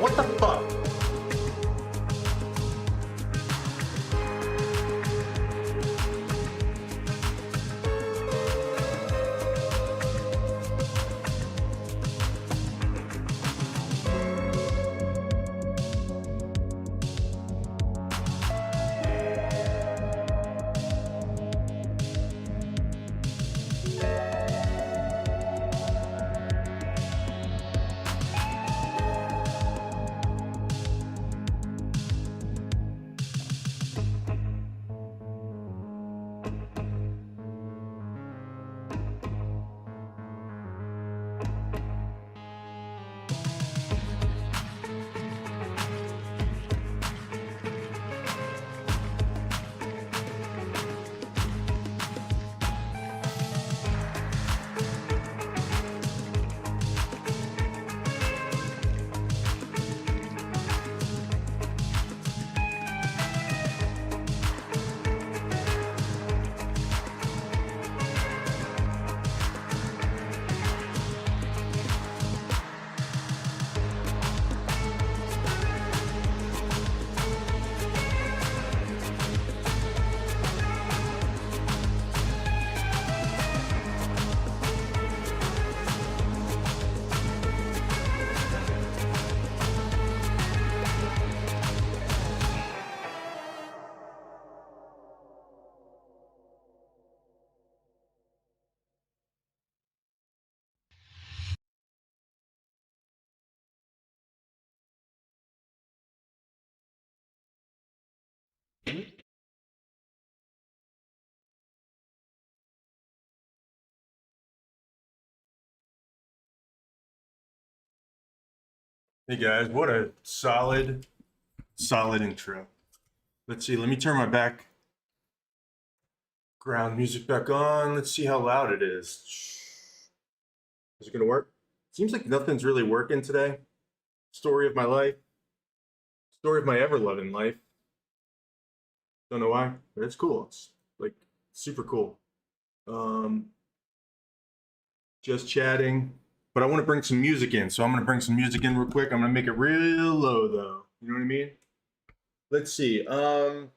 What the fuck? Hey guys, what a solid intro. Let's see, let me turn my background music back on. Let's see how loud it is. Is it gonna work? Seems like nothing's really working today. Story of my life. Story of my ever-loving life. Don't know why, but it's cool. It's like super cool. Just chatting. But I want to bring some music in, so I'm going to bring some music in real quick. I'm going to make it real low, though. You know what I mean? Let's see. We're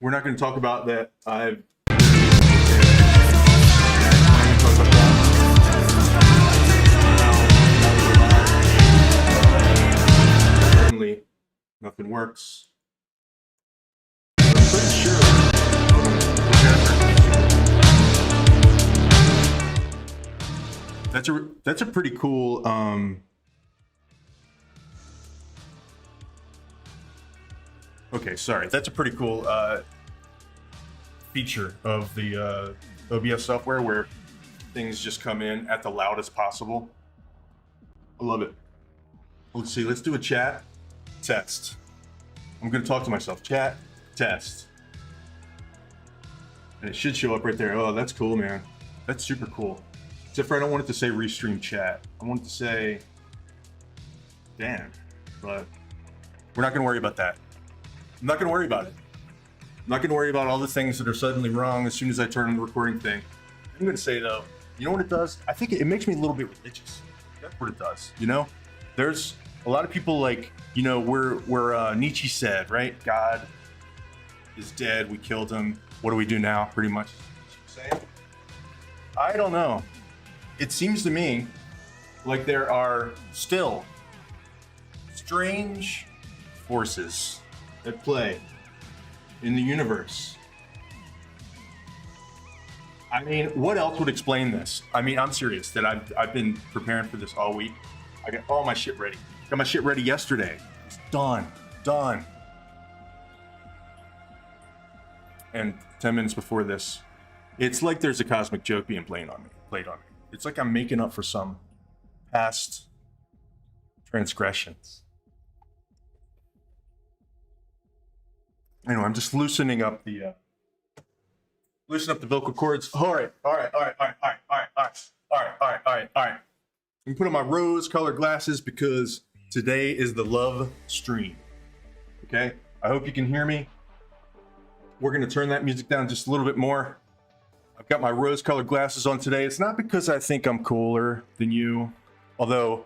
not going to talk about that. Certainly, nothing works. I'm pretty sure. That's a pretty cool okay, sorry. That's a pretty cool feature of the OBS software where things just come in at the loudest possible. I love it. Let's see, let's do a chat test. I'm gonna talk to myself. Chat test. And it should show up right there. Oh, that's cool, man. That's super cool. Except for I don't want it to say restream chat. I want it to say, damn, but we're not gonna worry about that. I'm not gonna worry about it. I'm not gonna worry about all the things that are suddenly wrong as soon as I turn on the recording thing. I'm gonna say though, you know what it does? I think it makes me a little bit religious. That's what it does, you know? There's a lot of people like, you know, where Nietzsche said, right? God is dead, we killed him. What do we do now? Pretty much. I don't know. It seems to me like there are still strange forces at play in the universe. I mean, what else would explain this? I mean, I'm serious that I've been preparing for this all week. I got all my shit ready. Got my shit ready yesterday. It's done. And 10 minutes before this, it's like there's a cosmic joke being played on me. It's like I'm making up for some past transgressions. Anyway, I'm just loosening up the vocal cords. All right. I'm putting on my rose-colored glasses because today is the love stream. Okay, I hope you can hear me. We're gonna turn that music down just a little bit more. I've got my rose-colored glasses on today. It's not because I think I'm cooler than you. Although,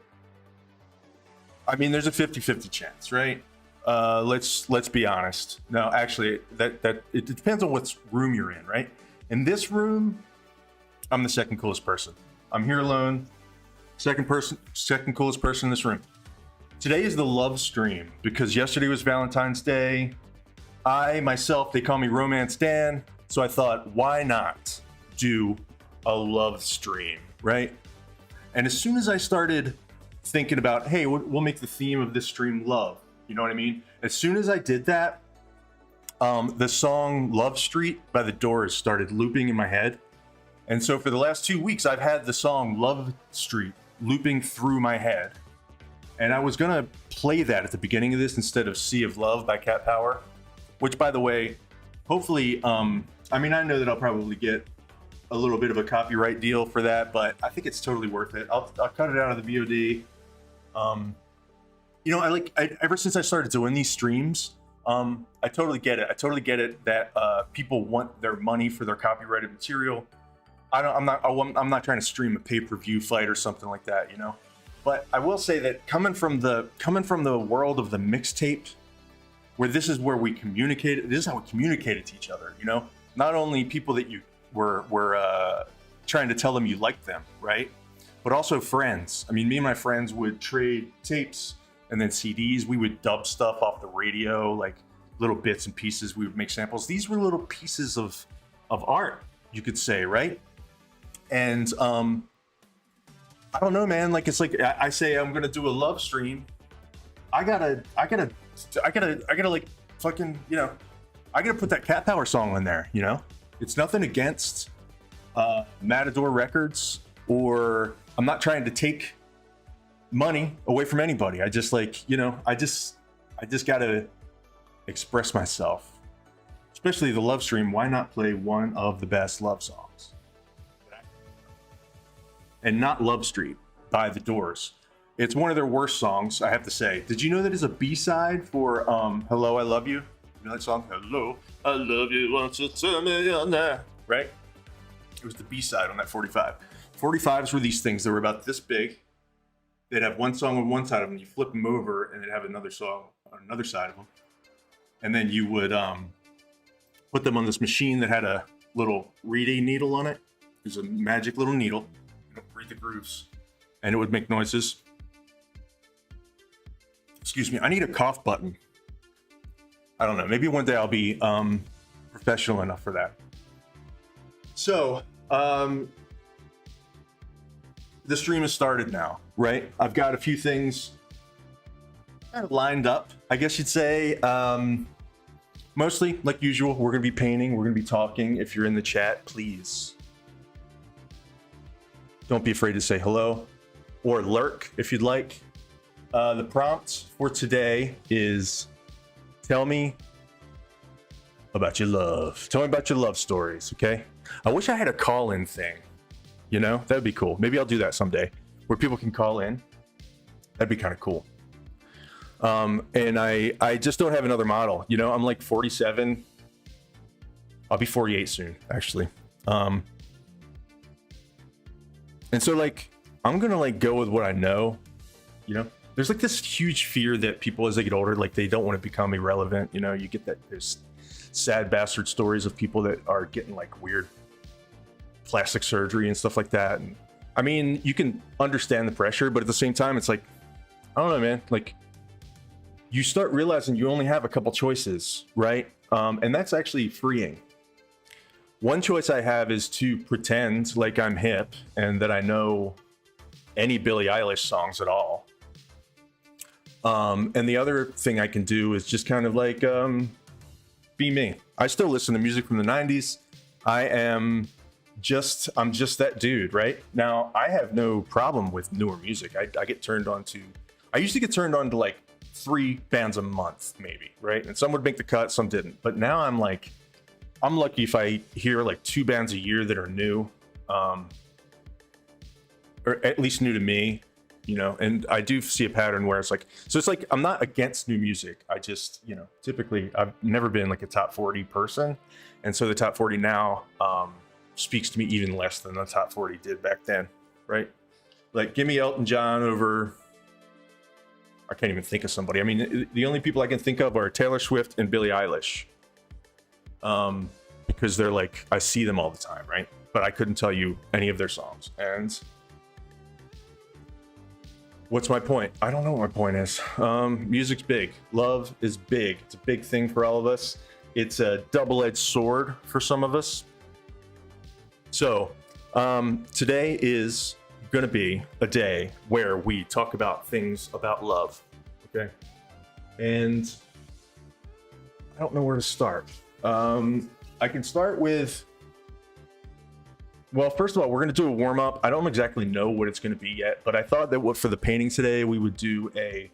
I mean, there's a 50-50 chance, right? Let's be honest. No, actually, that it depends on what room you're in, right? In this room, I'm the second coolest person. I'm here alone. Second coolest person in this room. Today is the love stream because yesterday was Valentine's Day. They call me Romance Dan. So I thought, why not do a love stream, right? And as soon as I started thinking about, hey, we'll make the theme of this stream love, you know what I mean? As soon as I did that, the song Love Street by The Doors started looping in my head. And so for the last 2 weeks, I've had the song Love Street looping through my head. And I was gonna play that at the beginning of this instead of Sea of Love by Cat Power, which, by the way, hopefully, I mean, I know that I'll probably get a little bit of a copyright deal for that, but I think it's totally worth it. I'll cut it out of the VOD. You know, ever since I started doing these streams, I totally get it. I totally get it that people want their money for their copyrighted material. I'm not trying to stream a pay-per-view fight or something like that, you know. But I will say that coming from the world of the mixtape, where this is where we communicated, this is how we communicated to each other, you know. Not only people that you were trying to tell them you liked them, right? But also friends. I mean, me and my friends would trade tapes and then CDs. We would dub stuff off the radio, like little bits and pieces. We would make samples. These were little pieces of art, you could say, right? And I don't know, man. Like, it's like I say I'm gonna do a love stream. I gotta like fucking, you know, I gotta put that Cat Power song in there, you know? It's nothing against Matador Records, or I'm not trying to take money away from anybody. I just, like, you know, I just gotta express myself. Especially the love stream. Why not play one of the best love songs? And not Love Street by The Doors. It's one of their worst songs, I have to say. Did you know that is a B-side for Hello, I Love You? You know that song? Hello, I love you, won't you tell me you're there? Right? It was the B-side on that 45. 45s were these things that were about this big. They'd have one song on one side of them, you flip them over, and they'd have another song on another side of them. And then you would put them on this machine that had a little reedy needle on it. It was a magic little needle. Read the grooves, and it would make noises. Excuse me, I need a cough button. I don't know, maybe one day I'll be professional enough for that. So the stream has started now, right? I've got a few things kind of lined up, I guess you'd say. Mostly, like usual, we're gonna be painting, we're gonna be talking. If you're in the chat, please don't be afraid to say hello or lurk if you'd like. The prompt for today is, tell me about your love. Tell me about your love stories, okay? I wish I had a call-in thing, you know? That'd be cool. Maybe I'll do that someday, where people can call in. That'd be kind of cool. And I just don't have another model. You know, I'm like 47. I'll be 48 soon, actually. And so, like, I'm gonna, like, go with what I know, you know? There's, like, this huge fear that people, as they get older, like, they don't want to become irrelevant, you know? You get that, there's sad bastard stories of people that are getting, like, weird plastic surgery and stuff like that. And, I mean, you can understand the pressure, but at the same time, it's like, I don't know, man. Like, you start realizing you only have a couple choices, right? And that's actually freeing. One choice I have is to pretend like I'm hip and that I know any Billie Eilish songs at all. And the other thing I can do is just kind of like be me. I still listen to music from the 90s. I'm just that dude, right? Now, I have no problem with newer music. I get turned on to, I used to get turned on to like 3 bands a month, maybe, right? And some would make the cut, some didn't. But now I'm like, I'm lucky if I hear like 2 bands a year that are new, or at least new to me, you know. And I do see a pattern where it's like, so it's like, I'm not against new music. I just, you know, typically I've never been like a top 40 person. And so the top 40 now speaks to me even less than the top 40 did back then, right? Like, give me Elton John over, I can't even think of somebody. I mean, the only people I can think of are Taylor Swift and Billie Eilish. Because they're like, I see them all the time, right? But I couldn't tell you any of their songs. And what's my point? I don't know what my point is. Music's big. Love is big. It's a big thing for all of us. It's a double-edged sword for some of us. So today is going to be a day where we talk about things about love. Okay. And I don't know where to start. I can start with, well, first of all, we're going to do a warm-up. I don't exactly know what it's going to be yet, but I thought that for the painting today, we would do a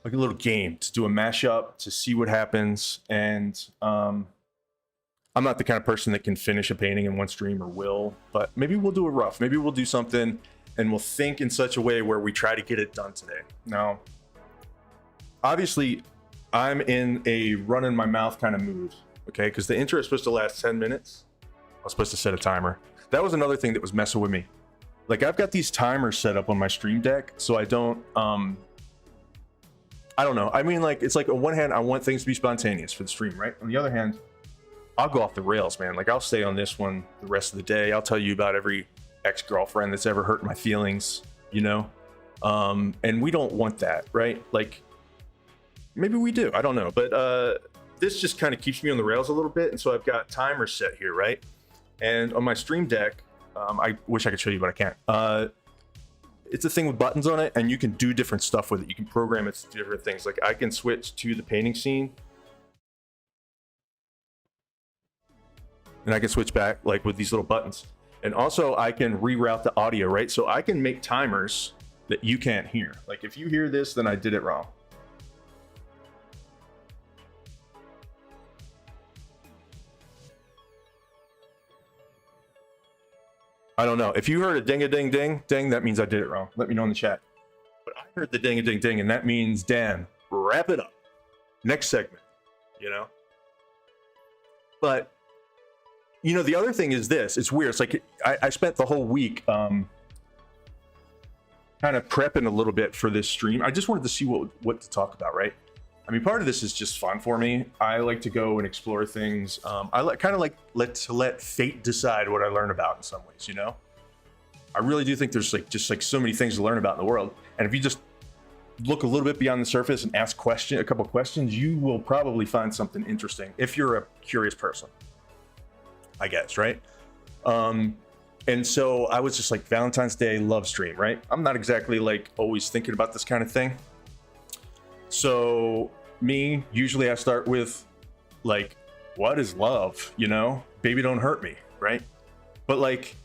little game to do a mashup to see what happens. And I'm not the kind of person that can finish a painting in one stream, or will, but maybe we'll do a rough. Maybe we'll do something and we'll think in such a way where we try to get it done today. Now, obviously, I'm in a run in my mouth kind of mood, okay? Because the intro is supposed to last 10 minutes. I was supposed to set a timer. That was another thing that was messing with me. Like, I've got these timers set up on my stream deck, so I don't know. I mean, like, it's like on one hand, I want things to be spontaneous for the stream, right? On the other hand, I'll go off the rails, man. Like, I'll stay on this one the rest of the day. I'll tell you about every ex-girlfriend that's ever hurt my feelings, you know? And we don't want that, right? Like, maybe we do, I don't know. But this just kind of keeps me on the rails a little bit. And so I've got timers set here, right? And on my stream deck, I wish I could show you, but I can't. It's a thing with buttons on it, and you can do different stuff with it. You can program it to do different things. Like, I can switch to the painting scene, and I can switch back like with these little buttons. And also I can reroute the audio, right? So I can make timers that you can't hear. Like, if you hear this, then I did it wrong. I don't know. If you heard a ding-a-ding-ding-ding, that means I did it wrong. Let me know in the chat. But I heard the ding-a-ding-ding, and that means, Dan, wrap it up. Next segment, you know? But, you know, the other thing is this. It's weird. It's like I spent the whole week kind of prepping a little bit for this stream. I just wanted to see what to talk about, right? I mean, part of this is just fun for me. I like to go and explore things. I kind of like let fate decide what I learn about in some ways, you know? I really do think there's just so many things to learn about in the world. And if you just look a little bit beyond the surface and ask a couple questions, you will probably find something interesting if you're a curious person, I guess, right? And so I was just like, Valentine's Day love stream, right? I'm not exactly like always thinking about this kind of thing. So usually I start with like, what is love? You know, baby, don't hurt me, right? But like,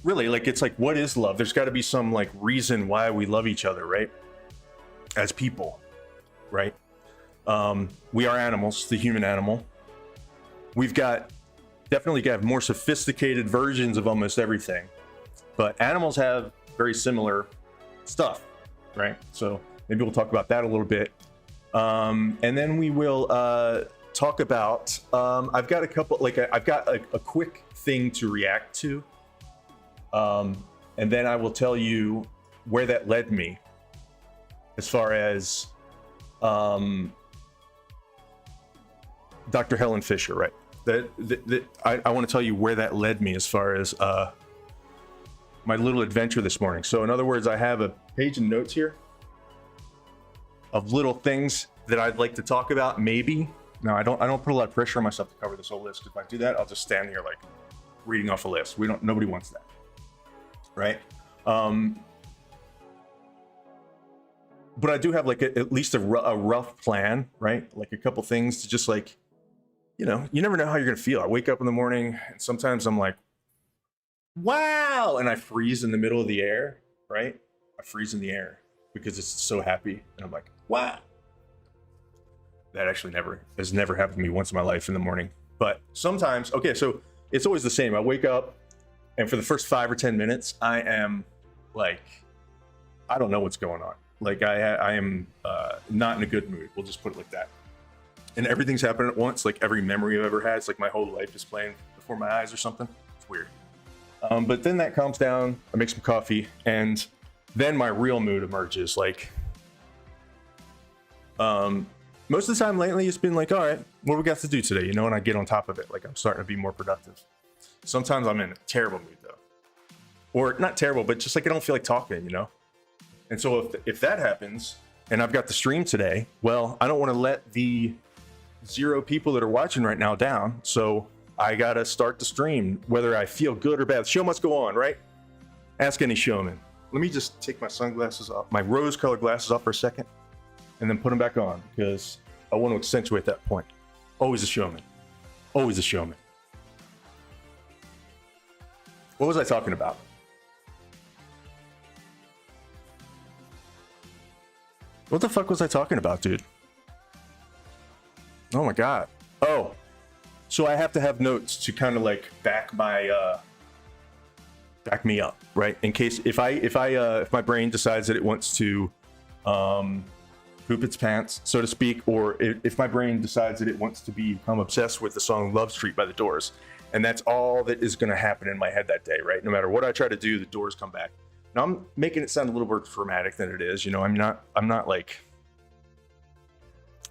really, like, it's like, what is love? There's got to be some like reason why we love each other, right? As people, right? We are animals, the human animal. We've definitely got more sophisticated versions of almost everything, but animals have very similar stuff, right? So maybe we'll talk about that a little bit. And then we will talk about, I've got a couple, like I've got a quick thing to react to. And then I will tell you where that led me as far as Dr. Helen Fisher, right? I want to tell you where that led me as far as my little adventure this morning. So in other words, I have a page of notes here of little things that I'd like to talk about, maybe. Now, I don't put a lot of pressure on myself to cover this whole list. If I do that, I'll just stand here like reading off a list. Nobody wants that, right? But I do have like at least a rough plan, right? Like a couple things to just like, you know, you never know how you're gonna feel. I wake up in the morning and sometimes I'm like, wow, and I freeze in the middle of the air, right? I freeze in the air because it's so happy, and I'm like, wow. That actually has never happened to me once in my life in the morning. But sometimes, okay, so it's always the same. I wake up, and for the first 5 or 10 minutes, I am like, I don't know what's going on. Like I am not in a good mood. We'll just put it like that. And everything's happening at once. Like every memory I've ever had, it's like my whole life is playing before my eyes or something. It's weird. But then that calms down. I make some coffee, and then my real mood emerges. Like, most of the time lately, it's been like, all right, what do we got to do today? You know, and I get on top of it. Like, I'm starting to be more productive. Sometimes I'm in a terrible mood though, or not terrible, but just like I don't feel like talking, you know. And so if that happens, and I've got the stream today, well, I don't want to let the 0 people that are watching right now down. So I gotta start the stream, whether I feel good or bad. The show must go on, right? Ask any showman. Let me just take my sunglasses off, my rose-colored glasses off for a second, and then put them back on, because I want to accentuate that point. Always a showman. Always a showman. What was I talking about? What the fuck was I talking about, dude? Oh my god. Oh, so I have to have notes to kind of like back me up, right? In case if my brain decides that it wants to poop its pants, so to speak, or if my brain decides that it wants to become obsessed with the song Love Street by the Doors, and that's all that is going to happen in my head that day, right? No matter what I try to do, the Doors come back. Now I'm making it sound a little more dramatic than it is, you know. I'm not like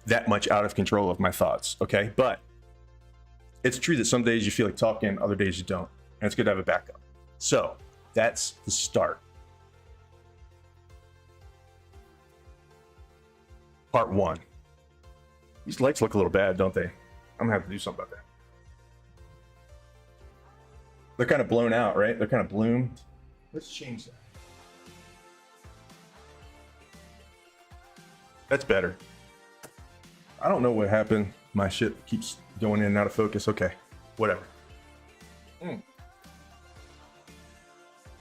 that much out of control of my thoughts, okay? But it's true that some days you feel like talking, other days you don't, and it's good to have a backup. So that's the start. Part 1. These lights look a little bad, don't they? I'm gonna have to do something about that. They're kind of blown out, right? They're kind of bloomed. Let's change that. That's better. I don't know what happened. My shit keeps going in and out of focus. Okay, whatever.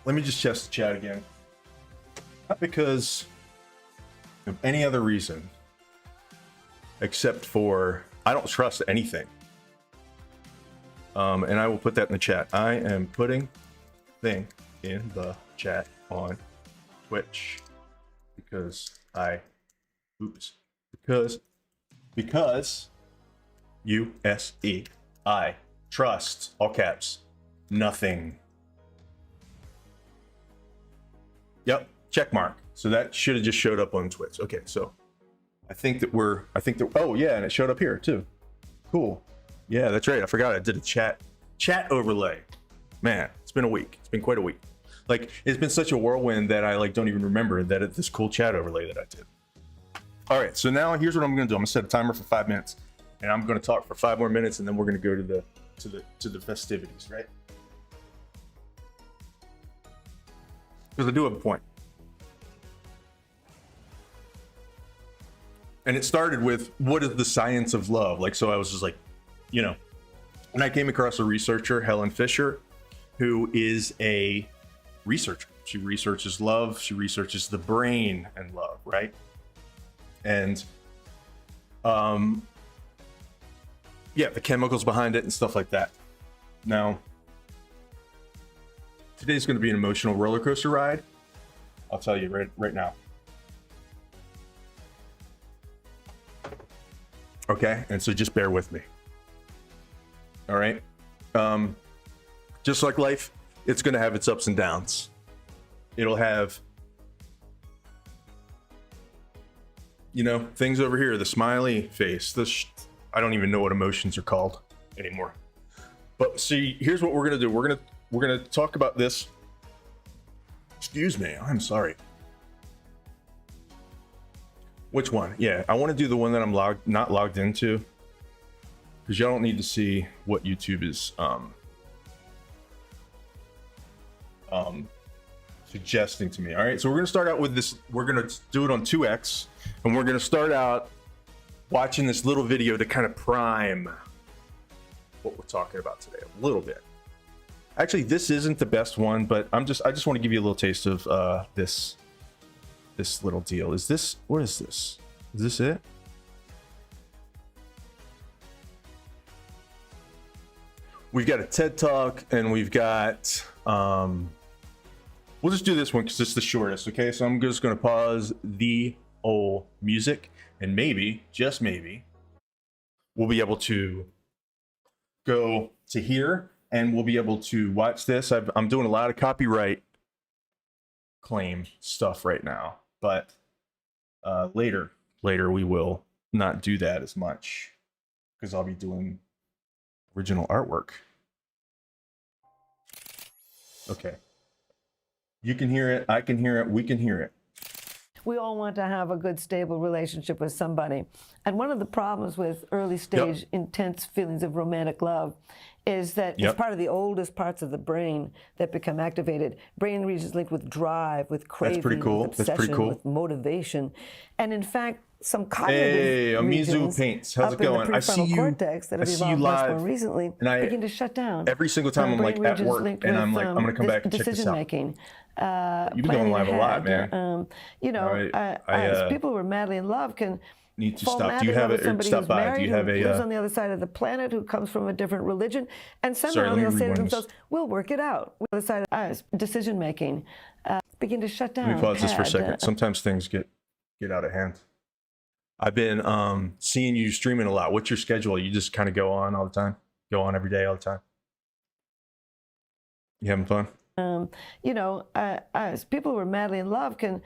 Let me just test the chat again. Not because of any other reason, except for I don't trust anything. And I will put that in the chat. I am putting thing in the chat on Twitch because I trust, all caps, nothing. Yep, check mark. So that should have just showed up on Twitch. Okay, so I think that oh yeah, and it showed up here too. Cool. Yeah, that's right. I forgot I did a chat overlay. Man, it's been a week. It's been quite a week. Like, it's been such a whirlwind that I like don't even remember that it's this cool chat overlay that I did. All right, so now here's what I'm gonna do. I'm gonna set a timer for 5 minutes, and I'm gonna talk for 5 more minutes, and then we're gonna go to the festivities, right? Because I do have a point. And it started with, what is the science of love? Like, so I was just like, you know, and I came across a researcher, Helen Fisher, who is a researcher. She researches love. She researches the brain and love, right? And, yeah, the chemicals behind it and stuff like that. Now, today's going to be an emotional roller coaster ride. I'll tell you right now. Okay, and so just bear with me. All right. Just like life, it's going to have its ups and downs. It'll have, you know, things over here, the smiley face, I don't even know what emotions are called anymore. But see, here's what we're going to do. We're going to talk about this. Excuse me. I'm sorry. Which one? Yeah, I want to do the one that I'm not logged into, because y'all don't need to see what YouTube is suggesting to me. All right, so we're gonna start out with this. We're gonna do it on 2x, and we're gonna start out watching this little video to kind of prime what we're talking about today a little bit. Actually, this isn't the best one, but I just want to give you a little taste of this little deal. What is this? Is this it? We've got a TED Talk, and we've got, we'll just do this one because it's the shortest, okay? So I'm just gonna pause the old music, and maybe, just maybe, we'll be able to go to here, and we'll be able to watch this. I'm doing a lot of copyright claim stuff right now, but later we will not do that as much because I'll be doing original artwork. Okay. You can hear it, I can hear it, we can hear it. We all want to have a good, stable relationship with somebody. And one of the problems with early stage intense feelings of romantic love is that it's part of the oldest parts of the brain that become activated. Brain regions linked with drive, with craving, That's pretty cool. with obsession, with motivation. And in fact, some cognitive regions Paints. How's up it going? in the prefrontal cortex that have evolved much more recently begin to shut down. Every single time I'm like at work and I'm like, I'm going to come back and check this out. Decision making. You've been going live a lot, man. People who are madly in love can need to fall stop. Do you have it? Stop by. Married, Do you have who a? Lives on the other side of the planet, who comes from a different religion, and somehow they'll say to themselves, "We'll work it out." The other side of decision making begin to shut down. Let me pause this for a second. Sometimes things get out of hand. I've been seeing you streaming a lot. What's your schedule? You just kind of go on all the time? Go on every day, all the time? You having fun? People who are madly in love can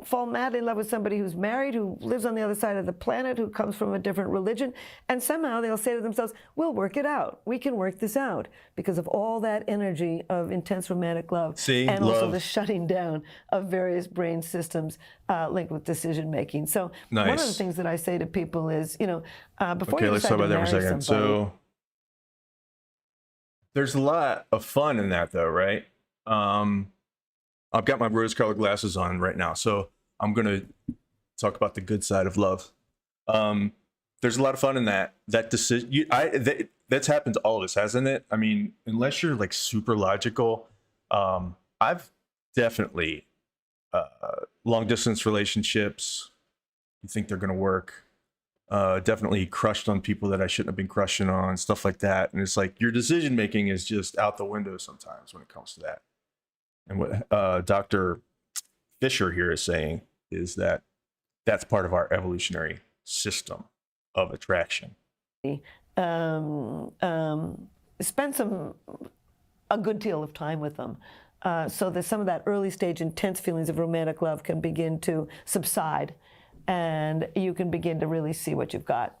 fall madly in love with somebody who's married, who lives on the other side of the planet, who comes from a different religion, and somehow they'll say to themselves, we'll work it out. We can work this out because of all that energy of intense romantic love. Also the shutting down of various brain systems linked with decision making. So one of the things that I say to people is, before you decide to marry somebody. So there's a lot of fun in that though, right? I've got my rose-colored glasses on right now, so I'm going to talk about the good side of love. There's a lot of fun in that decision. That's happened to all of us, hasn't it? I mean, unless you're like super logical, I've definitely long-distance relationships. You think they're going to work? Definitely crushed on people that I shouldn't have been crushing on, stuff like that. And it's like your decision making is just out the window sometimes when it comes to that. And what Dr. Fisher here is saying is that that's part of our evolutionary system of attraction. Spend a good deal of time with them so that some of that early stage intense feelings of romantic love can begin to subside and you can begin to really see what you've got.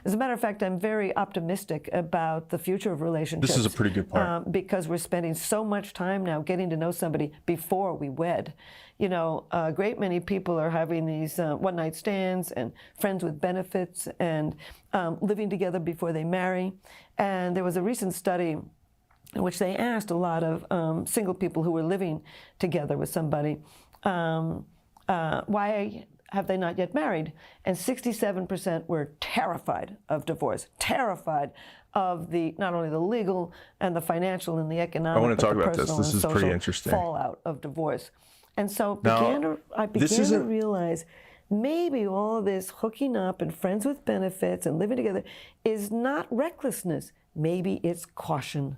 As a matter of fact, I'm very optimistic about the future of relationships. This is a pretty good part. Because we're spending so much time now getting to know somebody before we wed. A great many people are having these one-night stands and friends with benefits and living together before they marry. And there was a recent study in which they asked a lot of single people who were living together with somebody, why have they not yet married? And 67% were terrified of divorce, terrified of not only the legal and the financial and the economic, I want to talk about this. This is pretty interesting. Fallout of divorce. And so I began to realize maybe all this hooking up and friends with benefits and living together is not recklessness. Maybe it's caution.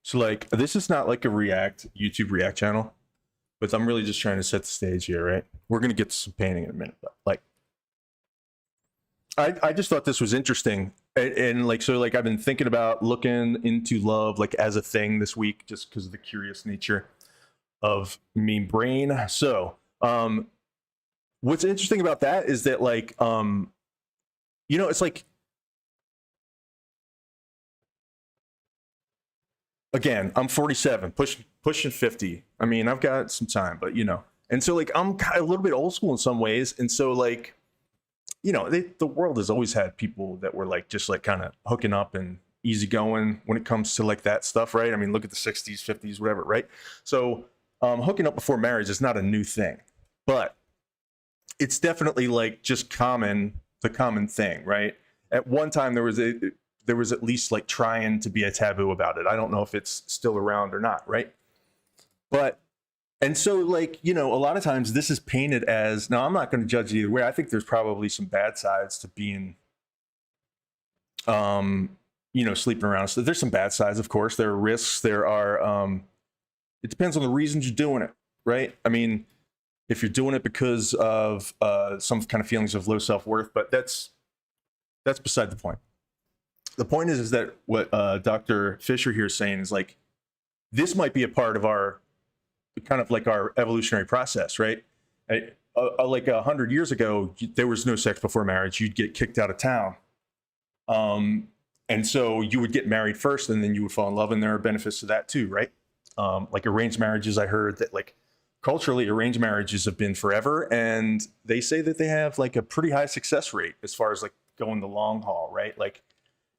So like, this is not like a YouTube React channel. But I'm really just trying to set the stage here, right? We're going to get to some painting in a minute. But like, I just thought this was interesting. And like, so like I've been thinking about looking into love like as a thing this week, just because of the curious nature of me brain. So what's interesting about that is that like, it's like, again, I'm 47, pushing 50. I mean, I've got some time, but and so like I'm kind of a little bit old school in some ways, and so like, the world has always had people that were like just like kind of hooking up and easygoing when it comes to like that stuff, right? I mean, look at the 60s, 50s, whatever, right? So hooking up before marriage is not a new thing, but it's definitely like just the common thing, right? At one time there was at least like trying to be a taboo about it. I don't know if it's still around or not, right? And so like, a lot of times this is painted as, now I'm not going to judge either way. I think there's probably some bad sides to being, sleeping around. So there's some bad sides, of course. There are risks. There are, it depends on the reasons you're doing it, right? I mean, if you're doing it because of some kind of feelings of low self-worth, but that's beside the point. The point is that what Dr. Fisher here is saying is like, this might be a part of our kind of like our evolutionary process, right? Like 100 years ago, there was no sex before marriage. You'd get kicked out of town. And so you would get married first and then you would fall in love, and there are benefits to that too, right? Like arranged marriages, I heard that like culturally arranged marriages have been forever, and they say that they have like a pretty high success rate as far as like going the long haul, right? Like,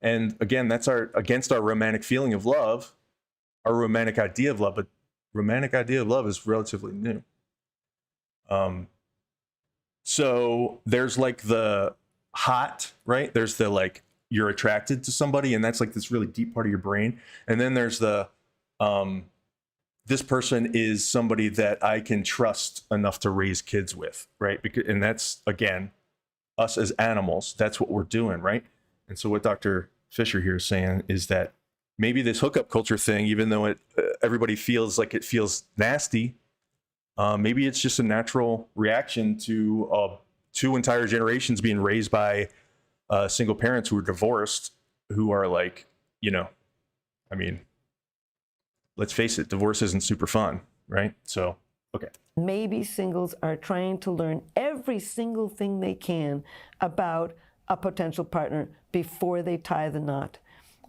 and again, that's against our romantic feeling of love, our romantic idea of love, but romantic idea of love is relatively new. So there's like the hot, right? There's the like, you're attracted to somebody, and that's like this really deep part of your brain. And then there's the, this person is somebody that I can trust enough to raise kids with, right? Because, and that's, again, us as animals, that's what we're doing, right? And so what Dr. Fisher here is saying is that maybe this hookup culture thing, even though it everybody feels like it feels nasty, maybe it's just a natural reaction to two entire generations being raised by single parents who are divorced, who are like, you know, I mean, let's face it, divorce isn't super fun, right? So, okay. Maybe singles are trying to learn every single thing they can about a potential partner before they tie the knot.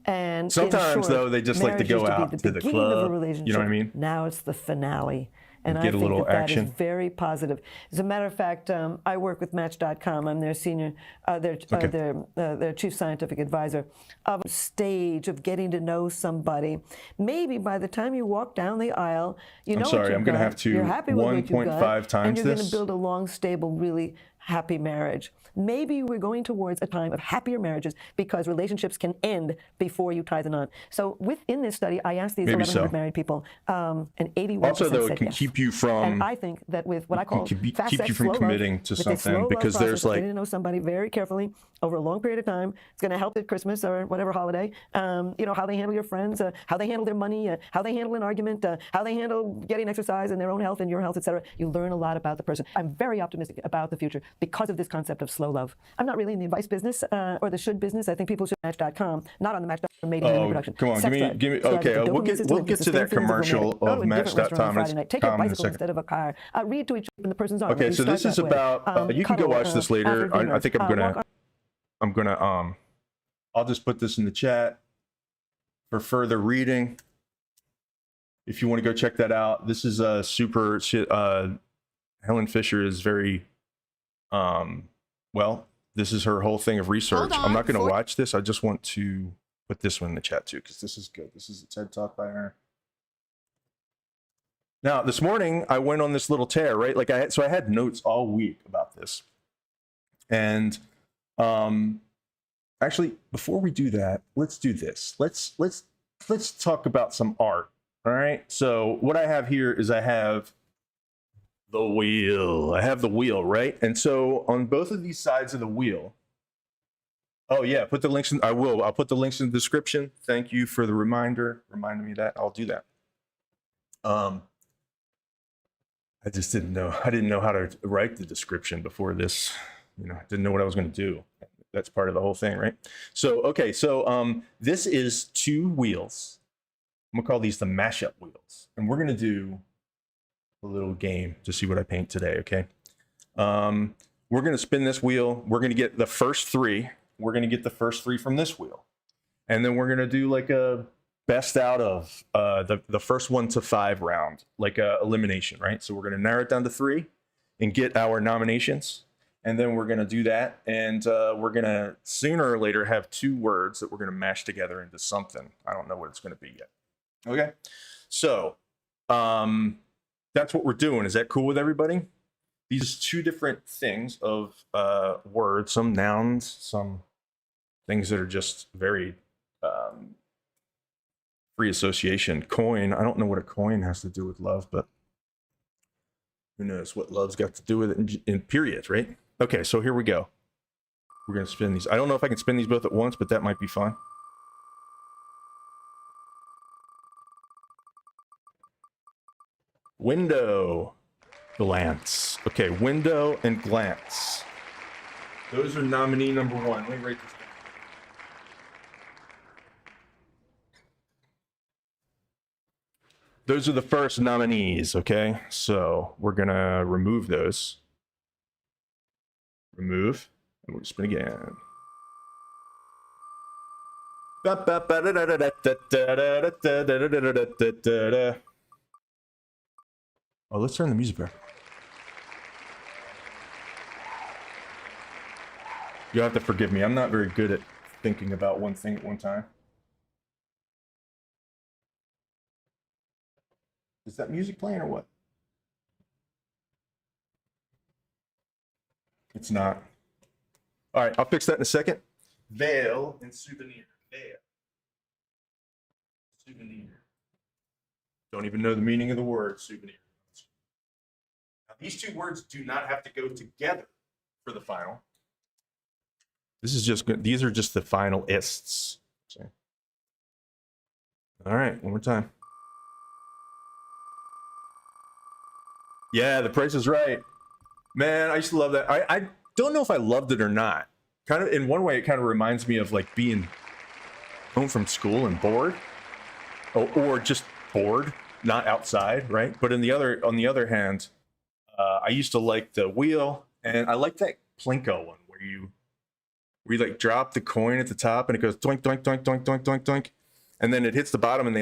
And sometimes, though, they just like to go out to the club. You know what I mean? Now it's the finale. And I get a think little that action. is very positive. As a matter of fact, I work with Match.com. I'm their senior, their chief scientific advisor. Of a stage of getting to know somebody, maybe by the time you walk down the aisle, you know what I'm going to have to you're happy with what you got, 1.5 times and you're going to this. build a long, stable, really happy marriage. Maybe we're going towards a time of happier marriages because relationships can end before you tie the knot. So within this study, I asked these 1,100 married people, and 81% also, though, said it can yes. keep you from. And I think that with what I call fast keep sex, you from slow committing love, to with a slow something, love because process there's of like getting to know somebody very carefully over a long period of time. It's going to help at Christmas or whatever holiday. You know, how they handle your friends, how they handle their money, how they handle an argument, how they handle getting exercise and their own health and your health, etc. You learn a lot about the person. I'm very optimistic about the future because of this concept of slow love. I'm not really in the advice business or the should business. I think people should Match.com, not on the Match.com made in human production. Come on, give me. Okay, we'll get to that commercial of Match.com in a Take a bicycle second. instead of a car. Read to each other in the person's arm. Okay, so this is about. You can go watch this later. I think I'm gonna. I'll just put this in the chat for further reading. If you want to go check that out, this is a super. Helen Fisher is very. Well, this is her whole thing of research. I'm not going to watch this. I just want to put this one in the chat too, because this is good. This is a TED Talk by her. Now, this morning I went on this little tear, right? Like I had notes all week about this, and actually, before we do that, let's do this. Let's talk about some art. All right. So what I have here is I have the wheel. I have the wheel, right? And so on both of these sides of the wheel. Oh yeah, put the links in. I will. I'll put the links in the description. Thank you for the reminder. Reminding me that. I'll do that. I just didn't know. I didn't know how to write the description before this. You know, I didn't know what I was going to do. That's part of the whole thing, right? So, okay. So this is two wheels. I'm going to call these the mashup wheels. And we're going to do a little game to see what I paint today, okay? We're going to spin this wheel. We're going to get the first three. We're going to get the first three from this wheel. And then we're going to do like a best out of the first 1 to 5 round, like a elimination, right? So we're going to narrow it down to 3 and get our nominations. And then we're going to do that. And we're going to sooner or later have 2 words that we're going to mash together into something. I don't know what it's going to be yet. Okay. So that's what we're doing. Is that cool with everybody? These 2 different things of words, some nouns, some things that are just very free association. Coin. I don't know what a coin has to do with love, but who knows what love's got to do with it in period, right? Okay, so here we go. We're going to spin these. I don't know if I can spin these both at once, but that might be fun. Window, glance. Okay, window and glance. Those are nominee number 1. Let me write this Those are the first nominees, okay? So we're gonna remove those. Remove, and we'll spin again. Oh, let's turn the music back. You'll have to forgive me. I'm not very good at thinking about one thing at one time. Is that music playing or what? It's not. All right, I'll fix that in a second. Veil and souvenir. Veil. Souvenir. Don't even know the meaning of the word souvenir. Now, these two words do not have to go together for the final. This is just good. These are just the finalists. All right, one more time. Yeah, The Price is Right. Man, I used to love that. I don't know if I loved it or not. Kind of in one way, it kind of reminds me of like being home from school and bored, or just bored, not outside, right? But on the other hand, I used to like the wheel, and I like that Plinko one where you like drop the coin at the top and it goes doink doink doink doink doink doink doink, and then it hits the bottom, and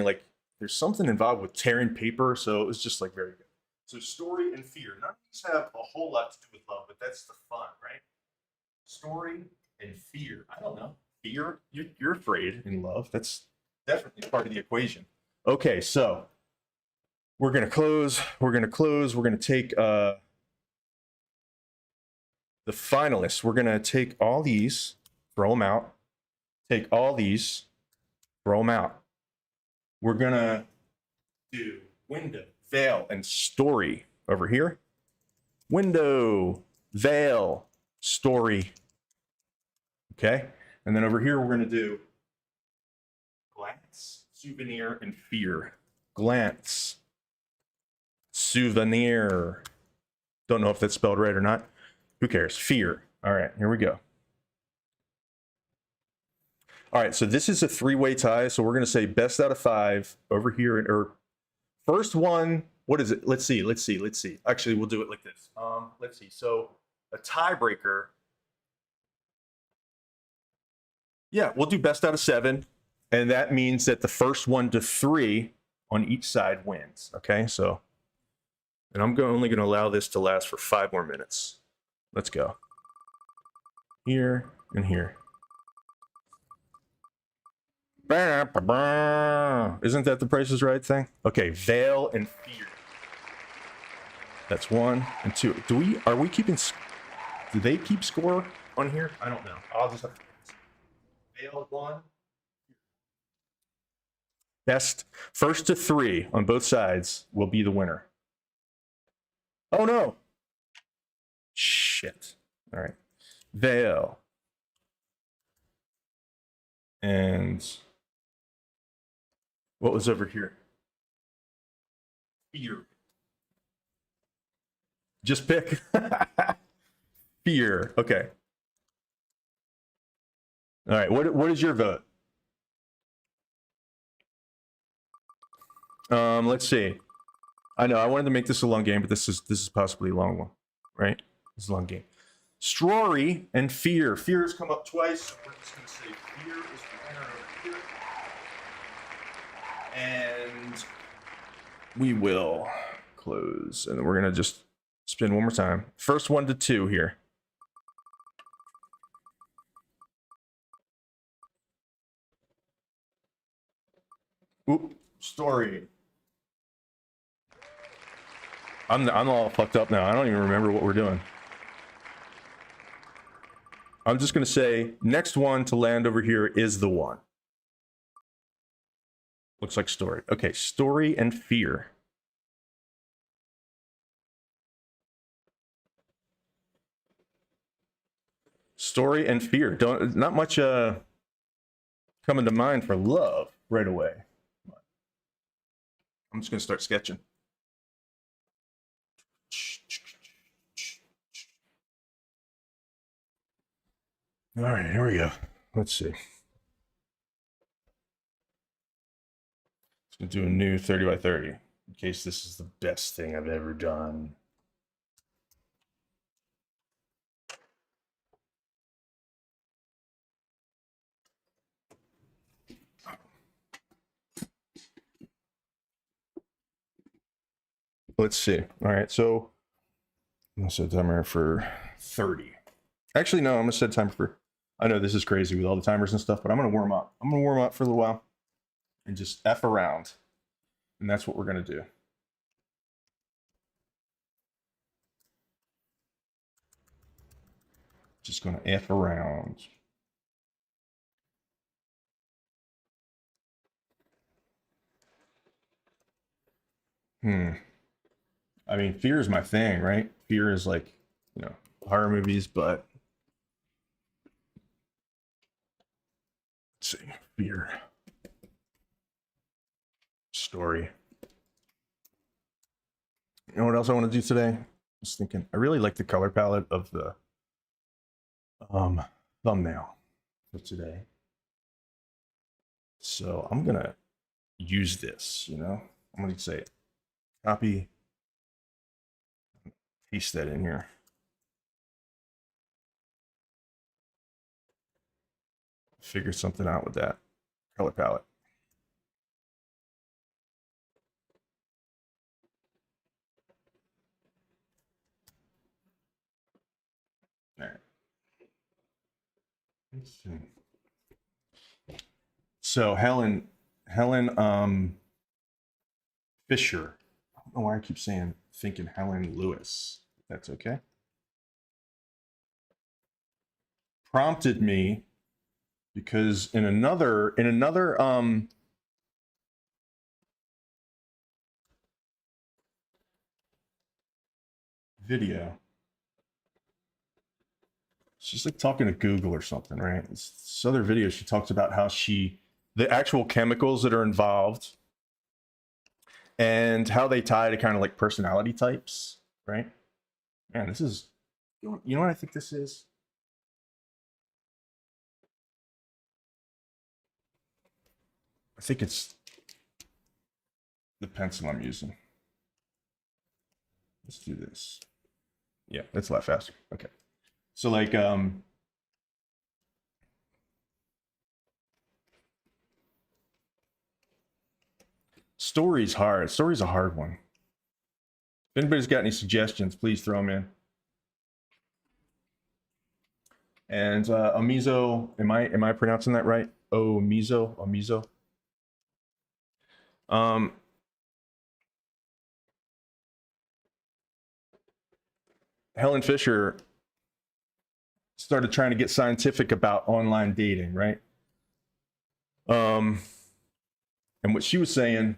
there's something involved with tearing paper, so it was just like very good. So story and fear. None of these have a whole lot to do with love, but that's the fun, right? Story and fear. I don't know. Fear? You're afraid in love. That's definitely part of the equation. Okay, so we're gonna close. We're gonna take the finalists. We're gonna take all these, throw them out. Take all these, throw them out. We're gonna do window, veil, and story over here. Window, veil, story. Okay, and then over here we're gonna do glance, souvenir, and fear. Glance, souvenir. Don't know if that's spelled right or not. Who cares? Fear. All right, here we go. All right, so this is a three-way tie. So we're going to say best out of 5 over here, or first one. What is it? Let's see. Actually, we'll do it like this. Let's see. So a tiebreaker. Yeah, we'll do best out of 7, and that means that the first 1 to 3 on each side wins. Okay, so, and I'm only going to allow this to last for 5 more minutes. Let's go. Here and here. Isn't that the Price is Right thing? Okay, veil and fear. That's 1 and 2. Are we keeping? Do they keep score on here? I don't know. I'll just have to. Veil 1. Best first to 3 on both sides will be the winner. Oh no! Shit. All right. Veil. And what was over here? Fear. Just pick. Fear. Okay. All right. What is your vote? Let's see. I know I wanted to make this a long game, but this is possibly a long one, right? This is a long game. Story and fear. Fear has come up twice, so we're just going to say fear is the winner over here. And we will close, and then we're going to just spin one more time. First 1 to 2 here. Oop, story. I'm all fucked up now. I don't even remember what we're doing. I'm just going to say next one to land over here is the one. Looks like story. Okay, story and fear. Story and fear. Not much coming to mind for love right away. I'm just going to start sketching. All right, here we go. Let's see. Let's do a new 30 by 30. in case this is the best thing I've ever done. Let's see. All right, so I'm gonna set timer for 30. Actually, no, I'm gonna set timer for. I know this is crazy with all the timers and stuff, but I'm gonna warm up. I'm gonna warm up for a little while and just F around. And that's what we're gonna do. Just gonna F around. I mean, fear is my thing, right? Fear is like, horror movies, but let's see, fear story. You know what else I want to do today? I was thinking, I really like the color palette of the thumbnail for today. So I'm gonna use this, I'm gonna say copy, paste that in here. Figure something out with that color palette. All right. So Helen Fisher. I don't know why I keep thinking Helen Lewis. That's okay. Prompted me because in another video, she's like talking to Google or something, right? This other video, she talks about how the actual chemicals that are involved and how they tie to kind of like personality types, right? Man, this is, you know what I think this is? I think it's the pencil I'm using. Let's do this. Yeah, that's a lot faster. Okay. So like, story's hard. Story's a hard one. If anybody's got any suggestions, please throw them in. And Amizo, am I pronouncing that right? Amizo. Helen Fisher started trying to get scientific about online dating, right? And what she was saying,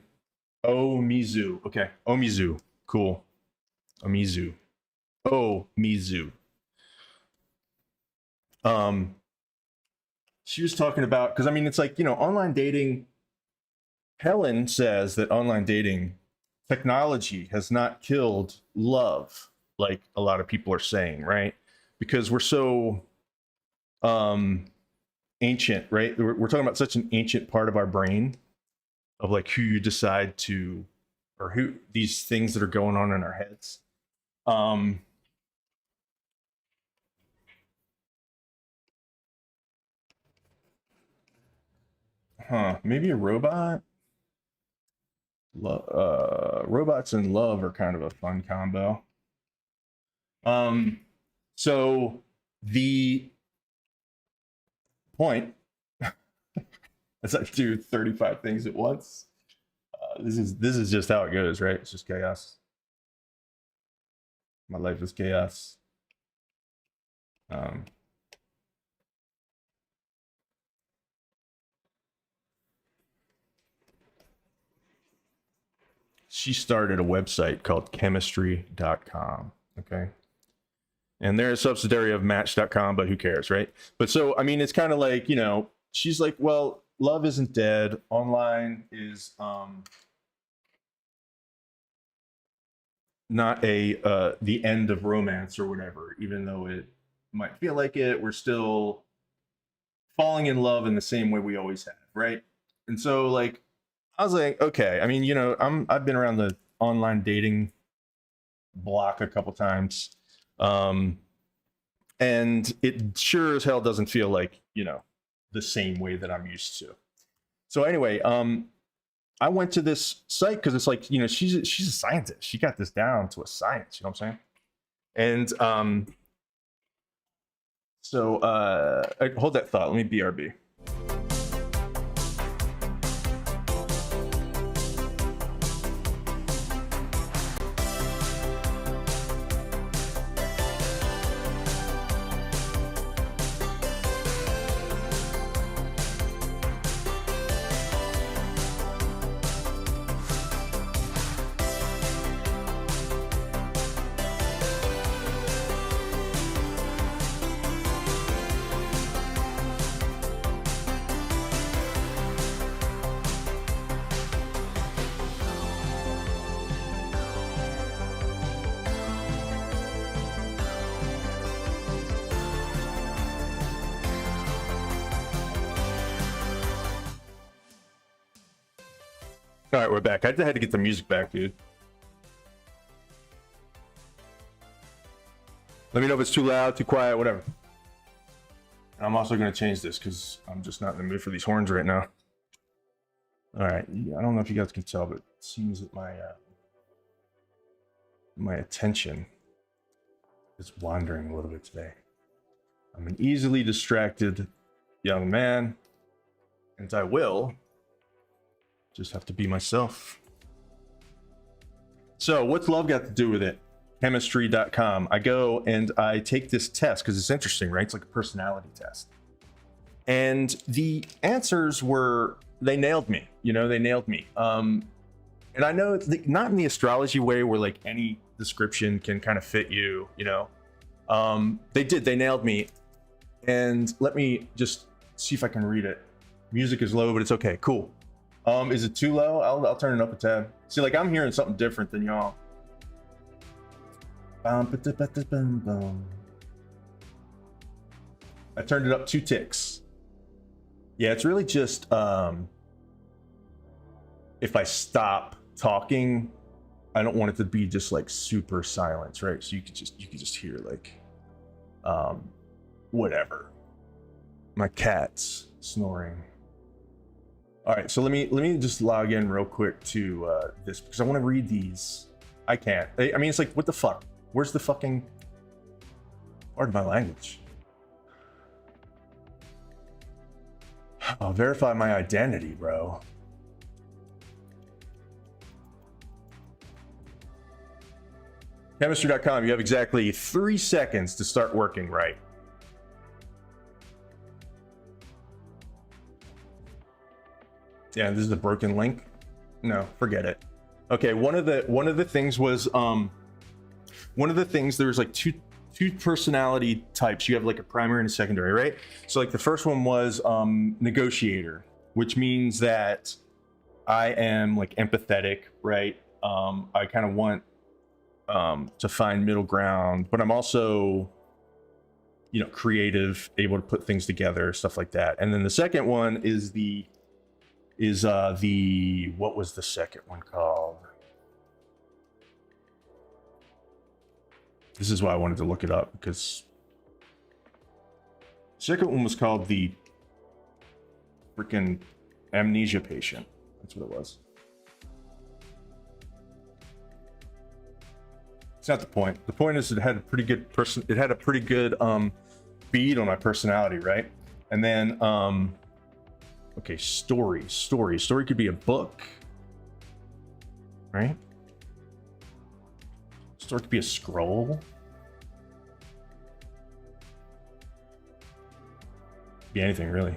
Mizu, okay, Mizu, cool, Mizu, Mizu. She was talking about, because I mean, it's like, online dating. Helen says that online dating technology has not killed love, like a lot of people are saying, right? Because we're so ancient, right? We're talking about such an ancient part of our brain of like who you decide to, or who these things that are going on in our heads. Maybe a robot. Robots and love are kind of a fun combo. So the point is I do 35 things at once. This is just how it goes, right? It's just chaos. My life is chaos. She started a website called chemistry.com. Okay. And they're a subsidiary of match.com, but who cares, right? But so, I mean, it's kind of like, she's like, well, love isn't dead. Online is not the end of romance or whatever, even though it might feel like it. We're still falling in love in the same way we always have, right? And so, like, I was like, okay. I mean, you know, I've been around the online dating block a couple times. And it sure as hell doesn't feel like, you know, the same way that I'm used to. So anyway, I went to this site because it's like, you know, she's a scientist. She got this down to a science, you know what I'm saying? And hold that thought. Let me BRB. All right, we're back. I had to get the music back, dude. Let me know if it's too loud, too quiet, whatever. And I'm also going to change this because I'm just not in the mood for these horns right now. All right, I don't know if you guys can tell, but it seems that my attention is wandering a little bit today. I'm an easily distracted young man, and I will just have to be myself. So what's love got to do with it? Chemistry.com. I go and I take this test because it's interesting, right? It's like a personality test. And the answers were, they nailed me. You know, they nailed me. And I know it's not in the astrology way where like any description can kind of fit you, you know. They did, they nailed me. And let me just see if I can read it. Music is low, but it's okay, cool. Is it too low? I'll turn it up a tad. See, like I'm hearing something different than y'all. I turned it up 2 ticks. Yeah, it's really just if I stop talking, I don't want it to be just like super silence, right? So you could just hear like whatever. My cat's snoring. All right, so let me just log in real quick to this because I want to read these. I can't. I mean, it's like, what the fuck? Where's the fucking? Pardon my language. I'll verify my identity, bro. Chemistry.com. You have exactly 3 seconds to start working right. Yeah, this is a broken link. No, forget it. Okay, one of the things was there's like two personality types. You have like a primary and a secondary, right? So like the first one was negotiator, which means that I am like empathetic, right? I kind of want to find middle ground, but I'm also, you know, creative, able to put things together, stuff like that. And then the second one is the what was the second one called? This is why I wanted to look it up, because the second one was called the freaking amnesia patient. That's what it was. It's not the point. The point is it had a pretty good bead on my personality, right? And then okay, story could be a book, right? Story could be a scroll. Be anything really.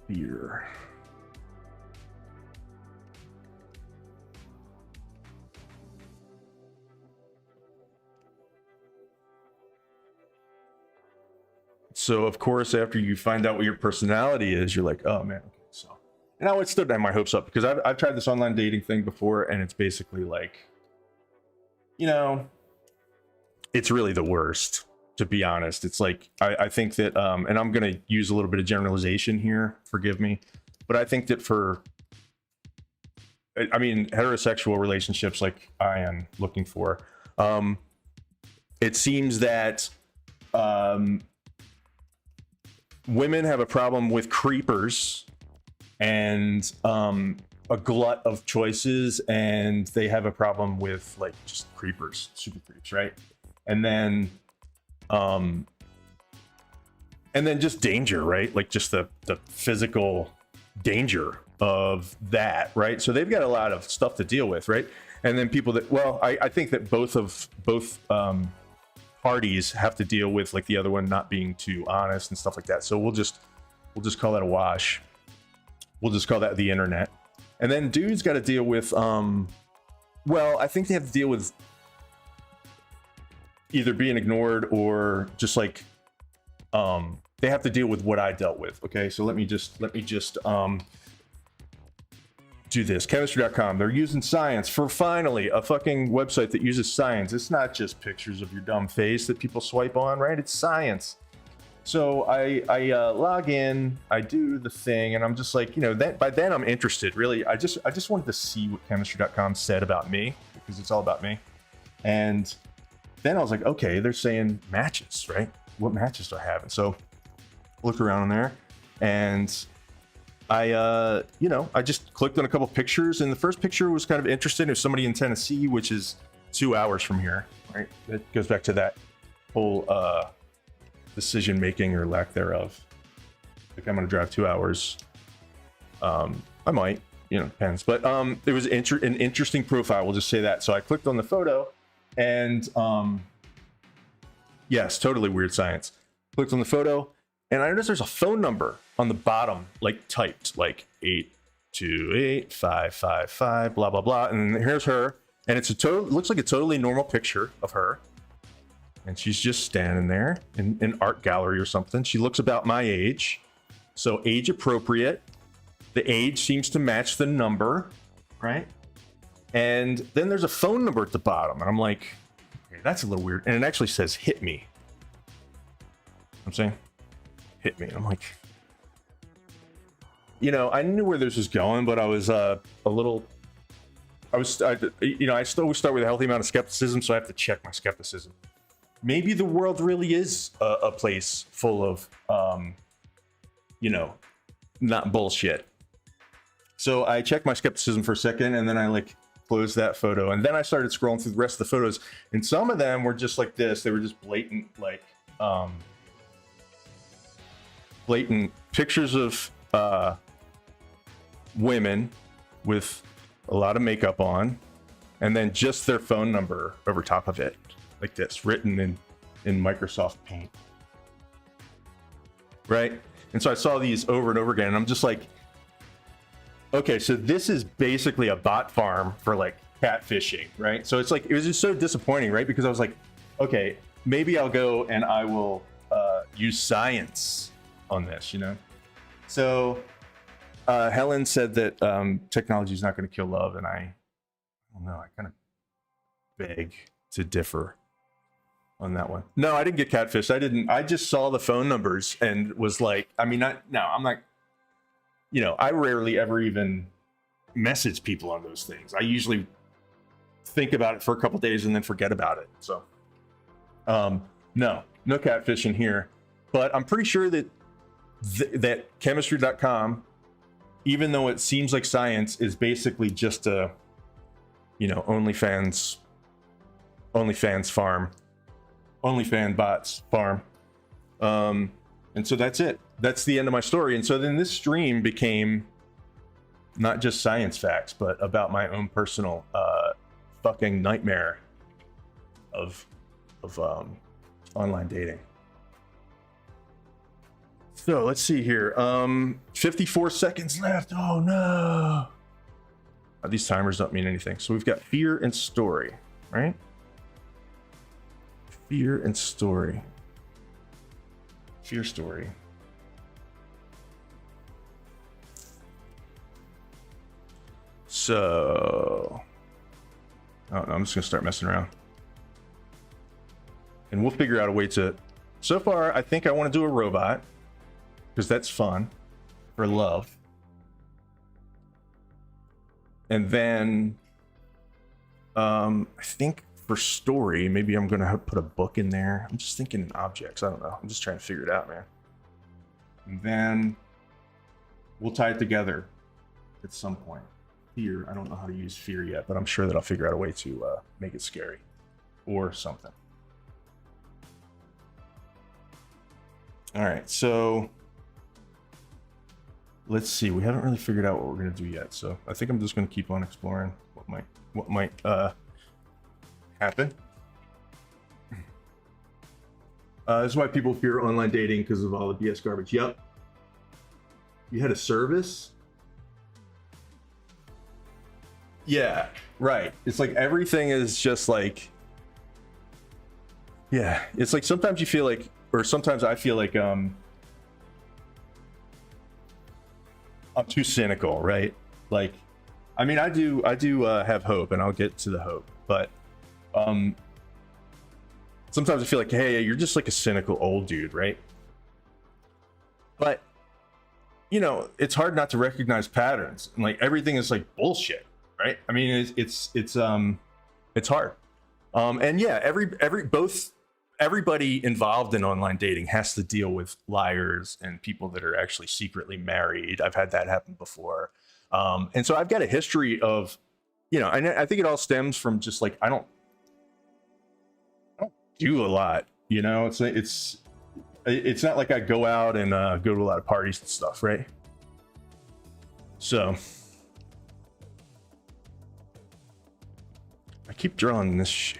Fear. So of course, after you find out what your personality is, you're like, oh man, okay, so. And I would still have my hopes up because I've tried this online dating thing before, and it's basically like, you know, it's really the worst. to be honest. It's like, I think that, and I'm going to use a little bit of generalization here, forgive me, but I think that I mean, heterosexual relationships like I am looking for, it seems that women have a problem with creepers and a glut of choices, and they have a problem with like just creepers, super creeps, right? And then just danger, right? Like just the physical danger of that, right? So they've got a lot of stuff to deal with, right? And then people that, well, I think that both parties have to deal with like the other one not being too honest and stuff like that. So we'll just call that a wash. We'll just call that the internet. And then dudes got to deal with, well, I think they have to deal with either being ignored or just like, they have to deal with what I dealt with. Okay, so let me just do this. Chemistry.com. They're using science for finally a fucking website that uses science. It's not just pictures of your dumb face that people swipe on, right? It's science. So I log in, I do the thing, and I'm just like, by then I'm interested. Really, I just wanted to see what Chemistry.com said about me, because it's all about me. And then I was like, okay, they're saying matches, right? What matches do I have? And so I looked around in there, and I just clicked on a couple pictures, and the first picture was kind of interesting. It was somebody in Tennessee, which is 2 hours from here, right? It goes back to that whole decision making or lack thereof. Like, I'm gonna drive 2 hours. I might, depends. But it was an interesting profile. We'll just say that. So I clicked on the photo, and yes, totally weird science. Clicked on the photo, and I noticed there's a phone number on the bottom, like typed, like 828-555, blah blah blah. And here's her, and it looks like a totally normal picture of her. And she's just standing there in an art gallery or something. She looks about my age. So age appropriate. The age seems to match the number, right? And then there's a phone number at the bottom. And I'm like, okay, that's a little weird. And it actually says, hit me. I'm saying, hit me. I'm like, I knew where this was going, but I was I still always start with a healthy amount of skepticism. So I have to check my skepticism. Maybe the world really is a place full of, not bullshit. So I checked my skepticism for a second, and then I closed that photo. And then I started scrolling through the rest of the photos, and some of them were just like this. They were just blatant, blatant pictures of women with a lot of makeup on, and then just their phone number over top of it. Like this, written in Microsoft Paint, right? And so I saw these over and over again, and I'm just like, okay, so this is basically a bot farm for catfishing, right? So it's it was just so disappointing, right? Because I was like, okay, maybe I'll go and I will use science on this, So Helen said that technology is not going to kill love, and I don't know, I kind of beg to differ on that one. No, I didn't get catfished. I just saw the phone numbers and was like, I'm not, I rarely ever even message people on those things. I usually think about it for a couple days and then forget about it. So, no catfishing here, but I'm pretty sure that that chemistry.com, even though it seems like science, is basically just a, OnlyFans farm. OnlyFans bots farm. And so that's it. That's the end of my story. And so then this stream became not just science facts, but about my own personal fucking nightmare of online dating. So let's see here. 54 seconds left. Oh no. These timers don't mean anything. So we've got fear and story, right? Fear and story. Fear story. So, I don't know, I'm just gonna start messing around. and we'll figure out a way to. So far, I think I want to do a robot because that's fun for love. And then I think for story, maybe I'm gonna put a book in there. I'm just thinking objects. I don't know. I'm just trying to figure it out, man. And then we'll tie it together at some point. Fear. I don't know how to use fear yet, but I'm sure that I'll figure out a way to make it scary or something. All right, so let's see. We haven't really figured out what we're gonna do yet, so I think I'm just gonna keep on exploring what might happen. This is why people fear online dating, because of all the BS garbage. Yep. You had a service? Yeah, right. It's like everything is just like, yeah, it's like sometimes you feel like, or sometimes I feel like I'm too cynical, right? Like, I mean, I do have hope, and I'll get to the hope, but sometimes I feel like, hey, you're just like a cynical old dude, right? But you know, it's hard not to recognize patterns, and like everything is like bullshit, right? I mean, it's hard. And yeah, everybody involved in online dating has to deal with liars and people that are actually secretly married. I've had that happen before. And so I've got a history of, you know, and I think it all stems from just like, I don't do a lot, you know, it's not like I go out and go to a lot of parties and stuff, right? So I keep drawing this shit.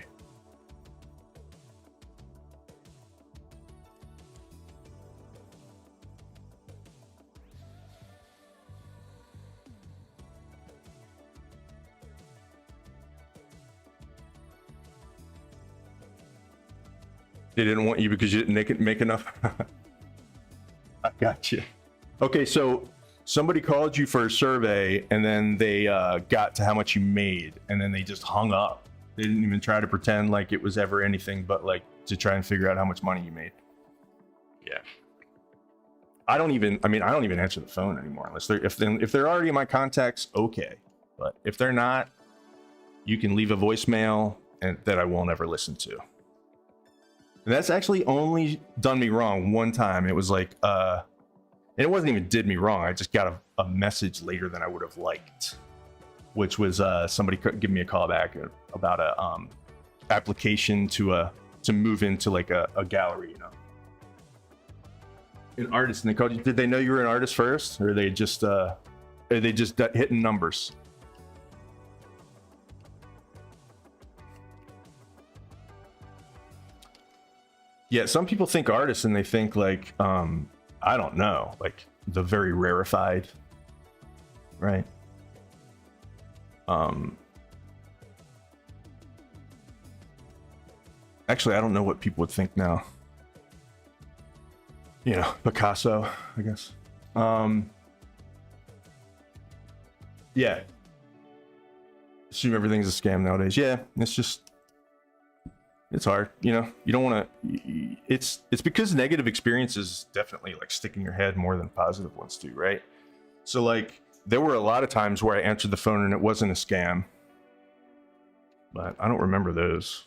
They didn't want you because you didn't make enough. I got you. Okay, so somebody called you for a survey, and then they got to how much you made, and then they just hung up. They didn't even try to pretend like it was ever anything but like to try and figure out how much money you made. Yeah. I don't even answer the phone anymore unless if they're already in my contacts, okay. But if they're not, you can leave a voicemail and that I won't ever listen to. And that's actually only done me wrong one time. It was like, and it wasn't even did me wrong. I just got a message later than I would have liked, which was somebody giving me a call back about a application to move into like a gallery, you know, an artist. And they called you. Did they know you were an artist first, or are they just hitting numbers? Yeah, some people think artists and they think like, I don't know, like the very rarefied, right? Actually, I don't know what people would think now. You know, Picasso, I guess. Yeah. Assume everything's a scam nowadays. Yeah, it's hard, you know. You don't want to. It's because negative experiences definitely like stick in your head more than positive ones do, right? So like, there were a lot of times where I answered the phone and it wasn't a scam, but I don't remember those.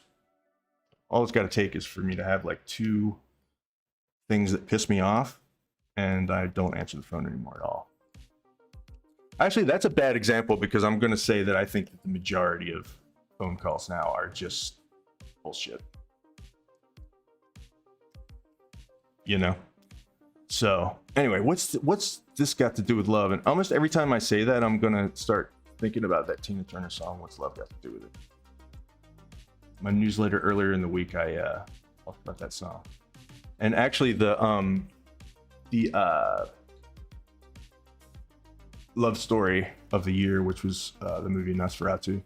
All it's got to take is for me to have like 2 things that piss me off, and I don't answer the phone anymore at all. Actually, that's a bad example because I'm going to say that I think that the majority of phone calls now are just bullshit, you know. So anyway, what's this got to do with love? And almost every time I say that, I'm gonna start thinking about that Tina Turner song, "What's Love Got to Do with It?" My newsletter earlier in the week, I talked about that song. And actually the love story of the year, which was the movie Nosferatu.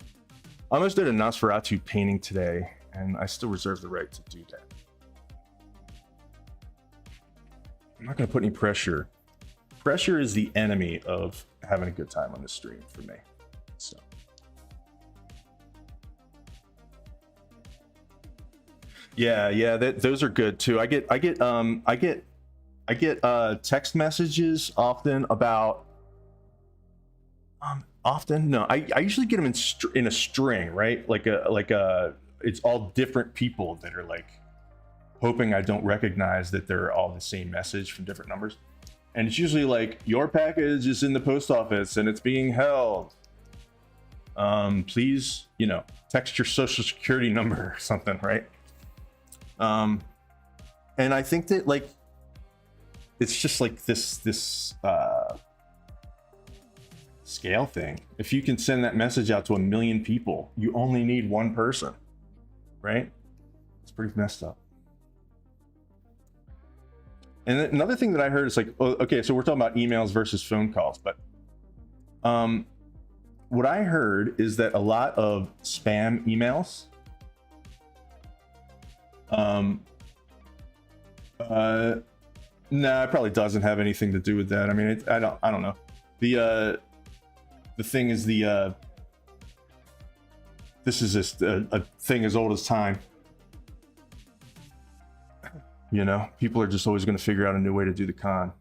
I almost did a Nosferatu painting today, and I still reserve the right to do that. I'm not going to put any pressure. Pressure is the enemy of having a good time on this stream for me. Yeah, those are good too. I get text messages often about often no, I usually get them in a string, right? It's all different people that are like hoping I don't recognize that they're all the same message from different numbers. And it's usually like, your package is in the post office and it's being held. Please, text your social security number or something, right? And I think that like, it's just like this scale thing. If you can send that message out to 1 million people, you only need one person, right? It's pretty messed up. And another thing that I heard is like, okay, so we're talking about emails versus phone calls, but what I heard is that a lot of spam emails nah, it probably doesn't have anything to do with that. I mean, I don't know. The thing is this is just a thing as old as time. People are just always going to figure out a new way to do the con.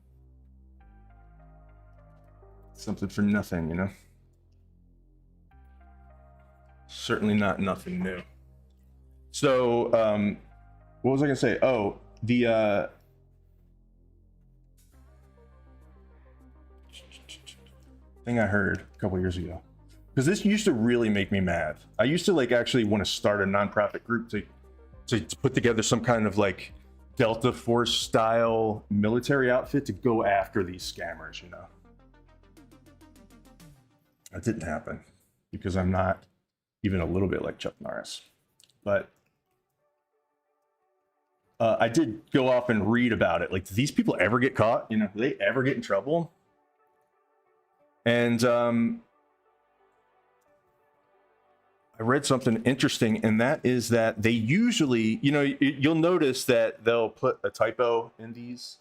Something for nothing, Certainly not nothing new. So, what was I going to say? Oh, the thing I heard a couple years ago, because this used to really make me mad. I used to like actually want to start a nonprofit group to put together some kind of like Delta Force style military outfit to go after these scammers, That didn't happen because I'm not even a little bit like Chuck Norris. But I did go off and read about it. Like, do these people ever get caught? Do they ever get in trouble? And I read something interesting, and that is that they usually, you'll notice that they'll put a typo in these.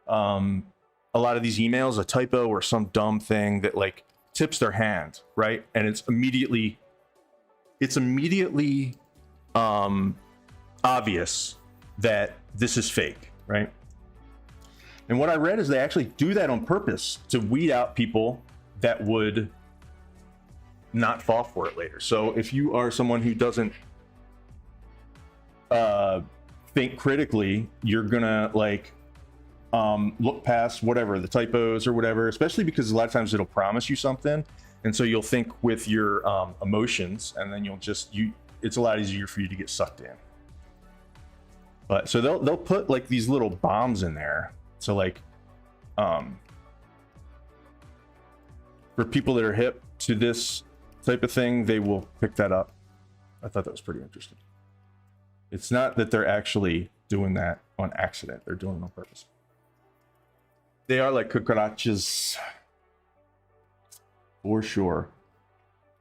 A lot of these emails, a typo or some dumb thing that like tips their hand, right? And it's immediately obvious that this is fake, right? And what I read is they actually do that on purpose to weed out people that would not fall for it later. So if you are someone who doesn't think critically, you're gonna like look past whatever the typos or whatever, especially because a lot of times it'll promise you something, and so you'll think with your emotions, and then it's a lot easier for you to get sucked in. But so they'll put like these little bombs in there, so like for people that are hip to this type of thing, they will pick that up. I thought that was pretty interesting. It's not that they're actually doing that on accident, they're doing it on purpose. They are like cucarachas for sure.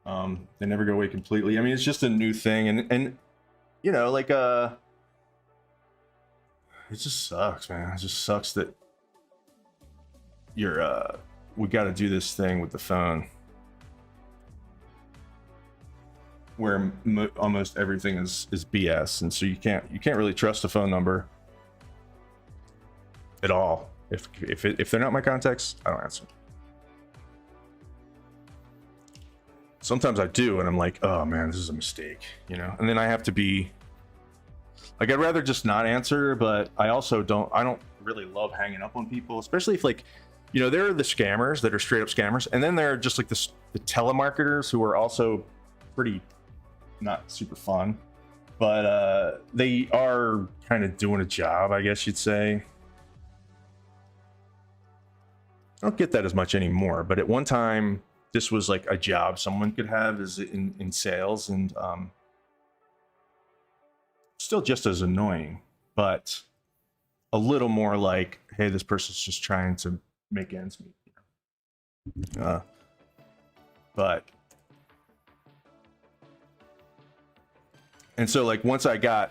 They never go away completely. I mean, it's just a new thing, and like it just sucks, man. It just sucks that we got to do this thing with the phone where almost everything is BS, and so you can't really trust a phone number at all. If they're not my contacts, I don't answer. Sometimes I do, and I'm like, oh man, this is a mistake, and then I have to be like, I'd rather just not answer, but I also don't really love hanging up on people, especially if like, there are the scammers that are straight up scammers, and then there are just like the telemarketers who are also pretty not super fun, but they are kind of doing a job, I guess you'd say. I don't get that as much anymore, but at one time this was like a job someone could have is in sales, and still just as annoying, but a little more like, hey, this person's just trying to make ends meet, but and so like once I got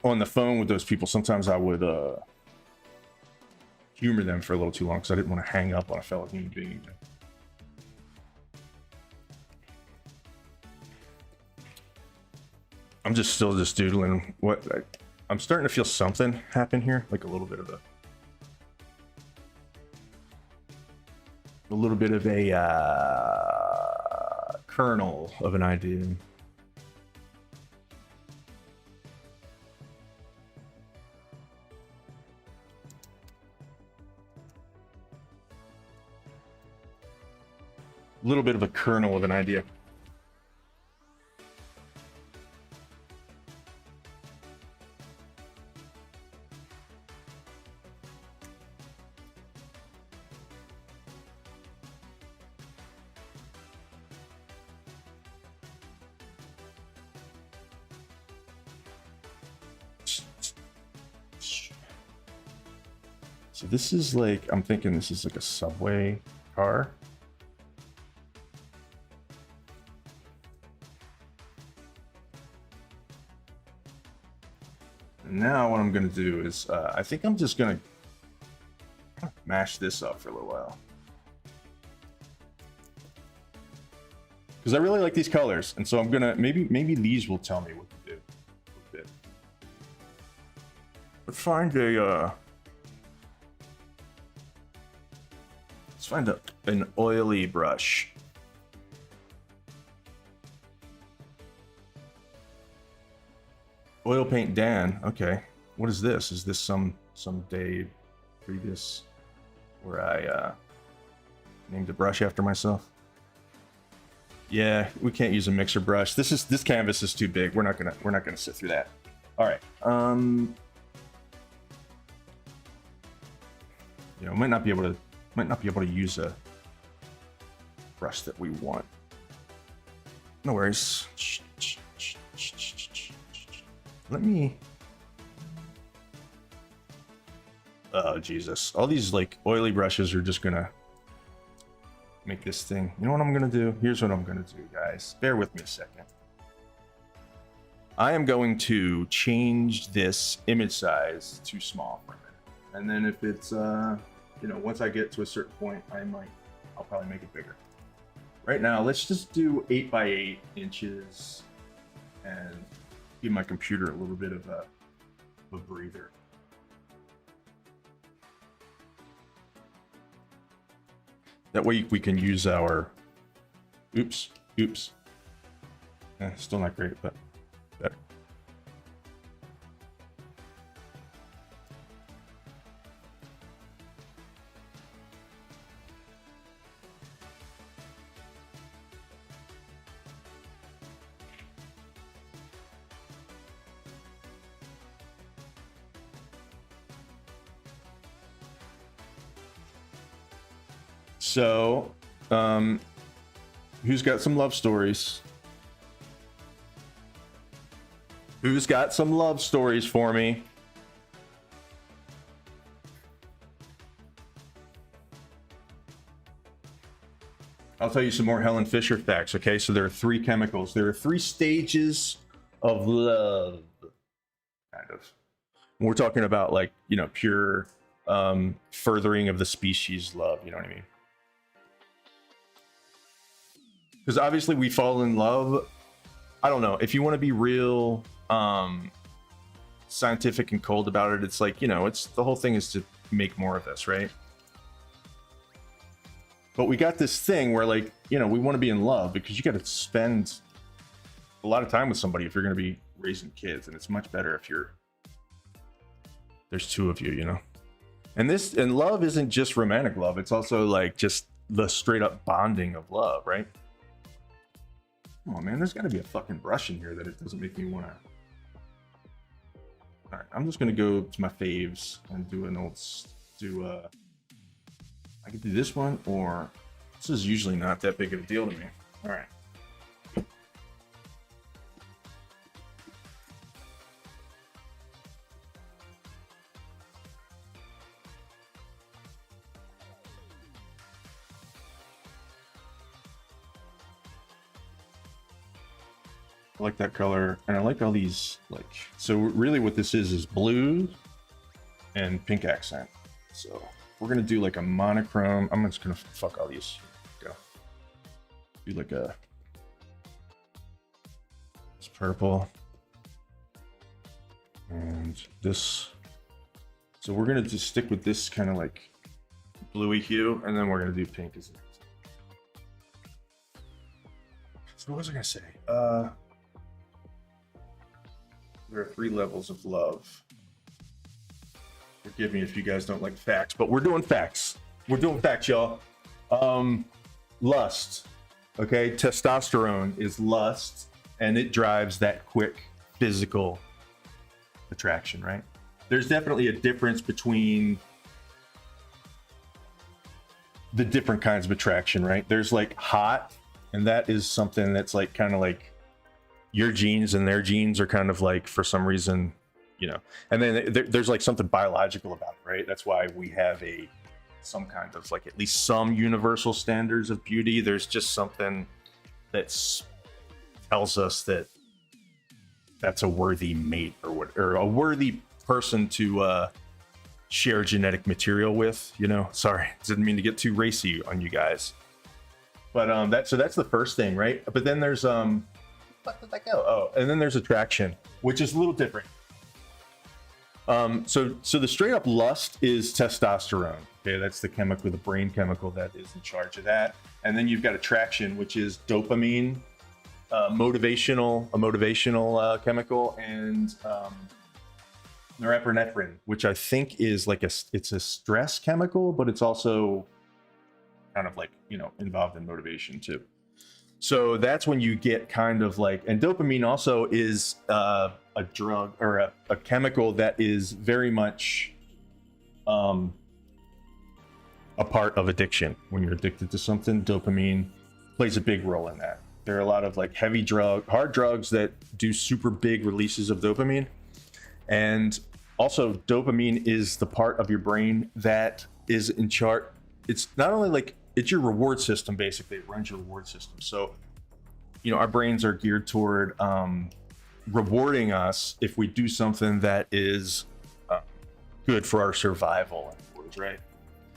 on the phone with those people, sometimes I would humor them for a little too long because I didn't want to hang up on a fellow human being. I'm still doodling what I'm starting to feel something happen here, like a little bit of a kernel of an idea. A little bit of a kernel of an idea. So this is like, I'm thinking this is like a subway car. And now what I'm gonna do is, I think I'm just gonna mash this up for a little while. Because I really like these colors, and so I'm gonna, maybe these will tell me what to do. Let's find an oily brush. Oil paint Dan. Okay. What is this? Is this some day previous where I named a brush after myself? Yeah, we can't use a mixer brush. This canvas is too big. We're not gonna sit through that. All right. You know, might not be able to use a brush that we want. No worries. Let me. Oh Jesus! All these like oily brushes are just gonna make this thing. You know what I'm gonna do? Here's what I'm gonna do, guys. Bear with me a second. I am going to change this image size to small for a minute, and then if it's you know, once I get to a certain point, I'll probably make it bigger. Right now, let's just do 8 by 8 inches and give my computer a little bit of a breather. That way we can use our, oops. Still not great, but better. So, who's got some love stories? Who's got some love stories for me? I'll tell you some more Helen Fisher facts, okay? So there are 3 chemicals. There are 3 stages of love, kind of. We're talking about, like, you know, pure furthering of the species love, you know what I mean? Because obviously we fall in love. I don't know, if you want to be real scientific and cold about it, it's like, you know, it's the whole thing is to make more of this, right? But we got this thing where, like, you know, we want to be in love because you got to spend a lot of time with somebody if you're going to be raising kids, and it's much better if there's 2 of you, you know. And love isn't just romantic love, it's also like just the straight up bonding of love, right? Come on, man, there's got to be a fucking brush in here that it doesn't make me want to. All right, I'm just gonna go to my faves and do an old I could do this one, or this is usually not that big of a deal to me. All right. I like that color, and I like all these, like, so really what this is blue and pink accent. So we're gonna do like a monochrome. I'm just gonna fuck all these. Go. Do like it's purple. And this, so we're gonna just stick with this kind of like bluey hue, and then we're gonna do pink as next. So what was I gonna say? There are 3 levels of love. Forgive me if you guys don't like facts, but we're doing facts. We're doing facts, y'all. Lust. Okay, testosterone is lust, and it drives that quick physical attraction, right? There's definitely a difference between the different kinds of attraction, right? There's like hot, and that is something that's like kind of like your genes and their genes are kind of like, for some reason, you know. And then there's like something biological about it, right? That's why we have some kind of like at least some universal standards of beauty. There's just something that tells us that that's a worthy mate or a worthy person to share genetic material with, you know. Sorry, didn't mean to get too racy on you guys, but that's the first thing, right? But then there's what did that go? Oh, and then there's attraction, which is a little different. So the straight up lust is testosterone. Okay, that's the chemical, the brain chemical that is in charge of that. And then you've got attraction, which is dopamine, a motivational chemical, and norepinephrine, which I think is like it's a stress chemical, but it's also kind of like, you know, involved in motivation too. So that's when you get kind of like, and dopamine also is a drug or a chemical that is very much a part of addiction. When you're addicted to something, dopamine plays a big role in that. There are a lot of like hard drugs that do super big releases of dopamine. And also dopamine is the part of your brain that is in charge. It's not only like, it's your reward system, basically. It runs your reward system. So, you know, our brains are geared toward rewarding us if we do something that is good for our survival, in other words, right?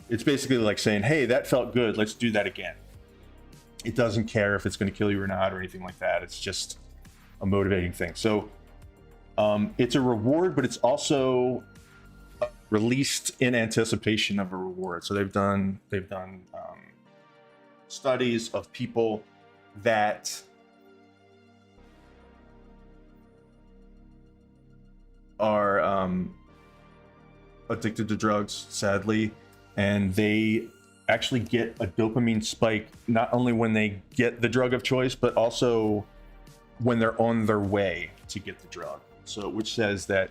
It's basically like saying, hey, that felt good, let's do that again. It doesn't care if it's going to kill you or not or anything like that. It's just a motivating thing. So it's a reward, but it's also released in anticipation of a reward. So they've done studies of people that are addicted to drugs, sadly, and they actually get a dopamine spike not only when they get the drug of choice, but also when they're on their way to get the drug. So, which says that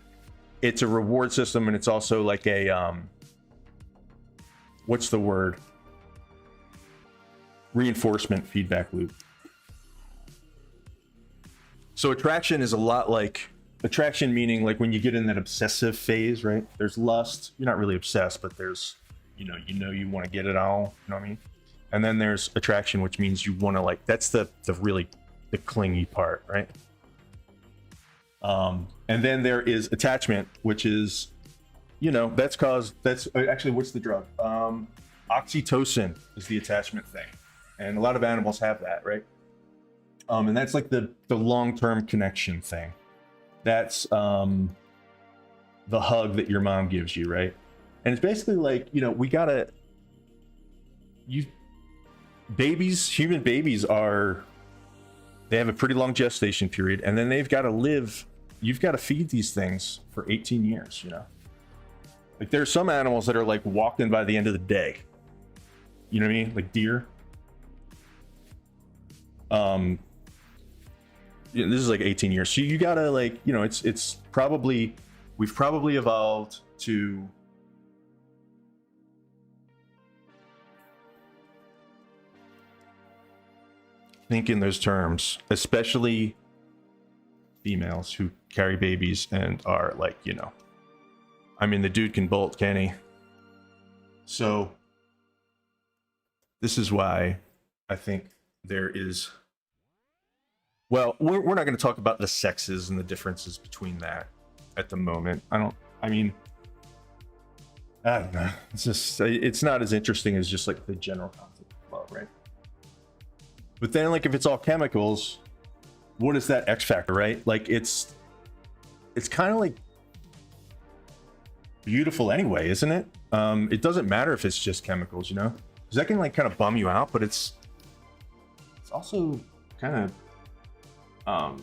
it's a reward system, and it's also like a what's the word? Reinforcement feedback loop. So attraction is a lot like attraction, meaning like when you get in that obsessive phase, right? There's lust. You're not really obsessed, but there's, you know, you want to get it all. You know what I mean? And then there's attraction, which means you want to like, that's the really the clingy part, right? And then there is attachment, which is, you know, that's actually, what's the drug? Oxytocin is the attachment thing. And a lot of animals have that, right? And that's like the long-term connection thing. That's the hug that your mom gives you, right? And it's basically like, you know, human babies they have a pretty long gestation period, and then they've got to live, you've got to feed these things for 18 years, you know? Like there's some animals that are like walking by the end of the day. You know what I mean? Like deer. This is like 18 years. So you gotta like, you know, it's probably, we've probably evolved to think in those terms, especially females who carry babies and are like, you know, I mean, the dude can bolt, can he? So this is why I think there is, well, we're not going to talk about the sexes and the differences between that at the moment. I don't know. It's just, it's not as interesting as just like the general concept of love, right? But then like if it's all chemicals, what is that X factor, right? Like it's kind of like beautiful anyway, isn't it? It doesn't matter if it's just chemicals, you know, because that can like kind of bum you out, but it's also kind of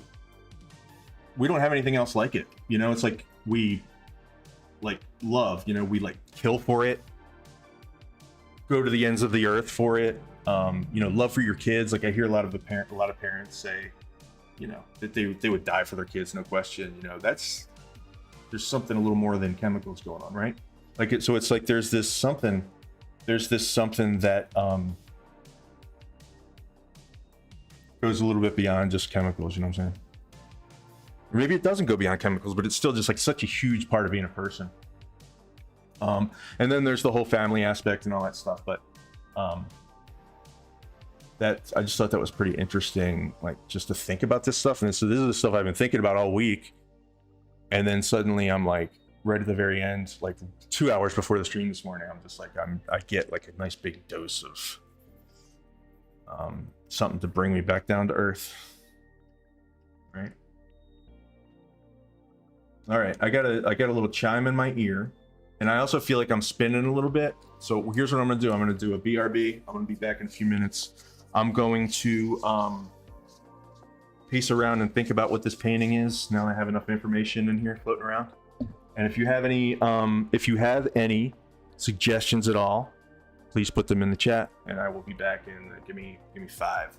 we don't have anything else like it, you know. It's like we like love, you know, we like kill for it, go to the ends of the earth for it. You know, love for your kids. Like I hear a lot of parents say, you know, that they would die for their kids, no question. You know, there's something a little more than chemicals going on, right? Like so it's like there's this something that goes a little bit beyond just chemicals, you know what I'm saying? Or maybe it doesn't go beyond chemicals, but it's still just like such a huge part of being a person. And then there's the whole family aspect and all that stuff, but that I just thought that was pretty interesting, like just to think about this stuff. And so this is the stuff I've been thinking about all week. And then suddenly I'm like right at the very end, like 2 hours before the stream this morning, I'm just like, I get like a nice big dose of something to bring me back down to earth. Right. All right. I got a little chime in my ear, and I also feel like I'm spinning a little bit. So here's what I'm going to do. I'm going to do a BRB. I'm going to be back in a few minutes. I'm going to pace around and think about what this painting is. Now I have enough information in here floating around. And if you have any suggestions at all, please put them in the chat, and I will be back in give me 5.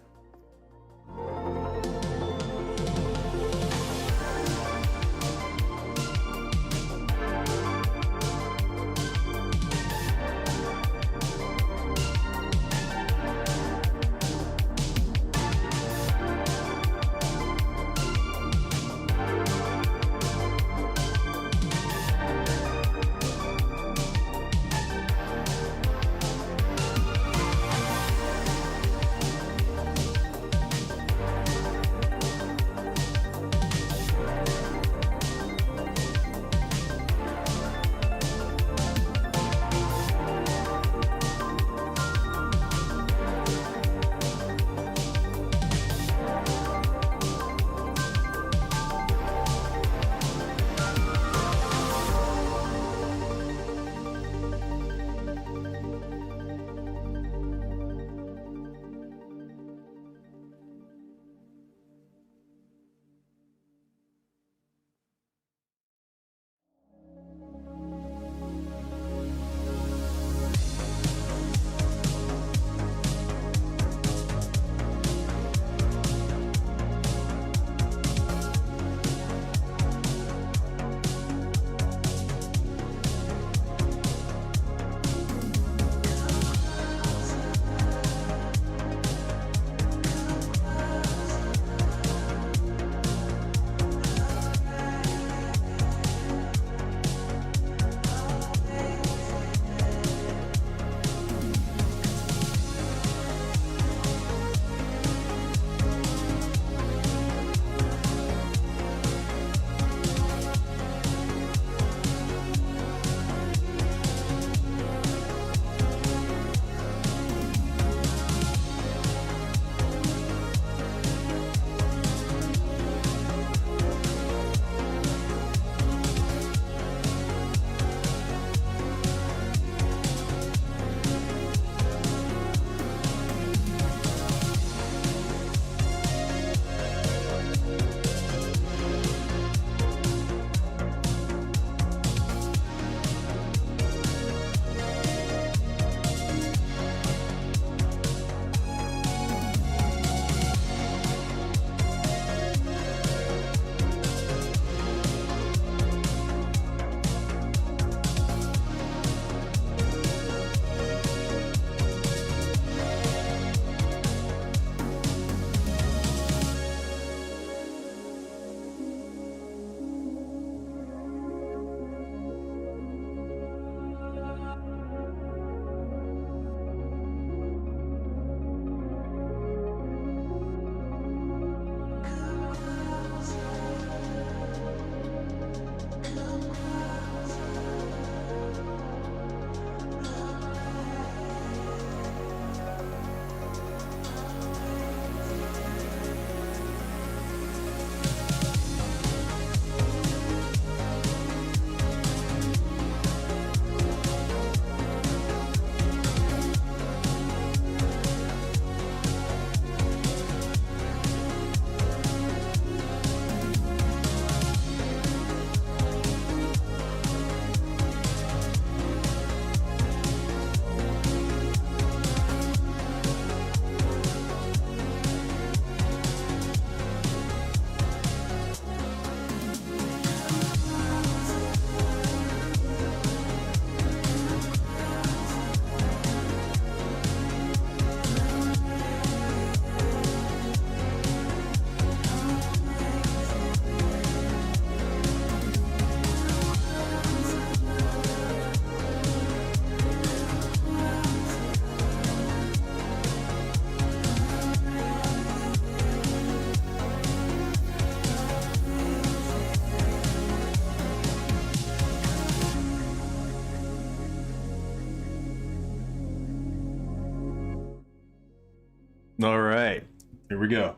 All right, here we go.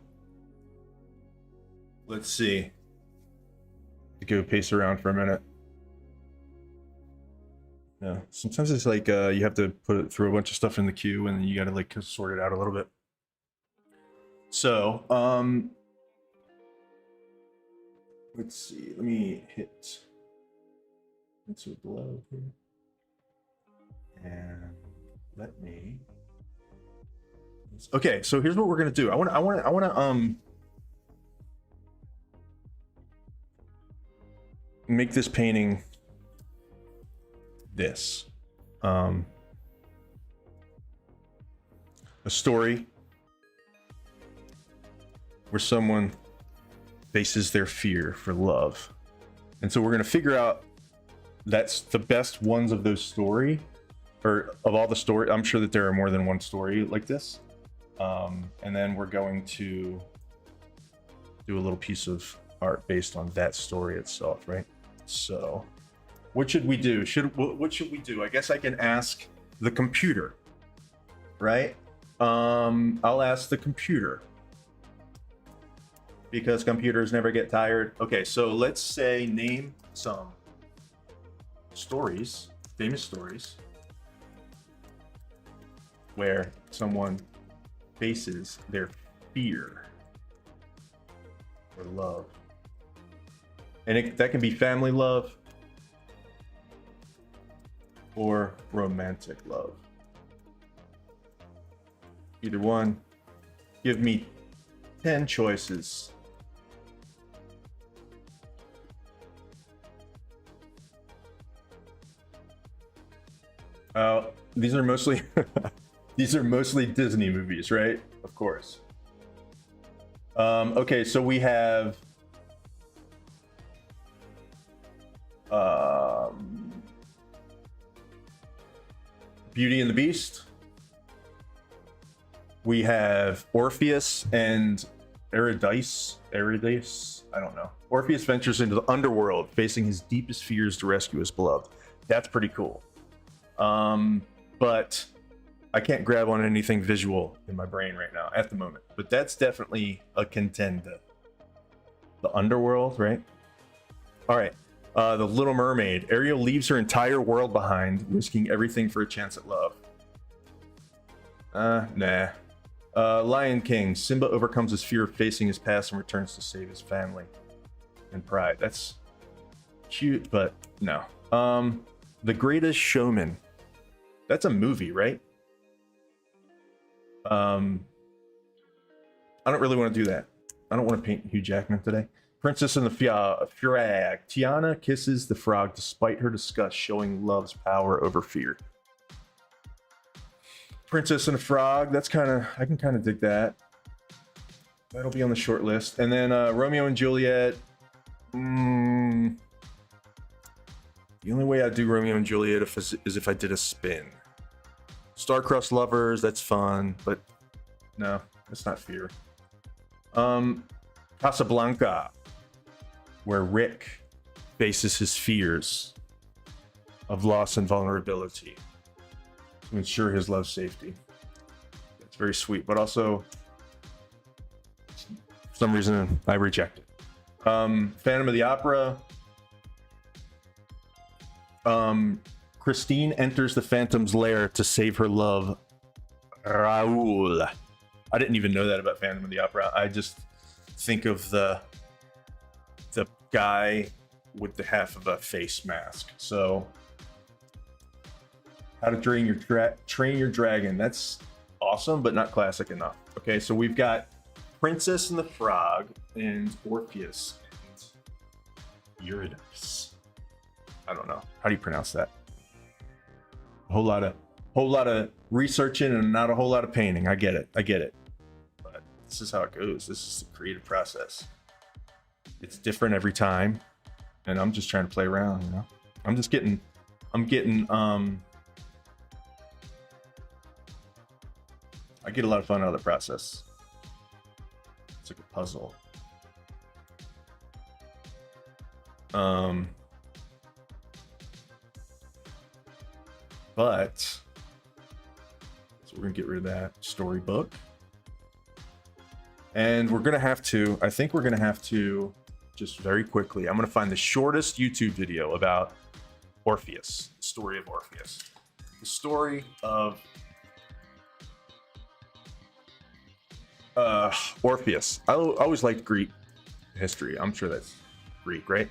Let's see. Go pace around for a minute. Yeah, sometimes it's like you have to put it through a bunch of stuff in the queue, and then you got to like sort it out a little bit. So, let's see. Let me hit into below here, and let me. Okay, so here's what we're gonna do. I wanna make this painting this. A story where someone faces their fear for love. And so we're gonna figure out that's the best ones of those story, or of all the story. I'm sure that there are more than one story like this. And then we're going to do a little piece of art based on that story itself, right? So what should we do? What should we do? I guess I can ask the computer, right? I'll ask the computer because computers never get tired. Okay, so let's say name some stories, famous stories, where someone faces their fear or love. And that can be family love or romantic love. Either one. Give me 10 choices. These are mostly these are mostly Disney movies, right? Of course. Okay, so we have Beauty and the Beast. We have Orpheus and Eurydice. I don't know. Orpheus ventures into the underworld, facing his deepest fears to rescue his beloved. That's pretty cool. But I can't grab on anything visual in my brain right now at the moment. But that's definitely a contender. The underworld, right? All right. The Little Mermaid. Ariel leaves her entire world behind, risking everything for a chance at love. Nah. Lion King. Simba overcomes his fear of facing his past and returns to save his family and pride. That's cute, but no. The Greatest Showman. That's a movie, right? I don't really want to do that. I don't want to paint Hugh Jackman today. Princess and the Frog. Tiana kisses the frog despite her disgust, showing love's power over fear. Princess and the Frog. That's I can kind of dig that. That'll be on the short list. And then Romeo and Juliet. The only way I'd do Romeo and Juliet is if I did a spin. Star-crossed lovers, that's fun, but no, that's not fear. Casablanca, where Rick faces his fears of loss and vulnerability to ensure his love's safety. It's very sweet, but also, for some reason, I reject it. Phantom of the Opera. Christine enters the Phantom's lair to save her love, Raoul. I didn't even know that about Phantom of the Opera. I just think of the guy with the half of a face mask. So, How to Train Your Dragon. That's awesome, but not classic enough. Okay, so we've got Princess and the Frog and Orpheus and Eurydice. I don't know. How do you pronounce that? A whole lot of researching and not a whole lot of painting. I get it. But this is how it goes. This is the creative process. It's different every time, and I'm just trying to play around, you know? I'm getting I get a lot of fun out of the process. It's like a puzzle. But so we're gonna get rid of that storybook. And we're gonna have to, I think we're gonna have to, just very quickly, I'm gonna find the shortest YouTube video about Orpheus, the story of Orpheus. The story of Orpheus. I always liked Greek history. I'm sure that's Greek, right?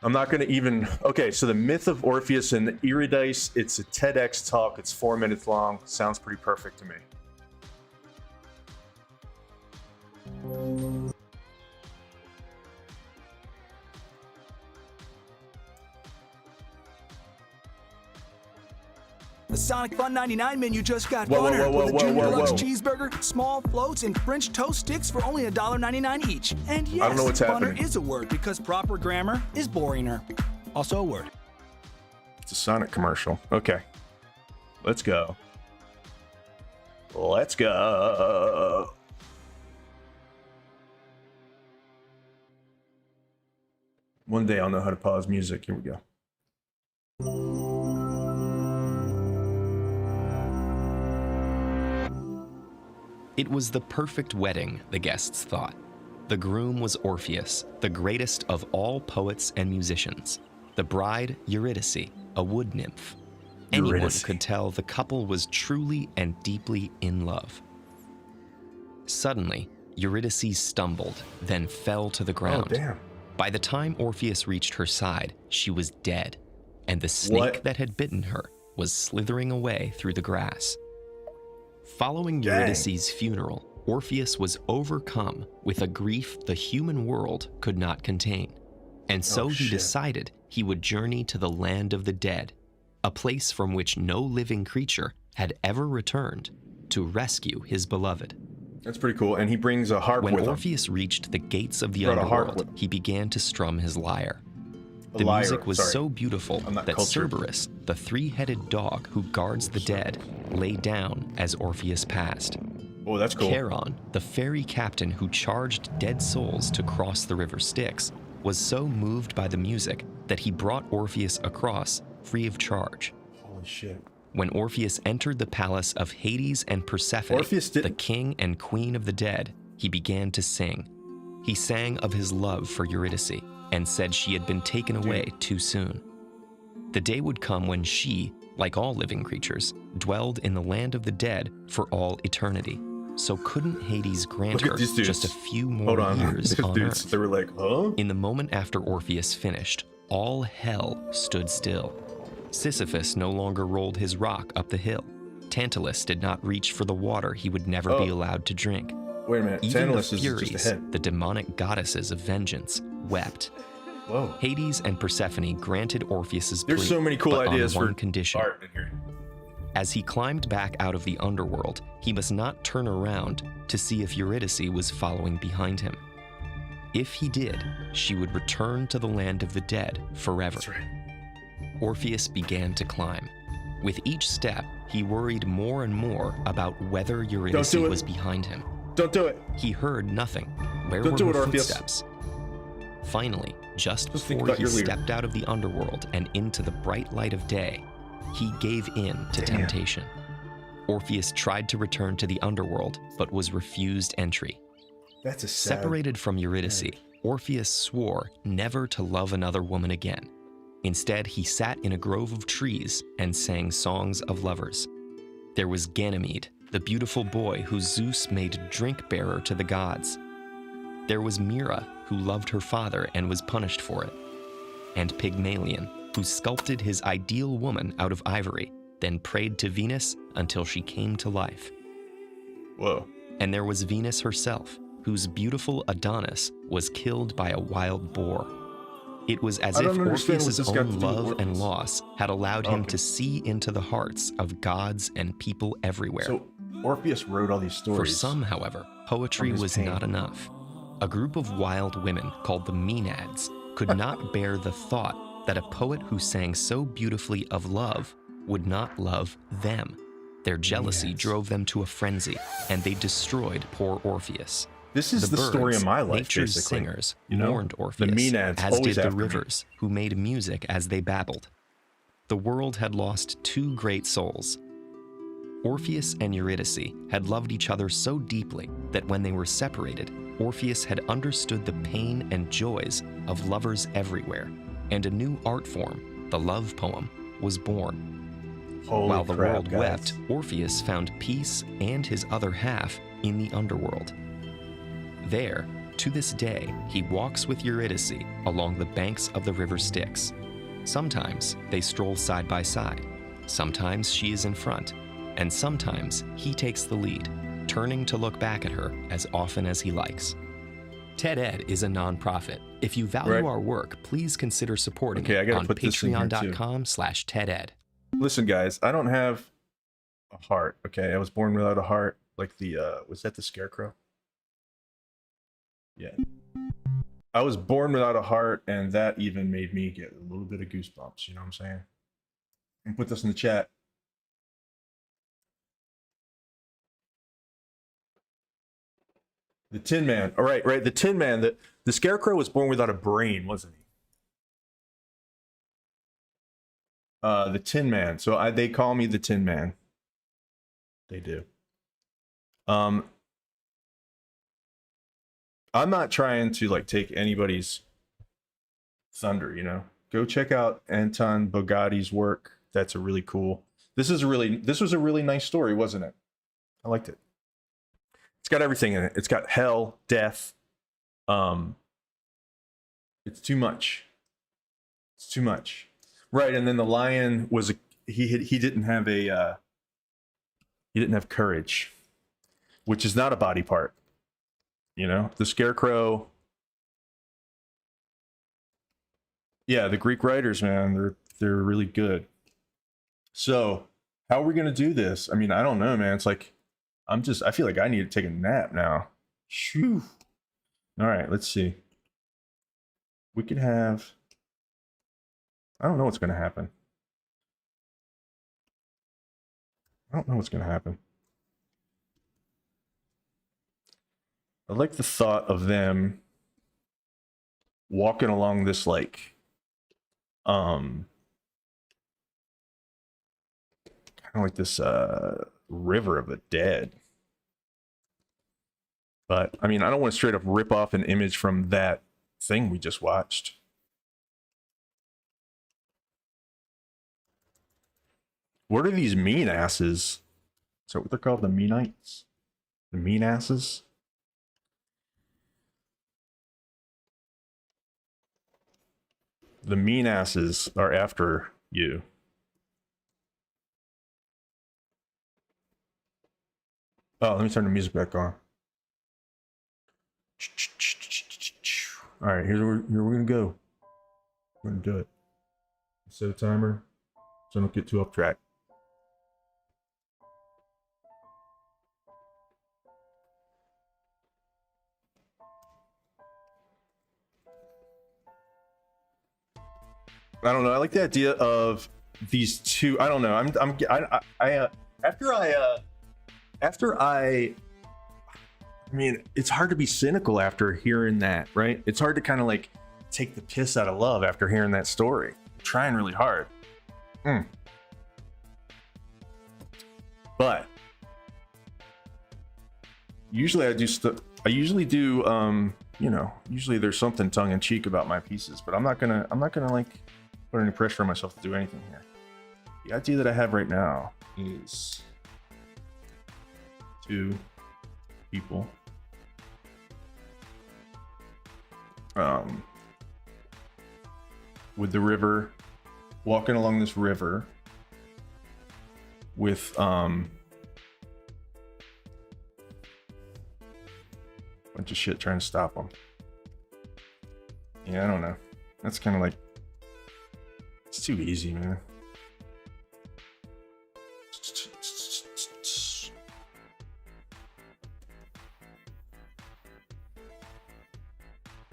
I'm not going to even... Okay, so the myth of Orpheus and Eurydice, it's a TEDx talk. It's 4 minutes long. Sounds pretty perfect to me. The Sonic Fun 99 menu just got Whoa, whoa, honored whoa, with whoa, a Junior whoa, Deluxe whoa. cheeseburger, small floats, and French toast sticks for only $1.99 each. And yes, I don't know what's funner happening. is a word because proper grammar is boringer. Also a word. It's a Sonic commercial. Okay. Let's go. Let's go. One day I'll know how to pause music. Here we go. It was the perfect wedding, the guests thought. The groom was Orpheus, the greatest of all poets and musicians. The bride, Eurydice, a wood nymph. Anyone Eurydice. could tell the couple was truly and deeply in love. Suddenly, Eurydice stumbled, then fell to the ground. Oh, damn. By the time Orpheus reached her side, she was dead, and the snake What? that had bitten her was slithering away through the grass. Following Dang. Eurydice's funeral, Orpheus was overcome with a grief the human world could not contain. And so Oh, he shit. decided he would journey to the land of the dead, a place from which no living creature had ever returned, to rescue his beloved. That's pretty cool. And he brings a harp When with him. Orpheus reached the gates of the Brought a harp underworld, with him. he began to strum his lyre. A The lyre, music was sorry. so beautiful I'm not that cultured. Cerberus, the three-headed dog who guards the dead, lay down as Orpheus passed. Oh, that's cool. Charon, the ferry captain who charged dead souls to cross the river Styx, was so moved by the music that he brought Orpheus across free of charge. Holy shit. When Orpheus entered the palace of Hades and Persephone, Orpheus the didn't- king and queen of the dead, he began to sing. He sang of his love for Eurydice and said she had been taken away too soon. The day would come when she, like all living creatures, dwelled in the land of the dead for all eternity. So couldn't Hades grant Look at her these dudes. just a few more Hold on. years These on dudes, Earth? they were like, huh? In the moment after Orpheus finished, all hell stood still. Sisyphus no longer rolled his rock up the hill. Tantalus did not reach for the water he would never be Oh. allowed to drink. Wait a minute. Even Tantalus the is Furies, just ahead. the demonic goddesses of vengeance, wept. Whoa. Hades and Persephone granted Orpheus's plea, There's so many cool but ideas on for one condition. art in here. As he climbed back out of the underworld, he must not turn around to see if Eurydice was following behind him. If he did, she would return to the land of the dead forever. That's right. Orpheus began to climb. With each step, he worried more and more about whether Eurydice do it. was behind him. Don't do it. He heard nothing. Where Don't were do her it, Orpheus. footsteps? Finally, just Just think before about he your leader. stepped out of the underworld and into the bright light of day, he gave in to Damn. temptation. Orpheus tried to return to the underworld, but was refused entry. That's a sad... Separated from Eurydice, Orpheus swore never to love another woman again. Instead, he sat in a grove of trees and sang songs of lovers. There was Ganymede, the beautiful boy who Zeus made drink-bearer to the gods. There was Mira, who loved her father and was punished for it. And Pygmalion, who sculpted his ideal woman out of ivory, then prayed to Venus until she came to life. Whoa. And there was Venus herself, whose beautiful Adonis was killed by a wild boar. It was as I if don't understand what Orpheus's this got to own do with love and Orpheus. loss had allowed him Okay. to see into the hearts of gods and people everywhere. So Orpheus wrote all these stories. For some, however, poetry his was pain. not enough. A group of wild women called the Maenads could not bear the thought that a poet who sang so beautifully of love would not love them. Their jealousy Maenads. drove them to a frenzy, and they destroyed poor Orpheus. This is the story birds, of my life, nature's basically. singers, You know? mourned The Orpheus, Maenads as always did the after me. rivers, who made music as they babbled. The world had lost two great souls. Orpheus and Eurydice had loved each other so deeply that when they were separated, Orpheus had understood the pain and joys of lovers everywhere, and a new art form, the love poem, was born. Holy While the crap, world guys. wept, Orpheus found peace and his other half in the underworld. There, to this day, he walks with Eurydice along the banks of the river Styx. Sometimes they stroll side by side, sometimes she is in front, and sometimes he takes the lead, turning to look back at her as often as he likes. TED Ed is a nonprofit. If you value Right. our work, please consider supporting Okay, I it gotta on put this in here, too. patreon.com/TEDEd. Listen, guys, I don't have a heart. Okay, I was born without a heart. Like the was that the scarecrow? Yeah. I was born without a heart, and that even made me get a little bit of goosebumps. You know what I'm saying? And put this in the chat. The Tin Man. All right, right. The Tin Man. The Scarecrow was born without a brain, wasn't he? The Tin Man. So they call me the Tin Man. They do. I'm not trying to like take anybody's thunder, you know. Go check out Anton Bogatti's work. That's a really cool. This was a really nice story, wasn't it? I liked it. It's got everything in it. It's got hell, death. It's too much. It's too much. Right, and then the lion was he didn't have courage, which is not a body part. You know, the Scarecrow. Yeah, the Greek writers, man, they're really good. So, how are we gonna do this? I mean, I don't know, man. It's like I feel like I need to take a nap now. Shoo. All right, let's see. We could have. I don't know what's gonna happen. I don't know what's gonna happen. I like the thought of them walking along this like kind of like this river of the dead. But I mean, I don't want to straight up rip off an image from that thing we just watched. What are these mean asses? Is that what they're called? The meanites? The mean asses? The mean asses are after you. Oh, let me turn the music back on. All right, here we're gonna go. We're gonna do it. Set a timer so I don't get too off track. I don't know. I like the idea of these two. I don't know. I mean, it's hard to be cynical after hearing that, right? It's hard to kind of like take the piss out of love after hearing that story. I'm trying really hard. But usually I usually do you know, usually there's something tongue in cheek about my pieces, but I'm not gonna like put any pressure on myself to do anything here. The idea that I have right now is two people with the river, walking along this river with bunch of shit trying to stop them. Yeah, I don't know. That's kind of like, it's too easy, man.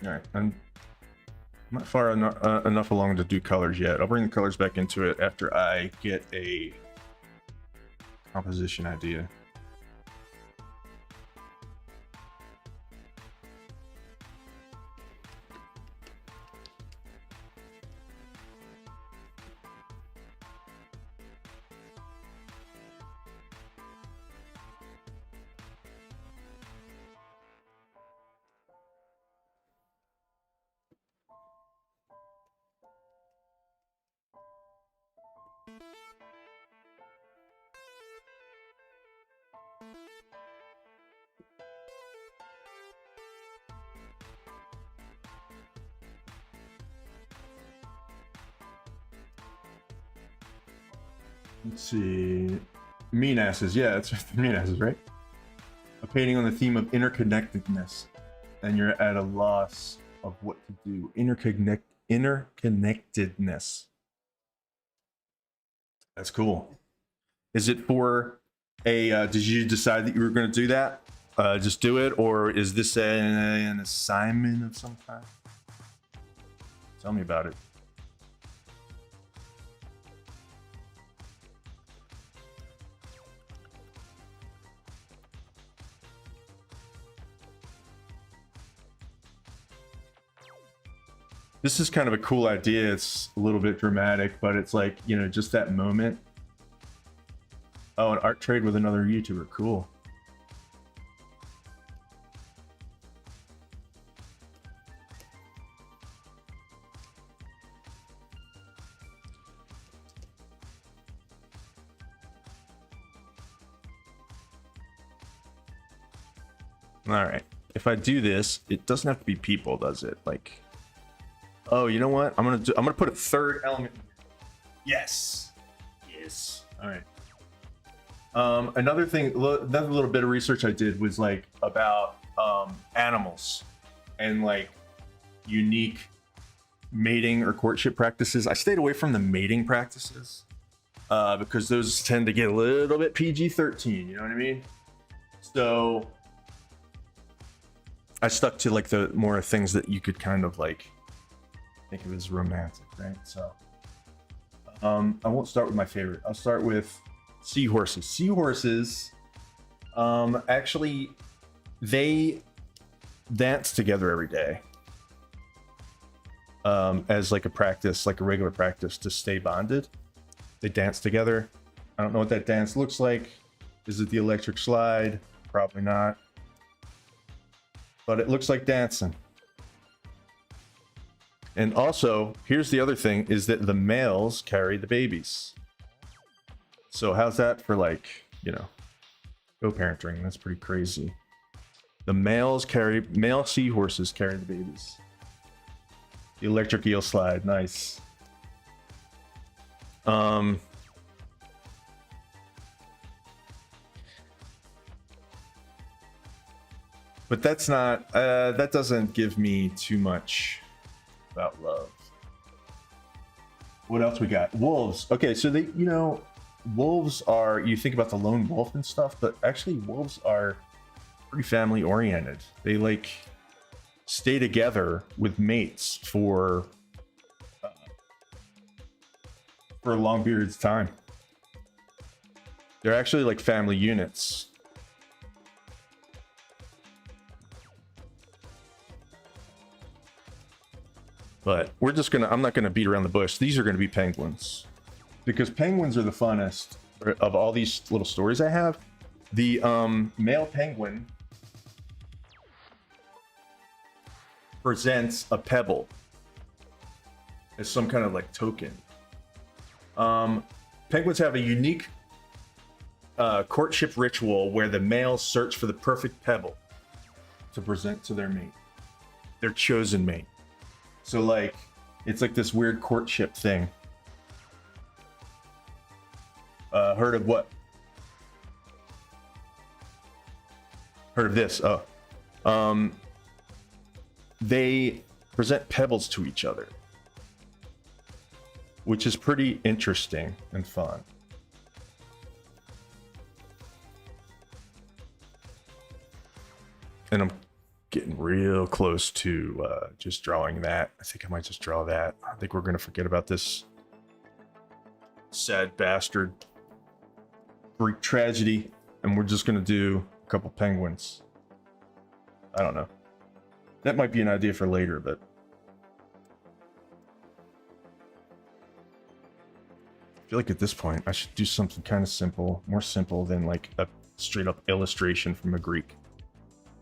All right, I'm not far enough along to do colors yet. I'll bring the colors back into it after I get a composition idea. Let's see. Mean asses. Yeah, it's mean asses, right? A painting on the theme of interconnectedness, and you're at a loss of what to do. Interconnectedness. That's cool. Is it for a? Did you decide that you were going to do that? Just do it, or is this an assignment of some kind? Tell me about it. This is kind of a cool idea. It's a little bit dramatic, but it's like, you know, just that moment. Oh, an art trade with another YouTuber. Cool. All right. If I do this, it doesn't have to be people, does it? Like, oh, you know what? I'm gonna put a third element. Yes. Yes. All right. Another thing, another little bit of research I did was like about animals and like unique mating or courtship practices. I stayed away from the mating practices because those tend to get a little bit PG-13. You know what I mean? So I stuck to like the more things that you could kind of like think of as romantic, right? So I won't start with my favorite. I'll start with seahorses. Seahorses, actually, they dance together every day as like a practice, like a regular practice to stay bonded. They dance together. I don't know what that dance looks like. Is it the electric slide? Probably not. But it looks like dancing. And also, here's the other thing, is that the males carry the babies. So how's that for like, you know, co-parenting? That's pretty crazy. The male seahorses carry the babies. The electric eel slide, nice. But that's not, that doesn't give me too much about love. What else we got? Wolves. Okay, so they, you know, wolves are, you think about the lone wolf and stuff, but actually wolves are pretty family oriented. They like stay together with mates for long periods of time. They're actually like family units. But we're just gonna, I'm not gonna beat around the bush. These are gonna be penguins. Because penguins are the funnest of all these little stories I have. The male penguin presents a pebble as some kind of like token. Penguins have a unique courtship ritual where the males search for the perfect pebble to present to their mate, their chosen mate. So like, it's like this weird courtship thing. Heard of what? Heard of this? Oh. They present pebbles to each other, which is pretty interesting and fun. And I'm getting real close to just drawing that. I think I might just draw that. I think we're going to forget about this sad bastard Greek tragedy, and we're just going to do a couple penguins. I don't know. That might be an idea for later, but I feel like at this point I should do something kind of simple, more simple than like a straight up illustration from a Greek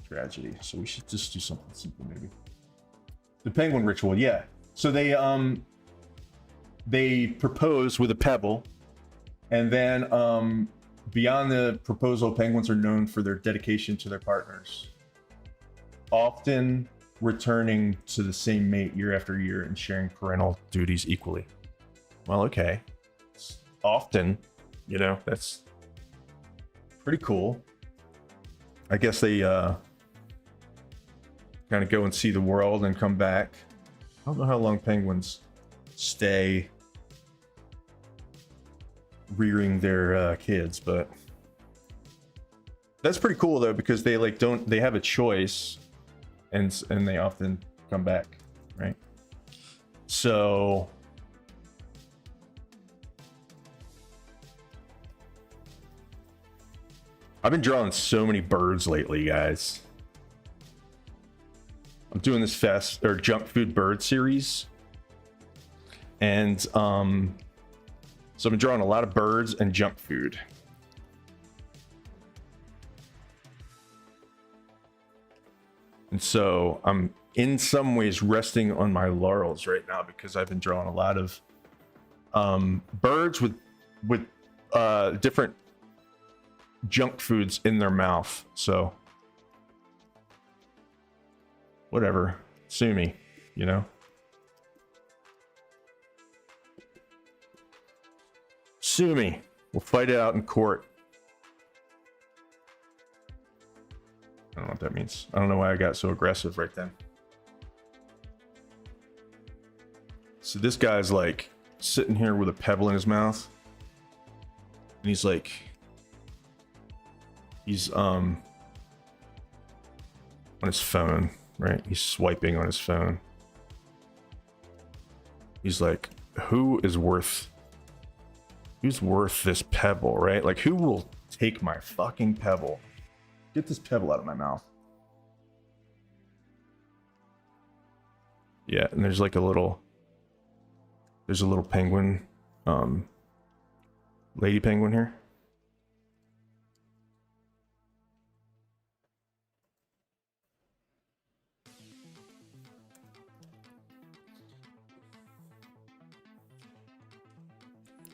tragedy. So we should just do something simple, maybe. The penguin ritual, yeah. So they propose with a pebble, and then beyond the proposal, penguins are known for their dedication to their partners, often returning to the same mate year after year and sharing parental duties equally. Well, okay. Often, you know, that's pretty cool. I guess they kind of go and see the world and come back. I don't know how long penguins stay rearing their kids, but that's pretty cool though, because they like they have a choice, and they often come back, right? So I've been drawing so many birds lately, guys. I'm doing this junk food bird series, and so I've been drawing a lot of birds and junk food. And so I'm in some ways resting on my laurels right now, because I've been drawing a lot of birds with different junk foods in their mouth. So whatever, sue me, you know. Sue me. We'll fight it out in court. I don't know what that means. I don't know why I got so aggressive right then. So this guy's like sitting here with a pebble in his mouth, and he's like, he's on his phone, right? He's swiping on his phone. He's like, who's worth this pebble, right? Like, who will take my fucking pebble? Get this pebble out of my mouth. Yeah, and there's a little penguin, lady penguin here.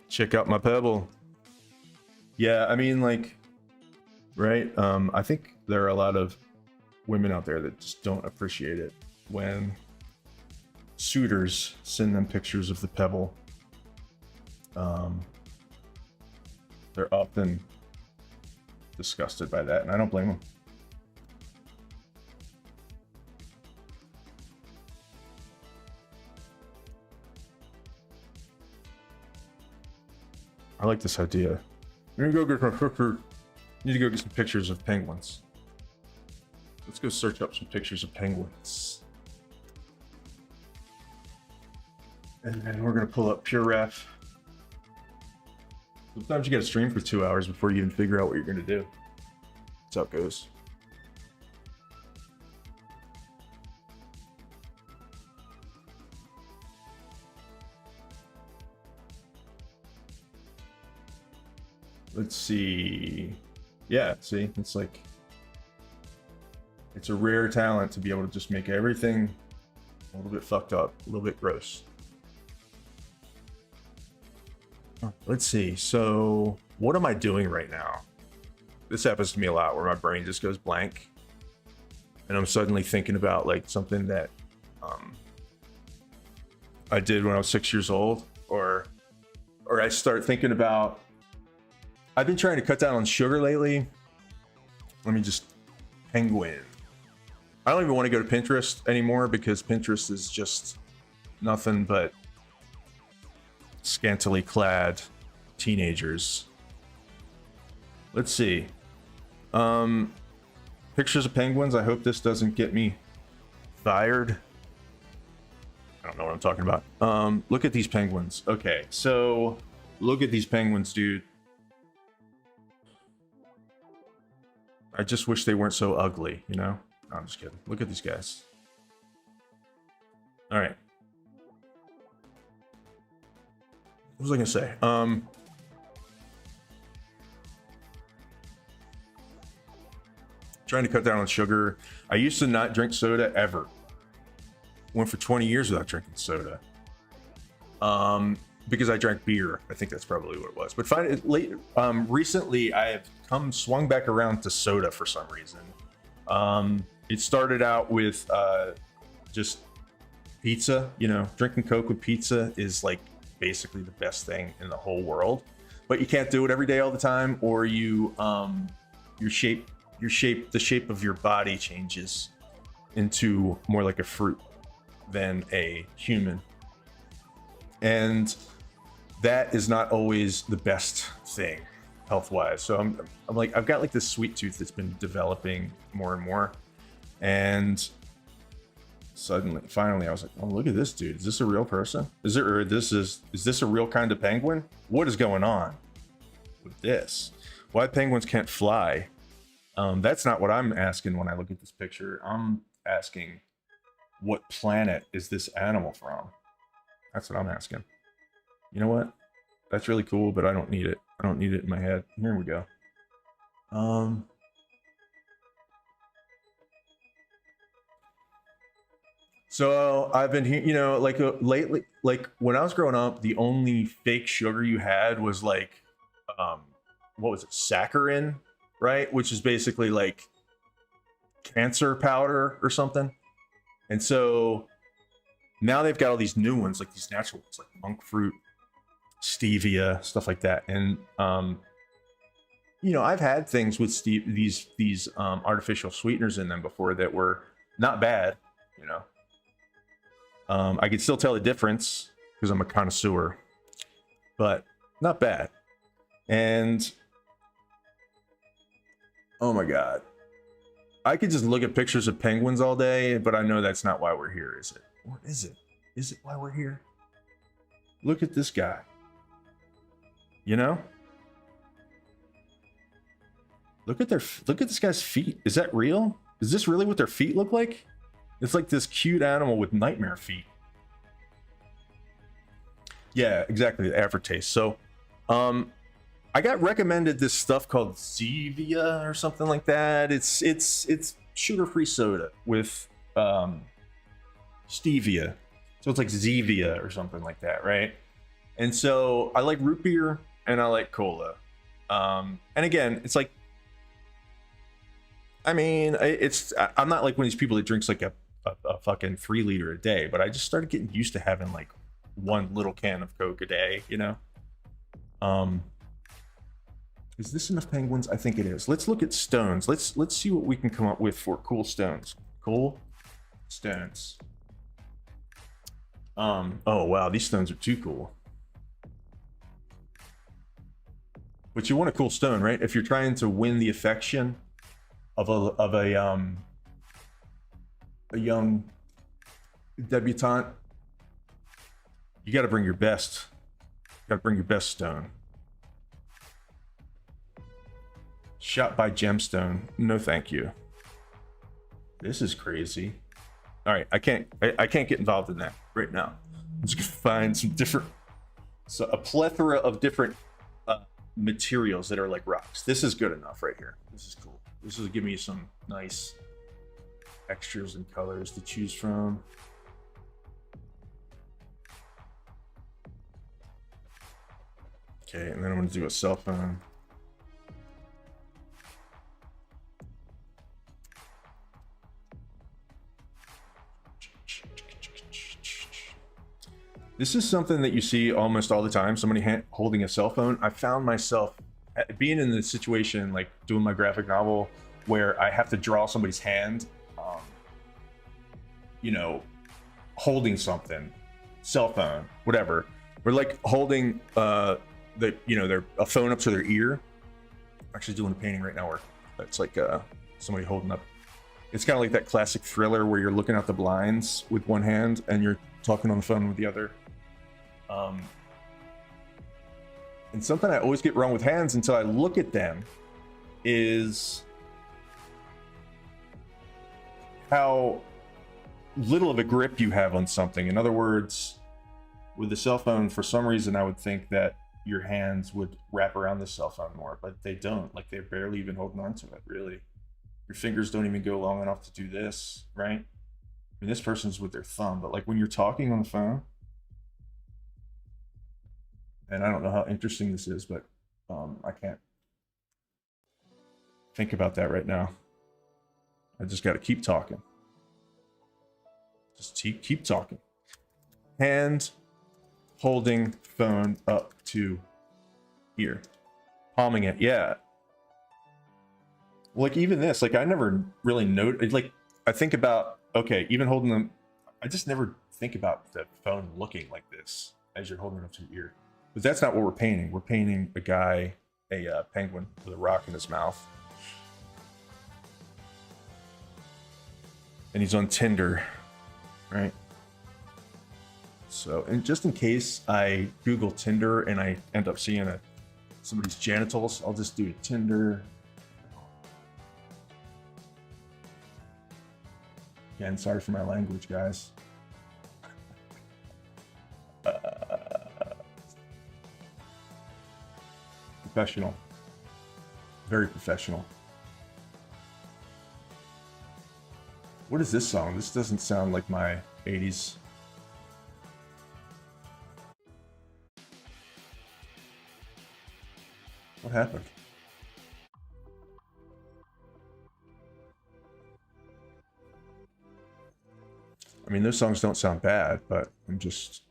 Check out my pebble. Yeah, I mean, like, right? I think there are a lot of women out there that just don't appreciate it when suitors send them pictures of the pebble. They're often disgusted by that, and I don't blame them. I like this idea. We're gonna go get my cooker. Need to go get some pictures of penguins. Let's go search up some pictures of penguins. And then we're gonna pull up Pure Ref. Sometimes you gotta stream for 2 hours before you even figure out what you're gonna do. That's how it goes. Let's see. Yeah, see, it's like, it's a rare talent to be able to just make everything a little bit fucked up, a little bit gross. Let's see. So what am I doing right now? This happens to me a lot, where my brain just goes blank, and I'm suddenly thinking about like something that I did when I was 6 years old, or I start thinking about, I've been trying to cut down on sugar lately. Let me just penguin. I don't even want to go to Pinterest anymore, because Pinterest is just nothing but scantily clad teenagers. Let's see. Pictures of penguins. I hope this doesn't get me fired. I don't know what I'm talking about. Look at these penguins. Okay, so look at these penguins, dude. I just wish they weren't so ugly, you know? No, I'm just kidding. Look at these guys. All right. What was I gonna say? Trying to cut down on sugar. I used to not drink soda ever. Went for 20 years without drinking soda. because I drank beer. I think that's probably what it was. But recently I have swung back around to soda for some reason. It started out with just pizza. You know, drinking Coke with pizza is like basically the best thing in the whole world. But you can't do it every day all the time, or the shape of your body changes into more like a fruit than a human. And that is not always the best thing health-wise. So I'm like, I've got like this sweet tooth that's been developing more and more. And finally I was like, oh, look at this dude. Is this a real person? Is this a real kind of penguin? What is going on with this? Why penguins can't fly? That's not what I'm asking when I look at this picture. I'm asking, what planet is this animal from? That's what I'm asking. You know what? That's really cool, but I don't need it. I don't need it in my head. Here we go. So I've been here, you know, like lately, like when I was growing up, the only fake sugar you had was like, what was it? Saccharin, right? Which is basically like cancer powder or something. And so now they've got all these new ones, like these natural ones, like monk fruit, stevia, stuff like that. And you know, I've had things with these artificial sweeteners in them before that were not bad. You know, I could still tell the difference because I'm a connoisseur, but not bad. And oh my God, I could just look at pictures of penguins all day, but I know that's not why we're here, is it? Or is it? Is it why we're here? Look at this guy. You know? Look at this guy's feet. Is that real? Is this really what their feet look like? It's like this cute animal with nightmare feet. Yeah, exactly, the aftertaste. So, I got recommended this stuff called Zevia or something like that. It's sugar-free soda with stevia. So it's like Zevia or something like that, right? And so I like root beer and I like cola. And again, it's like, I mean, I'm not like one of these people that drinks like a fucking 3 liter a day, but I just started getting used to having like one little can of Coke a day, you know? Is this enough penguins? I think it is. Let's look at stones. Let's see what we can come up with for cool stones. Cool stones. Oh wow, these stones are too cool. But you want a cool stone, right? If you're trying to win the affection of a young debutante, you got to bring your best. You got to bring your best stone. Shot by gemstone. No, thank you. This is crazy. All right, I can't get involved in that right now. I'm just gonna find some different, a plethora of different materials that are like rocks. This is good enough right here. This is cool. This will give me some nice textures and colors to choose from. Okay, and then I'm gonna do a cell phone. This is something that you see almost all the time, somebody holding a cell phone. I found myself being in the situation, like doing my graphic novel, where I have to draw somebody's hand, you know, holding something, cell phone, whatever. Or like holding a phone up to their ear. I'm actually doing a painting right now where it's like somebody holding up. It's kind of like that classic Thriller where you're looking out the blinds with one hand and you're talking on the phone with the other. And something I always get wrong with hands until I look at them is how little of a grip you have on something. In other words, with the cell phone, for some reason, I would think that your hands would wrap around the cell phone more, but they don't. Like, they're barely even holding on to it, really. Your fingers don't even go long enough to do this, right? I mean, this person's with their thumb, but like when you're talking on the phone, And I don't know how interesting this is, but I can't think about that right now. I just got to keep talking. Just keep talking. Hand holding phone up to ear. Palming it, yeah. Like even this, like I never really noticed, like I think about, okay, even holding them, I just never think about the phone looking like this as you're holding it up to your ear. But that's not what we're painting. We're painting a guy, a penguin with a rock in his mouth. And he's on Tinder, right? So, and just in case I Google Tinder and I end up seeing somebody's genitals, I'll just do Tinder. Again, sorry for my language, guys. Professional. Very professional. What is this song? This doesn't sound like my 80s. What happened? I mean, those songs don't sound bad, but I'm just...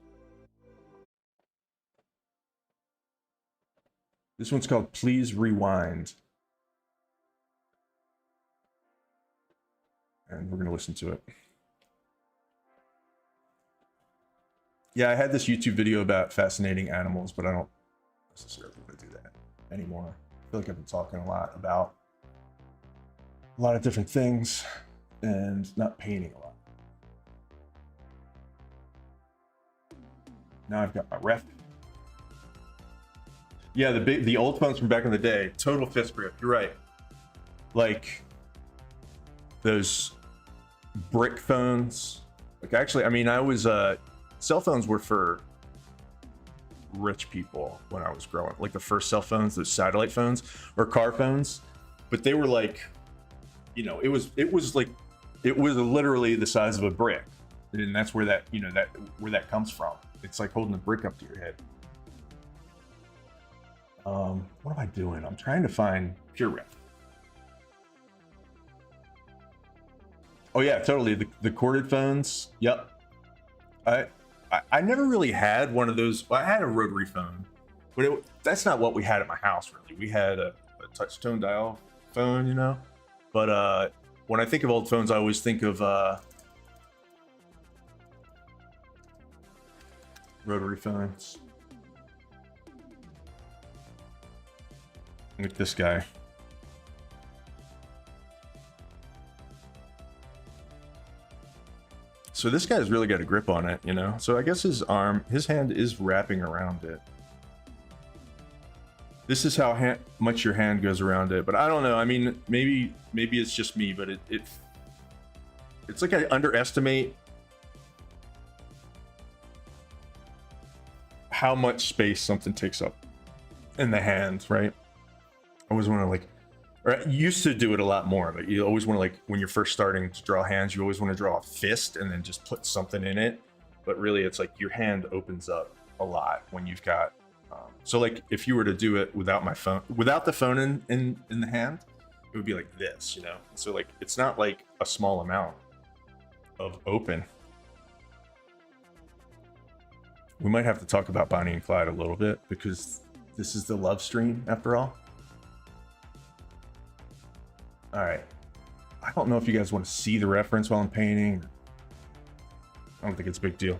This one's called Please Rewind. And we're going to listen to it. Yeah, I had this YouTube video about fascinating animals, but I don't necessarily want to do that anymore. I feel like I've been talking a lot about a lot of different things and not painting a lot. Now I've got my ref. Yeah, the old phones from back in the day, total fist grip. You're right. Like those brick phones. Like actually, I mean, I was cell phones were for rich people when I was growing. Like the first cell phones, those satellite phones or car phones, but they were like, you know, it was literally the size of a brick, and that's where that where that comes from. It's like holding a brick up to your head. What am I doing? I'm trying to find pure ref. Oh yeah, totally. The corded phones. Yep. I never really had one of those. Well, I had a rotary phone, but that's not what we had at my house really. We had a touch tone dial phone, you know. But when I think of old phones, I always think of rotary phones. Look at this guy. So this guy's really got a grip on it, you know? So I guess his hand is wrapping around it. This is how much your hand goes around it, but I don't know. I mean, maybe it's just me, but it's like I underestimate how much space something takes up in the hand, right? I always want to like, or I used to do it a lot more, but you always want to like, when you're first starting to draw hands, you always want to draw a fist and then just put something in it. But really it's like your hand opens up a lot when you've got, so like if you were to do it without my phone, without the phone in the hand, it would be like this, you know? So like, it's not like a small amount of open. We might have to talk about Bonnie and Clyde a little bit because this is the love stream after all. All right. I don't know if you guys want to see the reference while I'm painting. I don't think it's a big deal.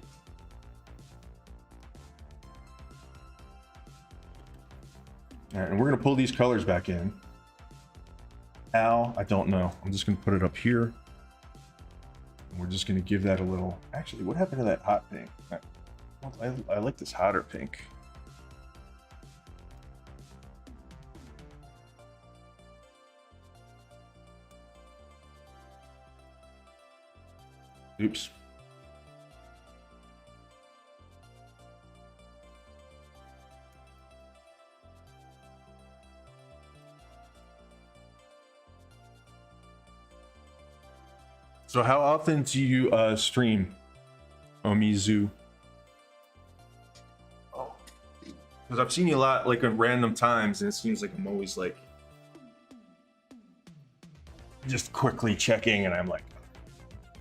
All right, and we're going to pull these colors back in. How? I don't know. I'm just going to put it up here. And we're just going to give that a little... Actually, what happened to that hot pink? I like this hotter pink. Oops. So how often do you stream, Omizu? Oh. Because I've seen you a lot, like, at random times, and it seems like I'm always, like, just quickly checking, and I'm like,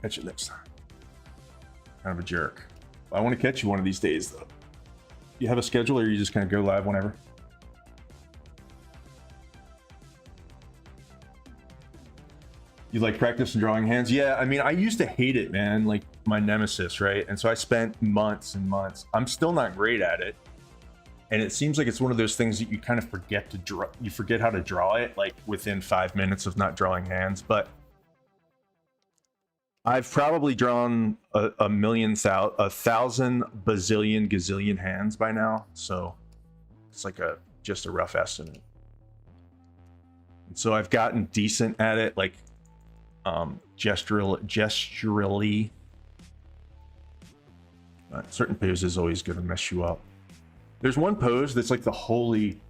catch you next time. Kind of a jerk. I want to catch you one of these days, though. You have a schedule, or you just kind of go live whenever? You like practice and drawing hands? Yeah, I mean, I used to hate it, man. Like, my nemesis, right? And so I spent months and months. I'm still not great at it. And it seems like it's one of those things that you kind of forget to draw. You forget how to draw it, like, within 5 minutes of not drawing hands. But I've probably drawn a thousand bazillion gazillion hands by now. So it's like just a rough estimate. And so I've gotten decent at it, like, gesturally. Certain poses always gonna mess you up. There's one pose that's like the holy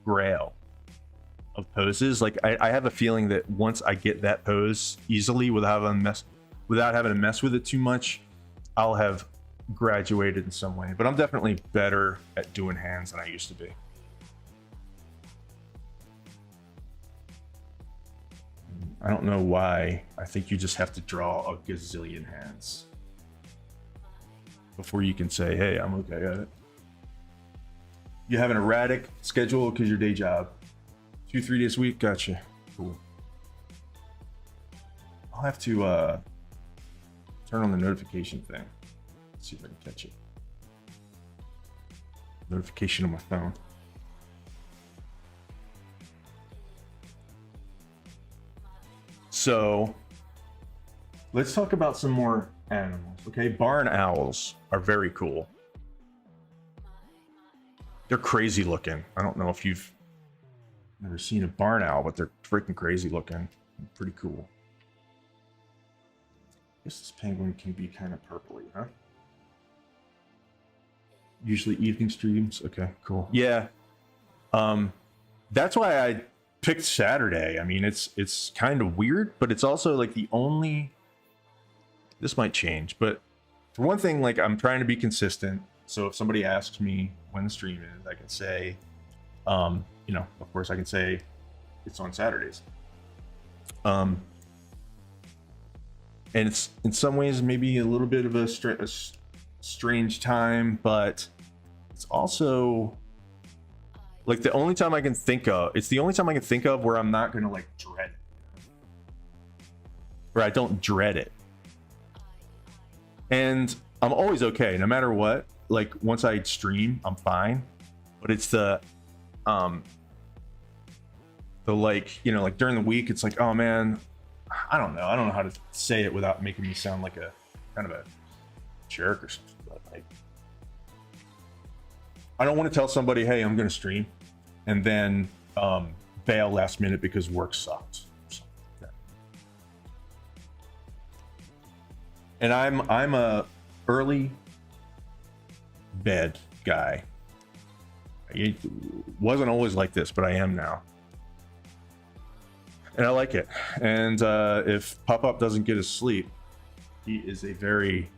grail of poses. Like, I have a feeling that once I get that pose easily without having to mess with it too much, I'll have graduated in some way. But I'm definitely better at doing hands than I used to be. I don't know why. I think you just have to draw a gazillion hands before you can say, hey, I'm okay at it. You have an erratic schedule because your day job. 2-3 days a week? Gotcha. Cool. I'll have to turn on the notification thing. Let's see if I can catch it. Notification on my phone. So let's talk about some more animals. Okay, barn owls are very cool. They're crazy looking. I don't know if you've never seen a barn owl, but they're freaking crazy looking. Pretty cool. I guess this penguin can be kind of purpley, huh? Usually evening streams. Okay, cool. Yeah. That's why I picked Saturday. I mean, it's kind of weird, but it's also like the only. This might change, but for one thing, like, I'm trying to be consistent. So if somebody asks me when the stream is, I can say, you know, of course I can say it's on Saturdays. And it's in some ways maybe a little bit of a strange time, but it's also like the only time I can think of. It's the only time I can think of where I'm not gonna like dread it, where I don't dread it, and I'm always okay no matter what. Like, once I stream, I'm fine, but it's the like, you know, like during the week, it's like, oh man, I don't know how to say it without making me sound like a kind of a jerk or something. But like, I don't want to tell somebody, hey, I'm going to stream, and then bail last minute because work sucked. Like, and I'm a early bed guy. It wasn't always like this, but I am now, and I like it. And if Pop-Up doesn't get his sleep, he is a very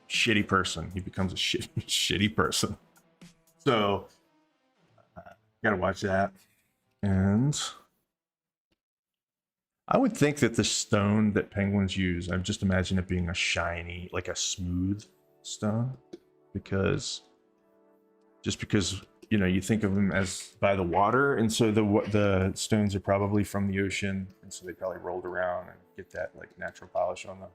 shitty person. He becomes a shitty person. So gotta watch that. And I would think that the stone that penguins use, I just imagine it being a shiny, like a smooth stone, because you know, you think of them as by the water, and so the stones are probably from the ocean, and so they probably rolled around and get that like natural polish on them.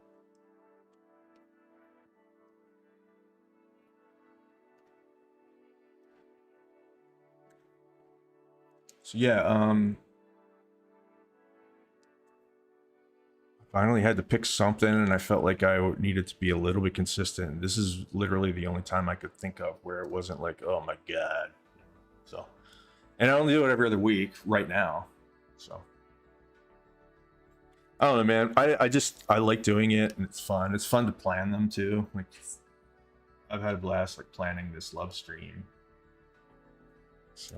So yeah, finally had to pick something, and I felt like I needed to be a little bit consistent. This is literally the only time I could think of where it wasn't like, oh my god. So, and I only do it every other week right now. So, I don't know, man. I like doing it, and it's fun. It's fun to plan them too. Like, I've had a blast like planning this love stream. So,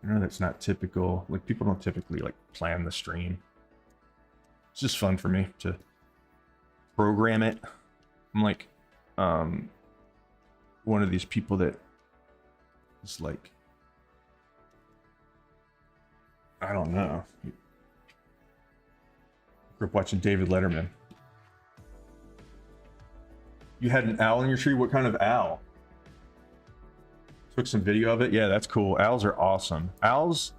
I know that's not typical. Like, people don't typically like plan the stream. It's just fun for me to program it. I'm like, one of these people that is like, I don't know. Grew up watching David Letterman. You had an owl in your tree? What kind of owl? Took some video of it. Yeah, that's cool. Owls are awesome. Owls,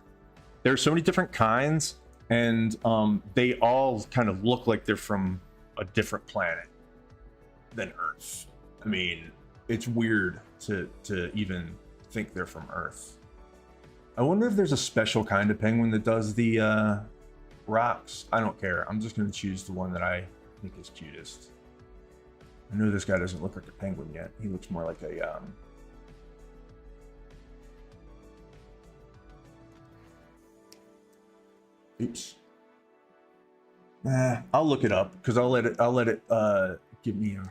there's so many different kinds, and they all kind of look like they're from a different planet than Earth. I mean, it's weird to even think they're from Earth. I wonder if there's a special kind of penguin that does the rocks. I don't care. I'm just going to choose the one that I think is cutest. I know this guy doesn't look like a penguin yet. He looks more like a oops. I'll look it up because I'll let it give me a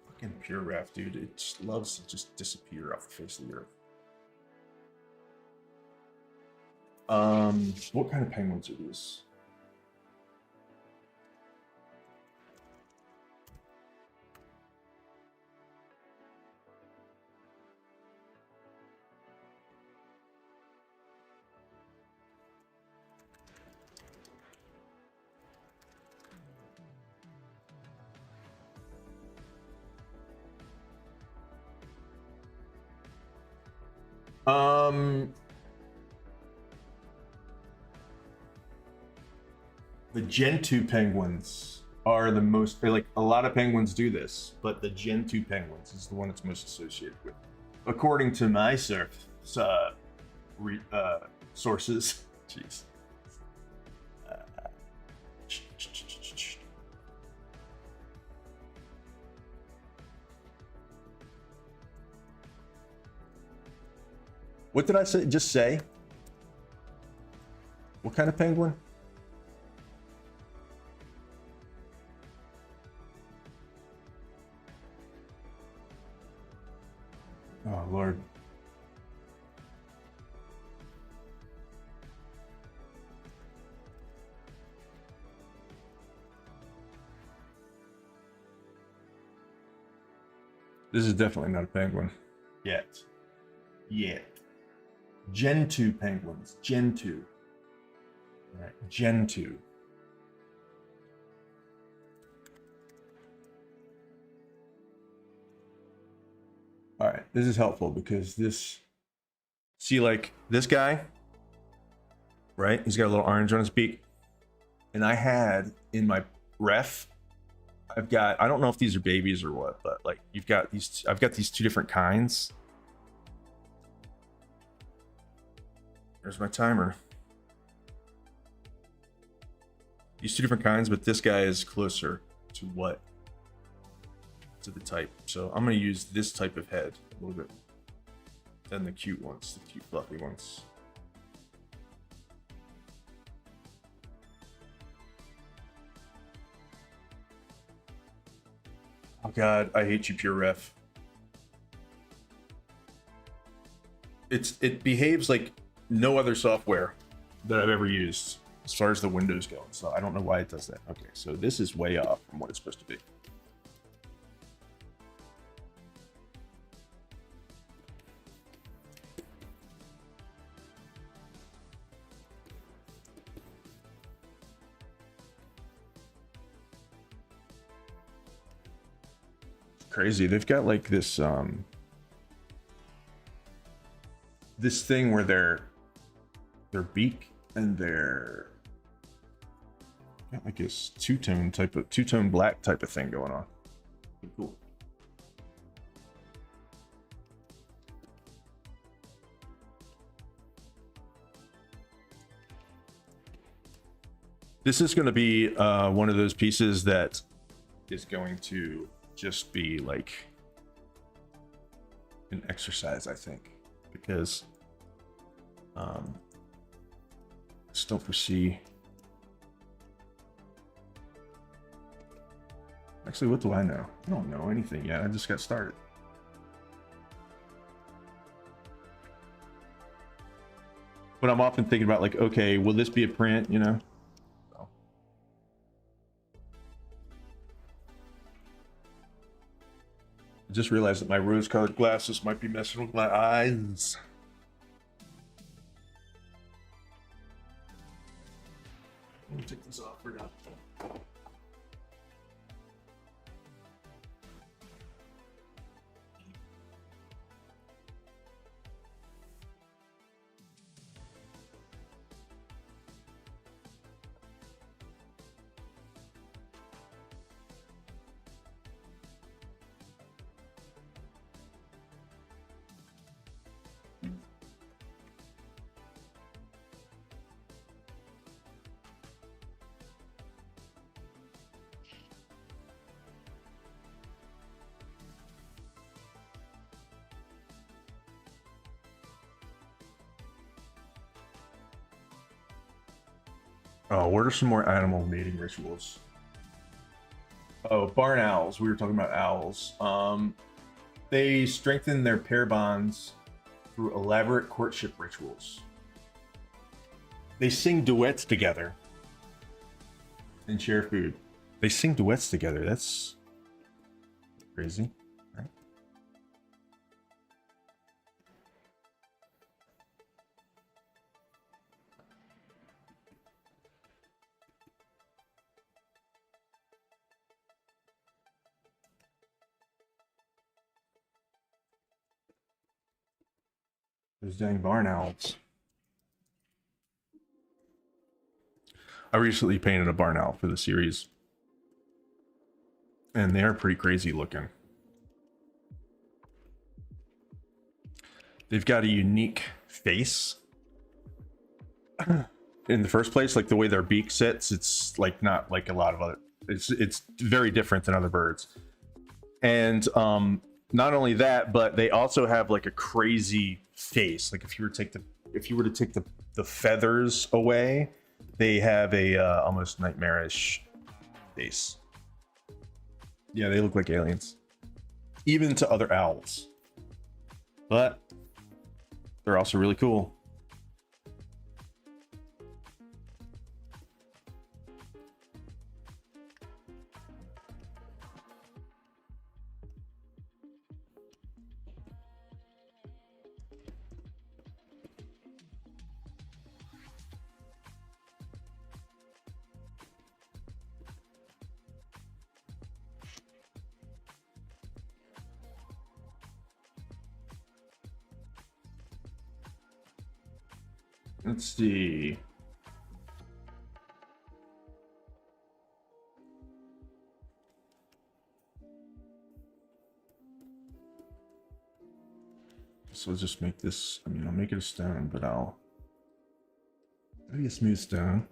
fucking pure ref, dude. It just loves to just disappear off the face of the earth. What kind of penguins are these? The Gen 2 penguins are the most, like a lot of penguins do this, but the Gen 2 penguins is the one that's most associated with, according to my sources. Jeez. What did I say? Just say? What kind of penguin? Oh, Lord. This is definitely not a penguin. Yet. Gen 2 penguins. Gen 2. All right. Gen 2. All right. This is helpful because this... See, like, this guy, right? He's got a little orange on his beak. And I had in my ref, I've got... I don't know if these are babies or what, but, like, you've got these... I've got these two different kinds. There's my timer. These two different kinds, but this guy is closer to what? To the type. So I'm going to use this type of head a little bit than the cute ones, the cute fluffy ones. Oh God, I hate you, Pure Ref. It behaves like no other software that I've ever used as far as the Windows go. So I don't know why it does that. Okay, so this is way off from what it's supposed to be. Crazy. They've got like this this thing where their beak and their got like this two-tone black type of thing going on. Pretty cool. This is going to be one of those pieces that is going to just be like an exercise, I think, because I just don't foresee. Actually, what do I know? I don't know anything yet. I just got started. But I'm often thinking about like, okay, will this be a print, you know? So. I just realized that my rose-colored glasses might be messing with my eyes. Let me take this off for now. Oh, what are some more animal mating rituals? Oh, barn owls. We were talking about owls. They strengthen their pair bonds through elaborate courtship rituals. They sing duets together and share food. They sing duets together. That's crazy, right? Those dang barn owls. I recently painted a barn owl for the series, and they are pretty crazy looking. They've got a unique face. In the first place, like the way their beak sits, it's like not like a lot of other. It's very different than other birds, and not only that, but they also have like a crazy face. Like if you were to take the feathers away, they have a almost nightmarish face. Yeah, they look like aliens, even to other owls. But they're also really cool. Let's see. So let's just make this, I mean, I'll make it a stone, but maybe a smooth stone.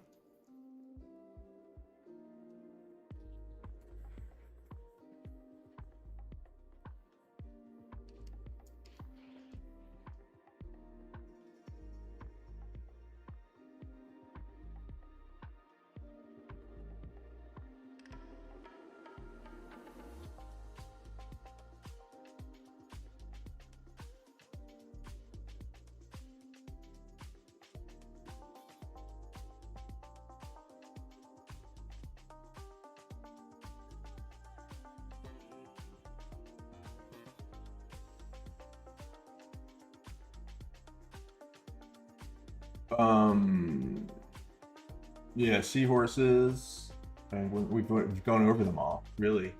Yeah, seahorses, and we've gone over them all. Really,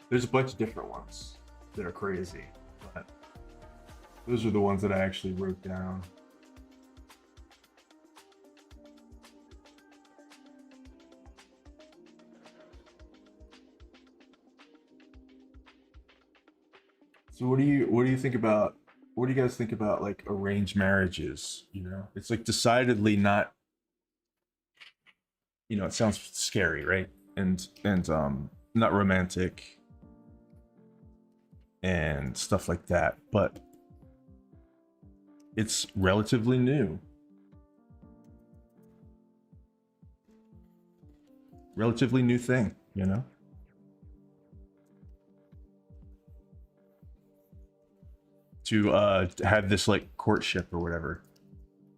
there's a bunch of different ones that are crazy, but those are the ones that I actually wrote down. So what do you think about? What do you guys think about like arranged marriages? You know, it's like decidedly not. You know, it sounds scary, right? And not romantic and stuff like that, but it's relatively new. Relatively new thing, you know? To have this like courtship or whatever.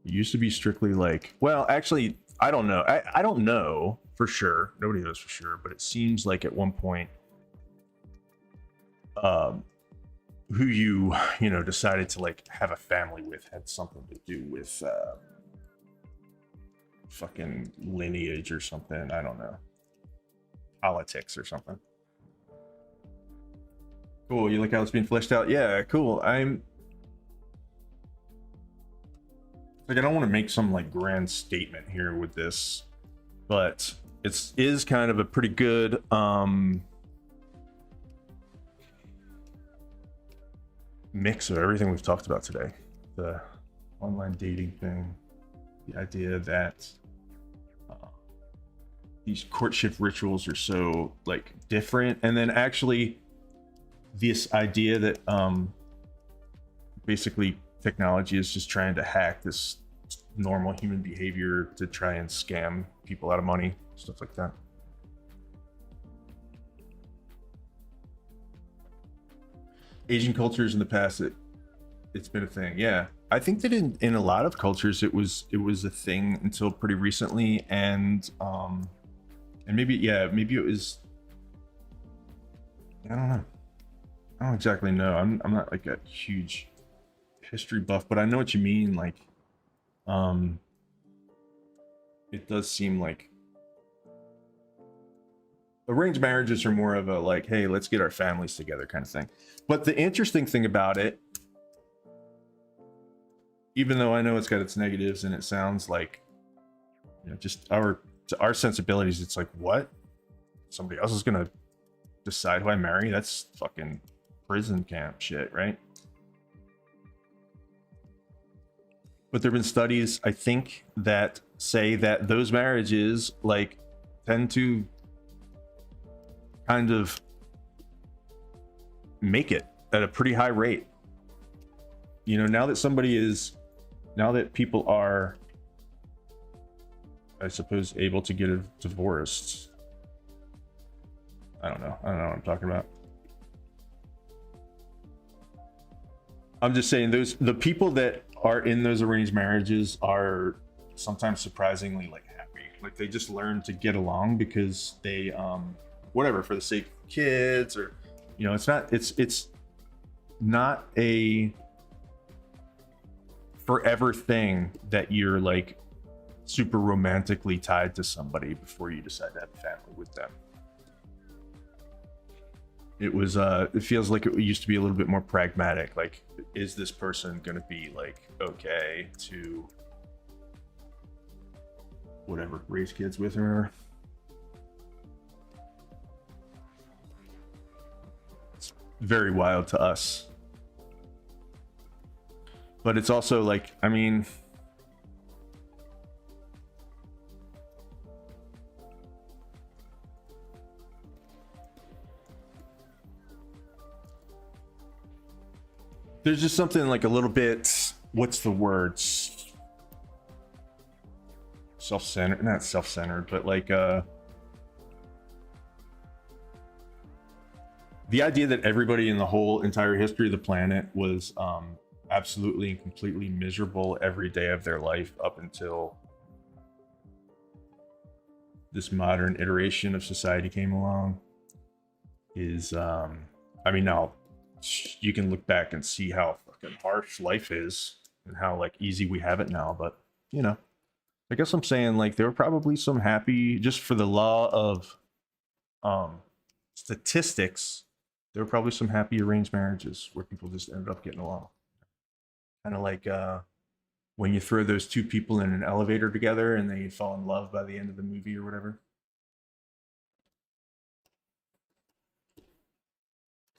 It used to be strictly like, well, actually, I don't know. I don't know for sure. Nobody knows for sure, but it seems like at one point, who you know, decided to like have a family with had something to do with fucking lineage or something. I don't know. Politics or something. Cool. You like how it's being fleshed out? Yeah, cool. I'm like, I don't want to make some like grand statement here with this, but is kind of a pretty good mix of everything we've talked about today. The online dating thing, the idea that these courtship rituals are so like different, and then actually this idea that basically technology is just trying to hack this normal human behavior to try and scam people out of money, stuff like that. Asian cultures in the past, it's been a thing. Yeah, I think that in a lot of cultures it was a thing until pretty recently, and maybe it was, I don't know. I don't exactly know. I'm not like a huge history buff, but I know what you mean. Like, it does seem like arranged marriages are more of a like, hey, let's get our families together kind of thing. But the interesting thing about it, even though I know it's got its negatives and it sounds like, you know, just our sensibilities, it's like, what? Somebody else is gonna decide who I marry? That's fucking prison camp shit, right? But there have been studies, I think, that say that those marriages like tend to kind of make it at a pretty high rate. You know, now that people are, I suppose, able to get divorced. I don't know what I'm talking about. I'm just saying the people that are in those arranged marriages are sometimes surprisingly like happy. Like they just learn to get along because they whatever, for the sake of kids, or you know, it's not a forever thing that you're like super romantically tied to somebody before you decide to have a family with them. It feels like it used to be a little bit more pragmatic. Like, is this person gonna be like okay to whatever, raise kids with her? It's very wild to us. But it's also like, I mean, there's just something like a little bit, what's the word? Self-centered, not self-centered, but like the idea that everybody in the whole entire history of the planet was absolutely and completely miserable every day of their life up until this modern iteration of society came along is I mean, now you can look back and see how fucking harsh life is and how like easy we have it now, but you know, I guess I'm saying like there were probably some happy, just for the law of statistics, there were probably some happy arranged marriages where people just ended up getting along. Kind of like when you throw those two people in an elevator together and they fall in love by the end of the movie or whatever.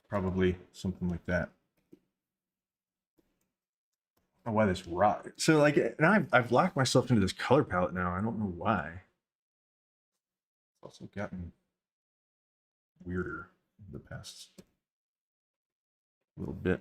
Probably something like that. I don't know why this rock. So like now I've locked myself into this color palette now. I don't know why. It's also gotten weirder in the past little bit.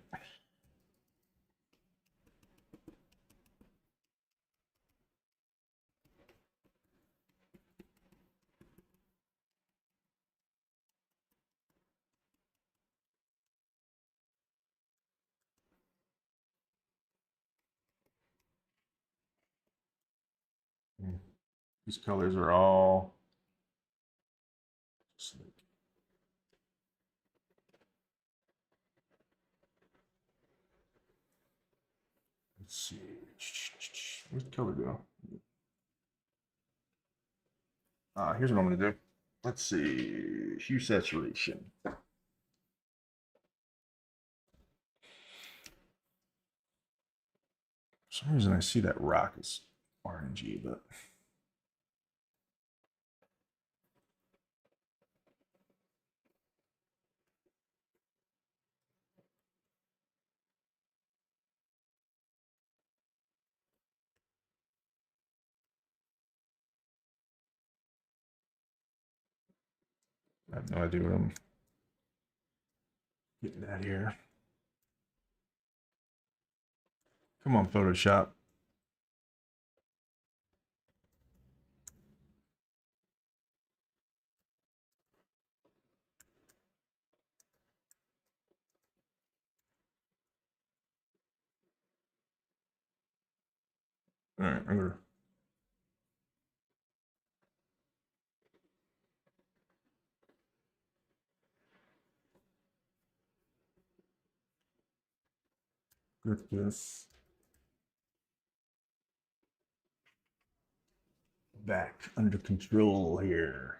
These colors are all just like Let's see. Where's the color go? Here's what I'm gonna do. Let's see. Hue saturation. For some reason I see that rock is orangey, but I have no idea what I'm getting at here. Come on, Photoshop. All right, I'm gonna. Get this back under control here.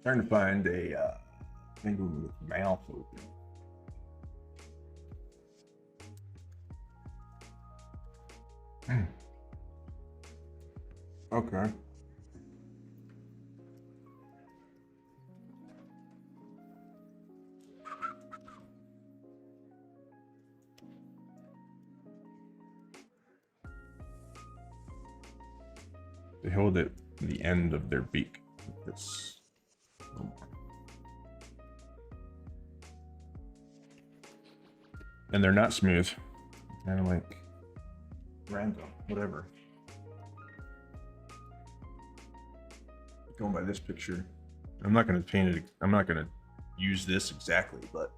Trying to find a penguin with mouth open. Okay. They hold it in the end of their beak. Like this. And they're not smooth. Kind of like random, whatever. Going by this picture. I'm not going to paint it. I'm not going to use this exactly, but.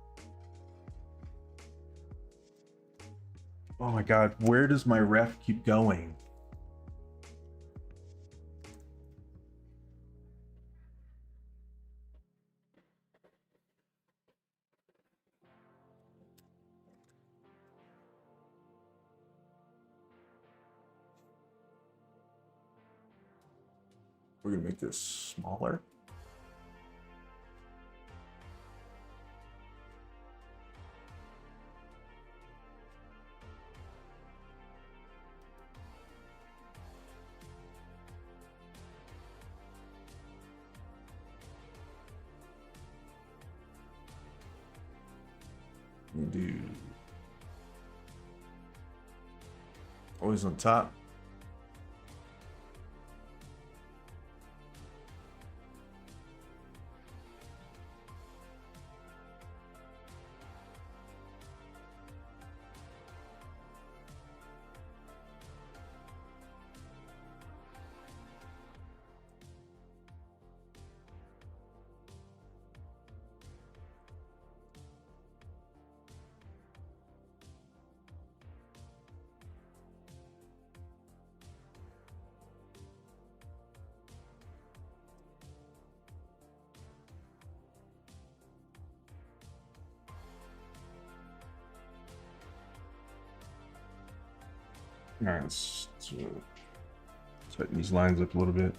Oh my God, where does my ref keep going? We're gonna make this smaller. We do always on top. All right, let's tighten these lines up a little bit.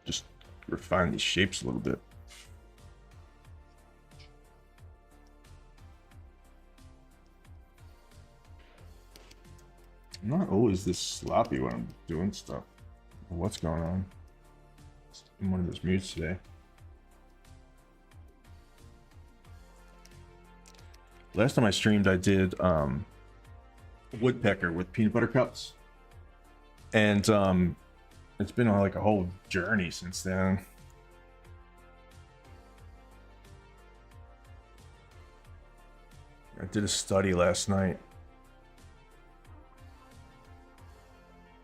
Just refine these shapes a little bit. I'm not always this sloppy when I'm doing stuff. What's going on? I'm in one of those moods today. Last time I streamed, I did woodpecker with peanut butter cups, and it's been like a whole journey since then. I did a study last night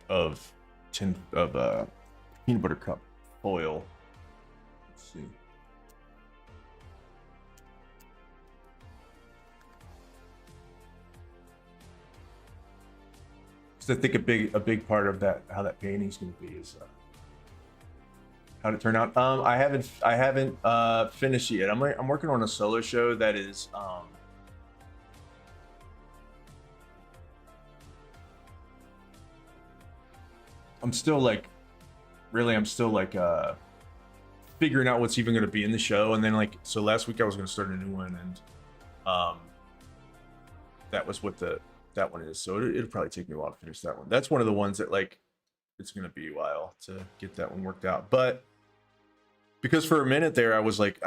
of peanut butter cup foil. Let's see. Because I think a big part of that, how that painting's going to be, is how to turn out. I haven't finished it yet. I'm working on a solo show that is I'm still like figuring out what's even going to be in the show. And then so last week I was going to start a new one, and that was what that one is. So it'll probably take me a while to finish that one. That's one of the ones that it's going to be a while to get that one worked out. But because for a minute there I was like,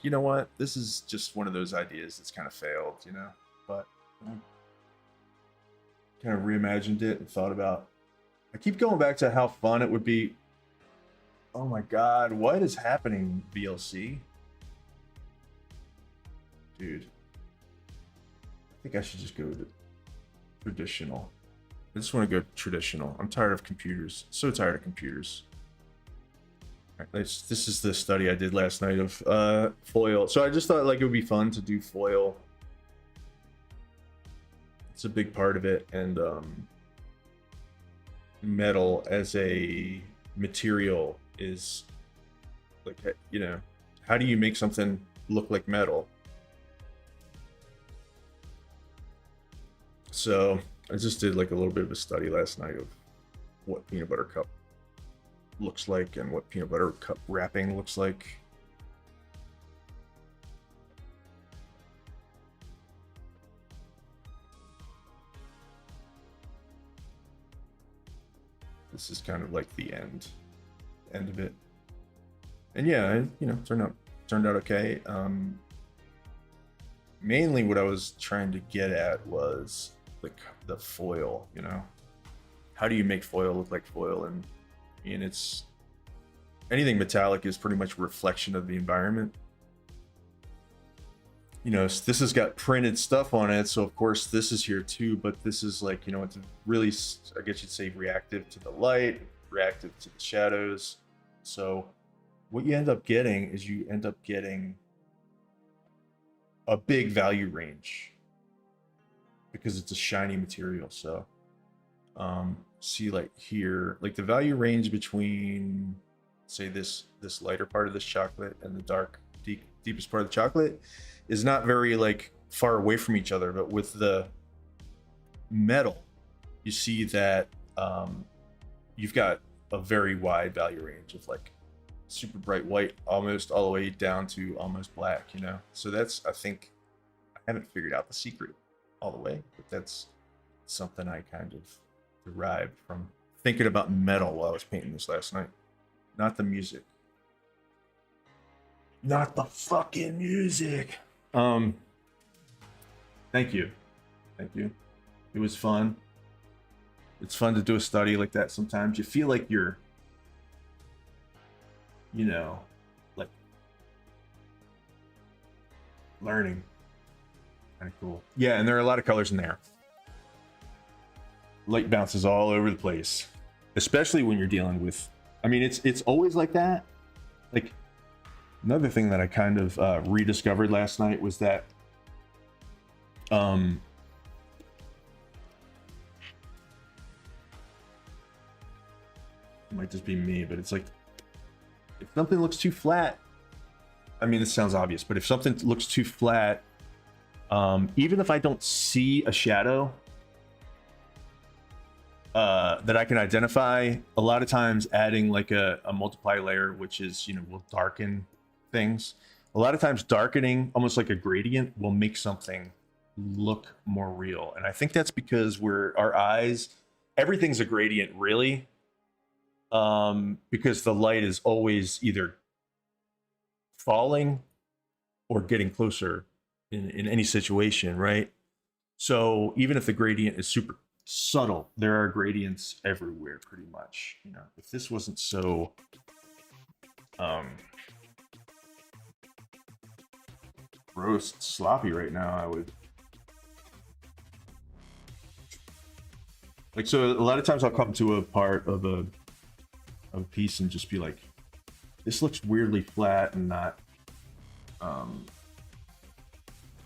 you know what? This is just one of those ideas that's kind of failed, you know? But kind of reimagined it and thought about, I keep going back to how fun it would be. Oh my God, what is happening, VLC? Dude. I think I should just go to traditional. I just want to go traditional. I'm tired of computers. So tired of computers. All right, this is the study I did last night of foil. So I just thought it would be fun to do foil. It's a big part of it, and metal as a material is how do you make something look like metal? So I just did a little bit of a study last night of what peanut butter cup looks like and what peanut butter cup wrapping looks like. This is kind of the end of it, and yeah, turned out okay. Mainly what I was trying to get at was the foil. How do you make foil look like foil? And it's anything metallic is pretty much a reflection of the environment. This has got printed stuff on it, so of course this is here too, but this is it's really, I guess you'd say, reactive to the light, reactive to the shadows. So what you end up getting is a big value range because it's a shiny material. So see here, the value range between, say, this lighter part of this chocolate and the dark deepest part of the chocolate is not very far away from each other. But with the metal, you see that you've got a very wide value range of super bright white almost all the way down to almost black, so that's, I think, I haven't figured out the secret all the way, but that's something I kind of derived from thinking about metal while I was painting this last night. Not the music. Not the fucking music. Thank you. It was fun. It's fun to do a study like that. Sometimes you feel like you're, learning. Kind of cool. Yeah, and there are a lot of colors in there. Light bounces all over the place, especially when you're dealing with, it's always like that. Another thing that I kind of rediscovered last night was that it might just be me, but it's like, if something looks too flat, I mean, this sounds obvious, but if something looks too flat, even if I don't see a shadow that I can identify, a lot of times adding like a multiply layer, which is, you know, will darken things. A lot of times darkening, almost like a gradient, will make something look more real. And I think that's because our eyes, everything's a gradient really, because the light is always either falling or getting closer in any situation, right? So even if the gradient is super subtle, there are gradients everywhere pretty much. You know, if this wasn't so gross, sloppy right now, I would like, so a lot of times I'll come to a part of a piece and just be like, this looks weirdly flat and not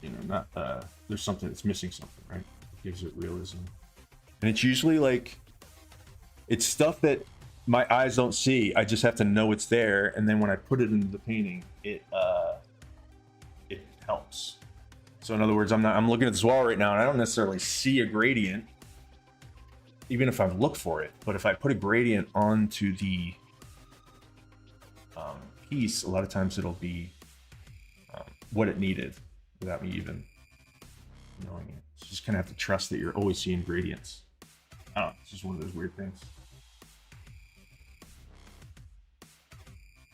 you know, not there's something that's missing something, right? It gives it realism. And it's usually like, it's stuff that my eyes don't see. I just have to know it's there, and then when I put it into the painting, it helps. So in other words, I'm looking at this wall right now and I don't necessarily see a gradient, even if I've looked for it. But if I put a gradient onto the piece, a lot of times it'll be what it needed without me even knowing it. So you just kind of have to trust that you're always seeing gradients. I don't know, it's just one of those weird things.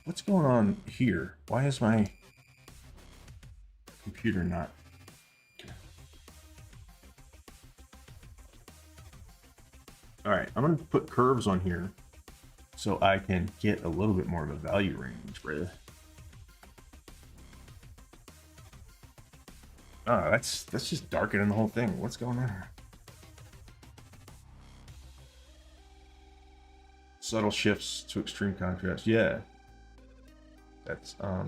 What's going on here? Why is my computer not? Okay. All right, I'm gonna put curves on here so I can get a little bit more of a value range, bruh. Oh, that's just darkening the whole thing. What's going on here? Subtle shifts to extreme contrast. Yeah. That's I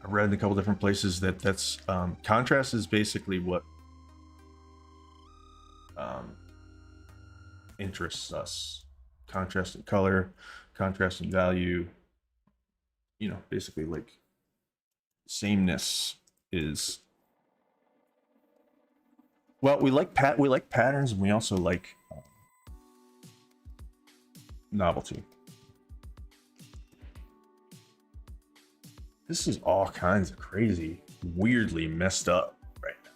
read in a couple different places that that's contrast is basically what interests us. Contrast in color, contrast in value, you know, basically like sameness is, well, we like patterns, and we also like novelty. This is all kinds of crazy, weirdly messed up right now.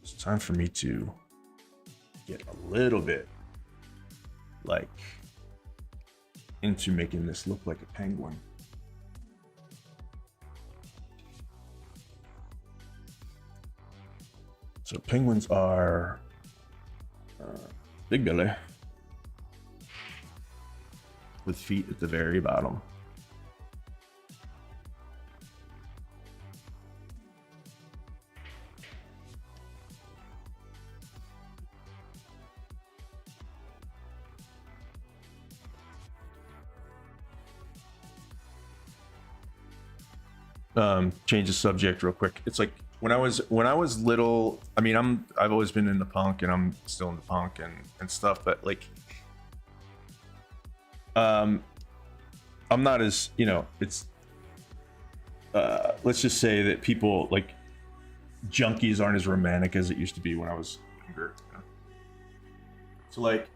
It's time for me to get a little bit like into making this look like a penguin. So penguins are big belly with feet at the very bottom. Change the subject real quick. It's like when I was little, I mean, I've always been into punk, and I'm still into punk and stuff, but like I'm not as, you know, it's let's just say that people like junkies aren't as romantic as it used to be when I was younger, you know? So like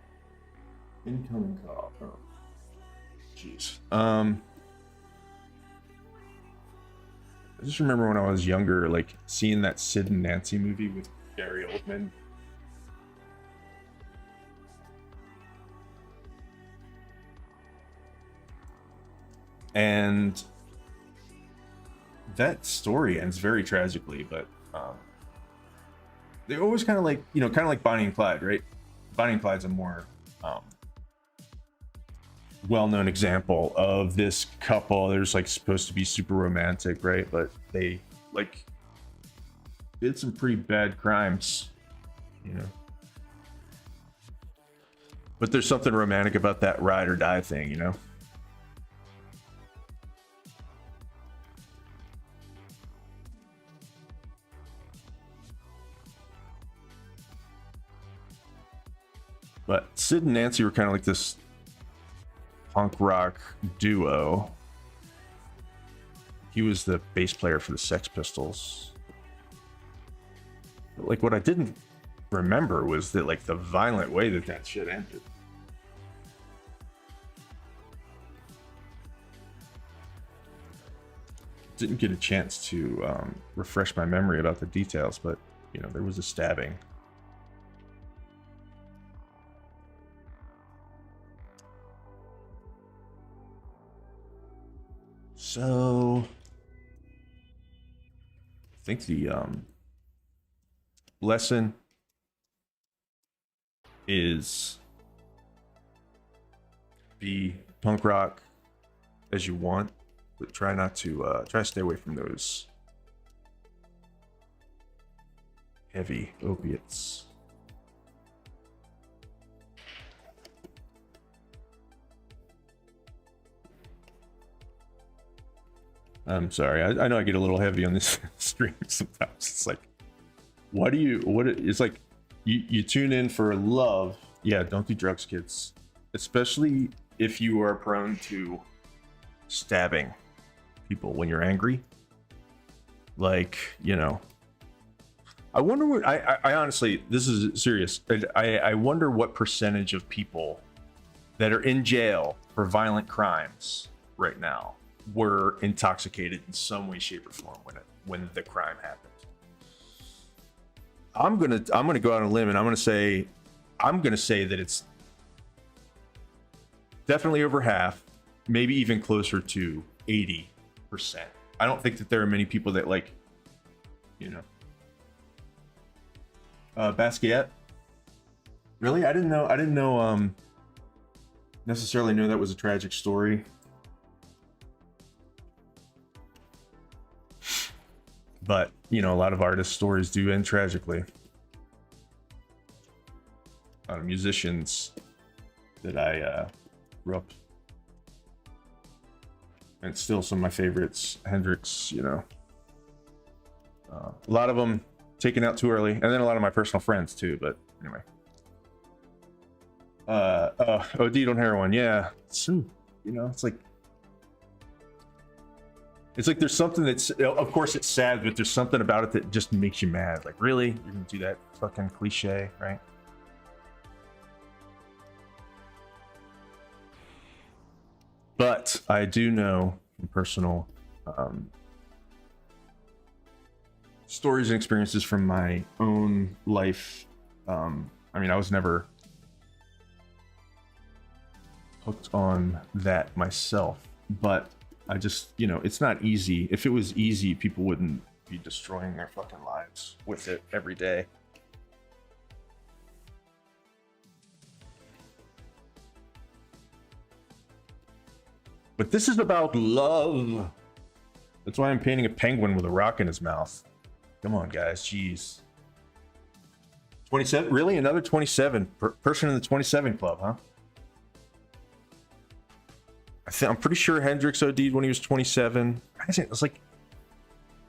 incoming call. Oh jeez. I just remember when I was younger, like seeing that Sid and Nancy movie with Gary Oldman. And that story ends very tragically, but they always kind of like, you know, kind of like Bonnie and Clyde, right? Bonnie and Clyde's a more well-known example of this couple. They're just like supposed to be super romantic, right? But they like did some pretty bad crimes, you know. But there's something romantic about that ride or die thing, you know. But Sid and Nancy were kind of like this punk rock duo. He was the bass player for the Sex Pistols. But like what I didn't remember was that like the violent way that that shit ended. Didn't get a chance to refresh my memory about the details, but you know, there was a stabbing. So I think the lesson is be punk rock as you want, but try not to try to stay away from those heavy opiates. I'm sorry. I know I get a little heavy on this stream sometimes. It's like, it's like you tune in for love. Yeah, don't do drugs, kids. Especially if you are prone to stabbing people when you're angry. Like, you know, I wonder what, I honestly, this is serious. I wonder what percentage of people that are in jail for violent crimes right now were intoxicated in some way, shape, or form when the crime happened. I'm gonna go out on a limb and I'm gonna say that it's definitely over half, maybe even closer to 80%. I don't think that there are many people that, like, you know, Basquiat. Really? I didn't know necessarily know that was a tragic story. But, you know, a lot of artists' stories do end tragically. A lot of musicians that I grew up, and still some of my favorites, Hendrix, you know. A lot of them taken out too early, and then a lot of my personal friends too, but anyway. OD'd on heroin, yeah. So, you know, it's like there's something that's, of course it's sad, but there's something about it that just makes you mad. Like, really? You're gonna do that fucking cliche, right? But I do know from personal stories and experiences from my own life. I mean, I was never hooked on that myself, but I just, you know, it's not easy. If it was easy, people wouldn't be destroying their fucking lives with it every day. But this is about love. That's why I'm painting a penguin with a rock in his mouth. Come on, guys. Jeez. 27? Really? Another 27? Person in the 27 club, huh? I'm pretty sure Hendrix OD'd when he was 27. It was like,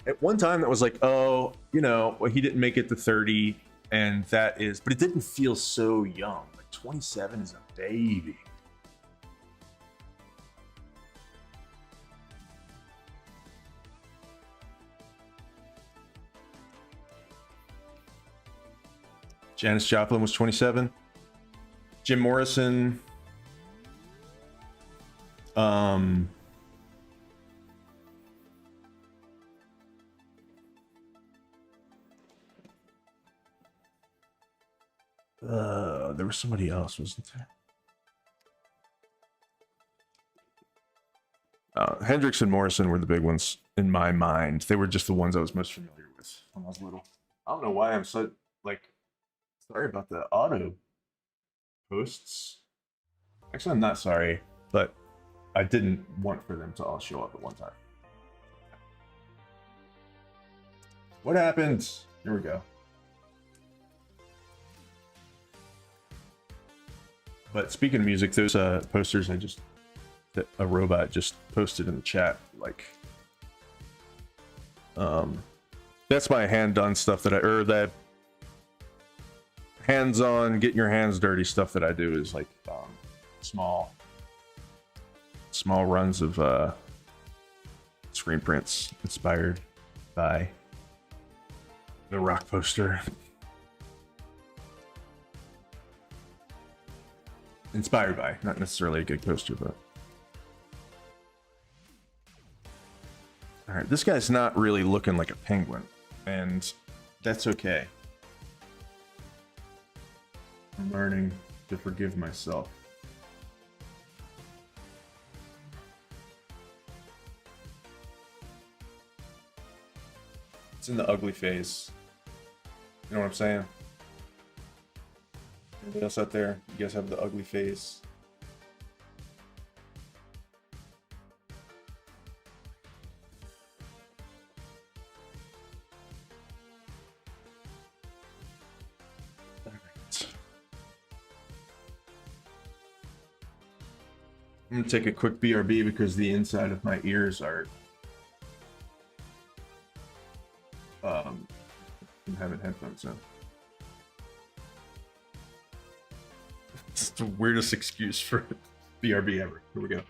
at one time that was like, oh, you know, well, he didn't make it to 30, and that is, but it didn't feel so young. Like 27 is a baby. Janis Joplin was 27. Jim Morrison. There was somebody else, wasn't there? Hendrix and Morrison were the big ones in my mind. They were just the ones I was most familiar with when I was little. I don't know why I'm so, like, sorry about the auto posts. Actually, I'm not sorry, but I didn't want for them to all show up at one time. What happened? Here we go. But speaking of music, those posters that a robot just posted in the chat, like, that's my hand done stuff that hands-on, getting your hands dirty stuff that I do is like small runs of screen prints inspired by the Rock poster. Inspired by, not necessarily a good poster, but all right, this guy's not really looking like a penguin, and that's okay. I'm learning to forgive myself. It's in the ugly phase. You know what I'm saying? Anybody else out there? You guys have the ugly phase? I'm gonna take a quick BRB because the inside of my ears are I'm having headphones on. It's the weirdest excuse for BRB ever. Here we go.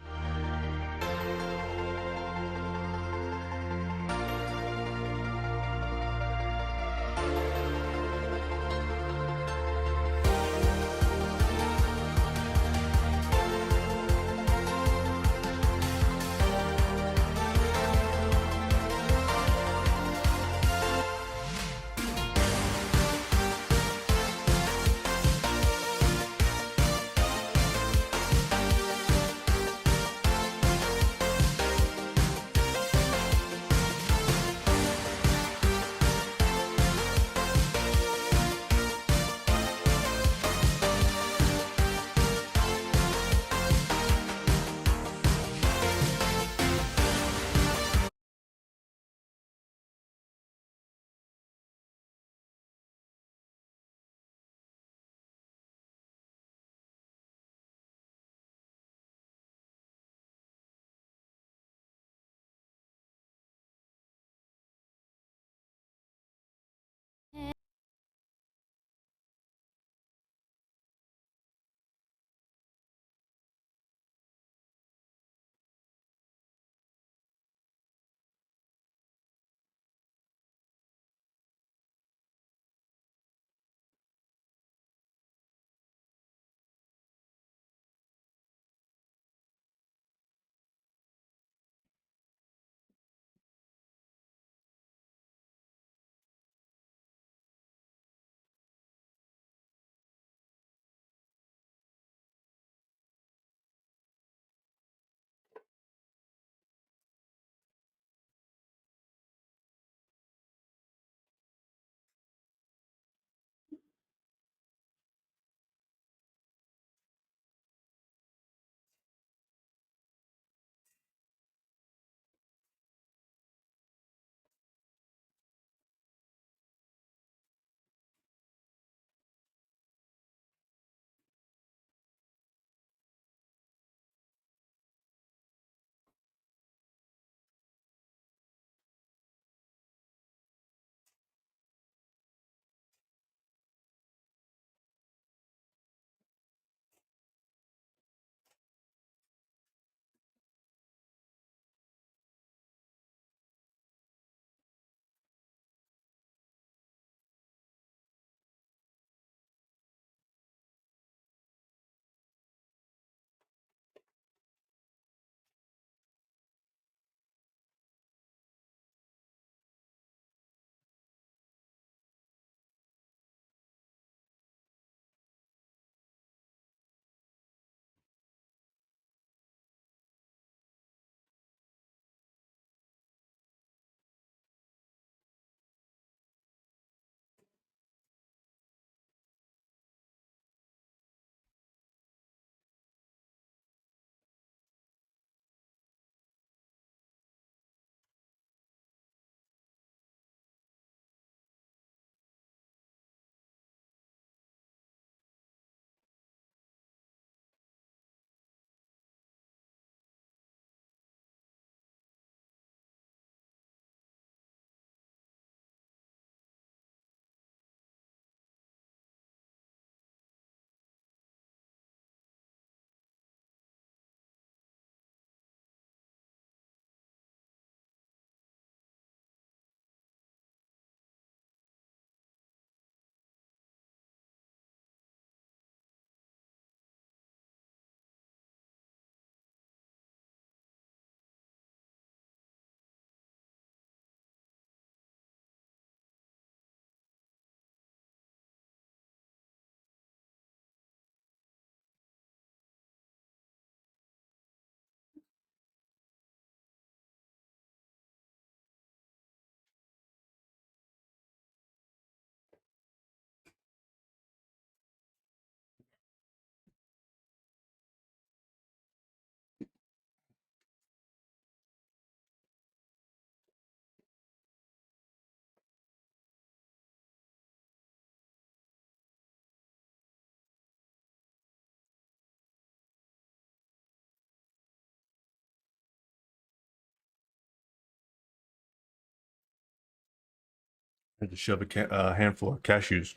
had to shove a handful of cashews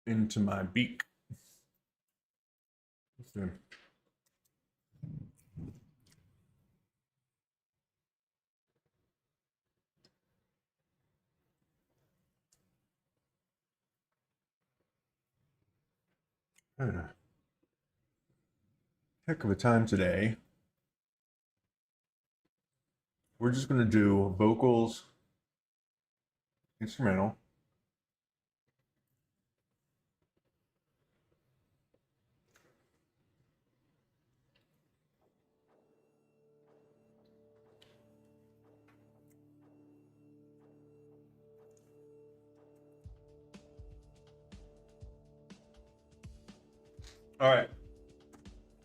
into my beak. Let's see. Had a heck of a time today. We're just going to do vocals, instrumental. All right.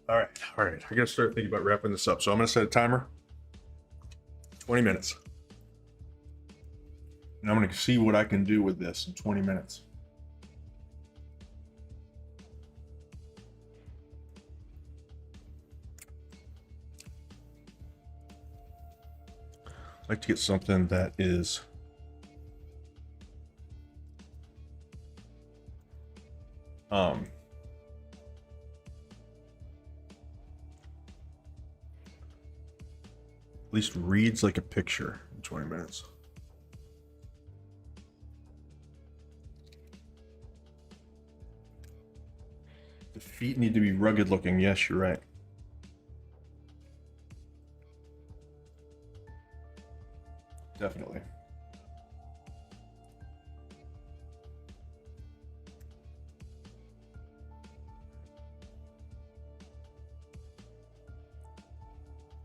All right. All right. I got to start thinking about wrapping this up. So I'm going to set a timer. 20 minutes. And I'm going to see what I can do with this in 20 minutes. I'd like to get something that is at least reads like a picture in 20 minutes. The feet need to be rugged looking. Yes, you're right. Definitely.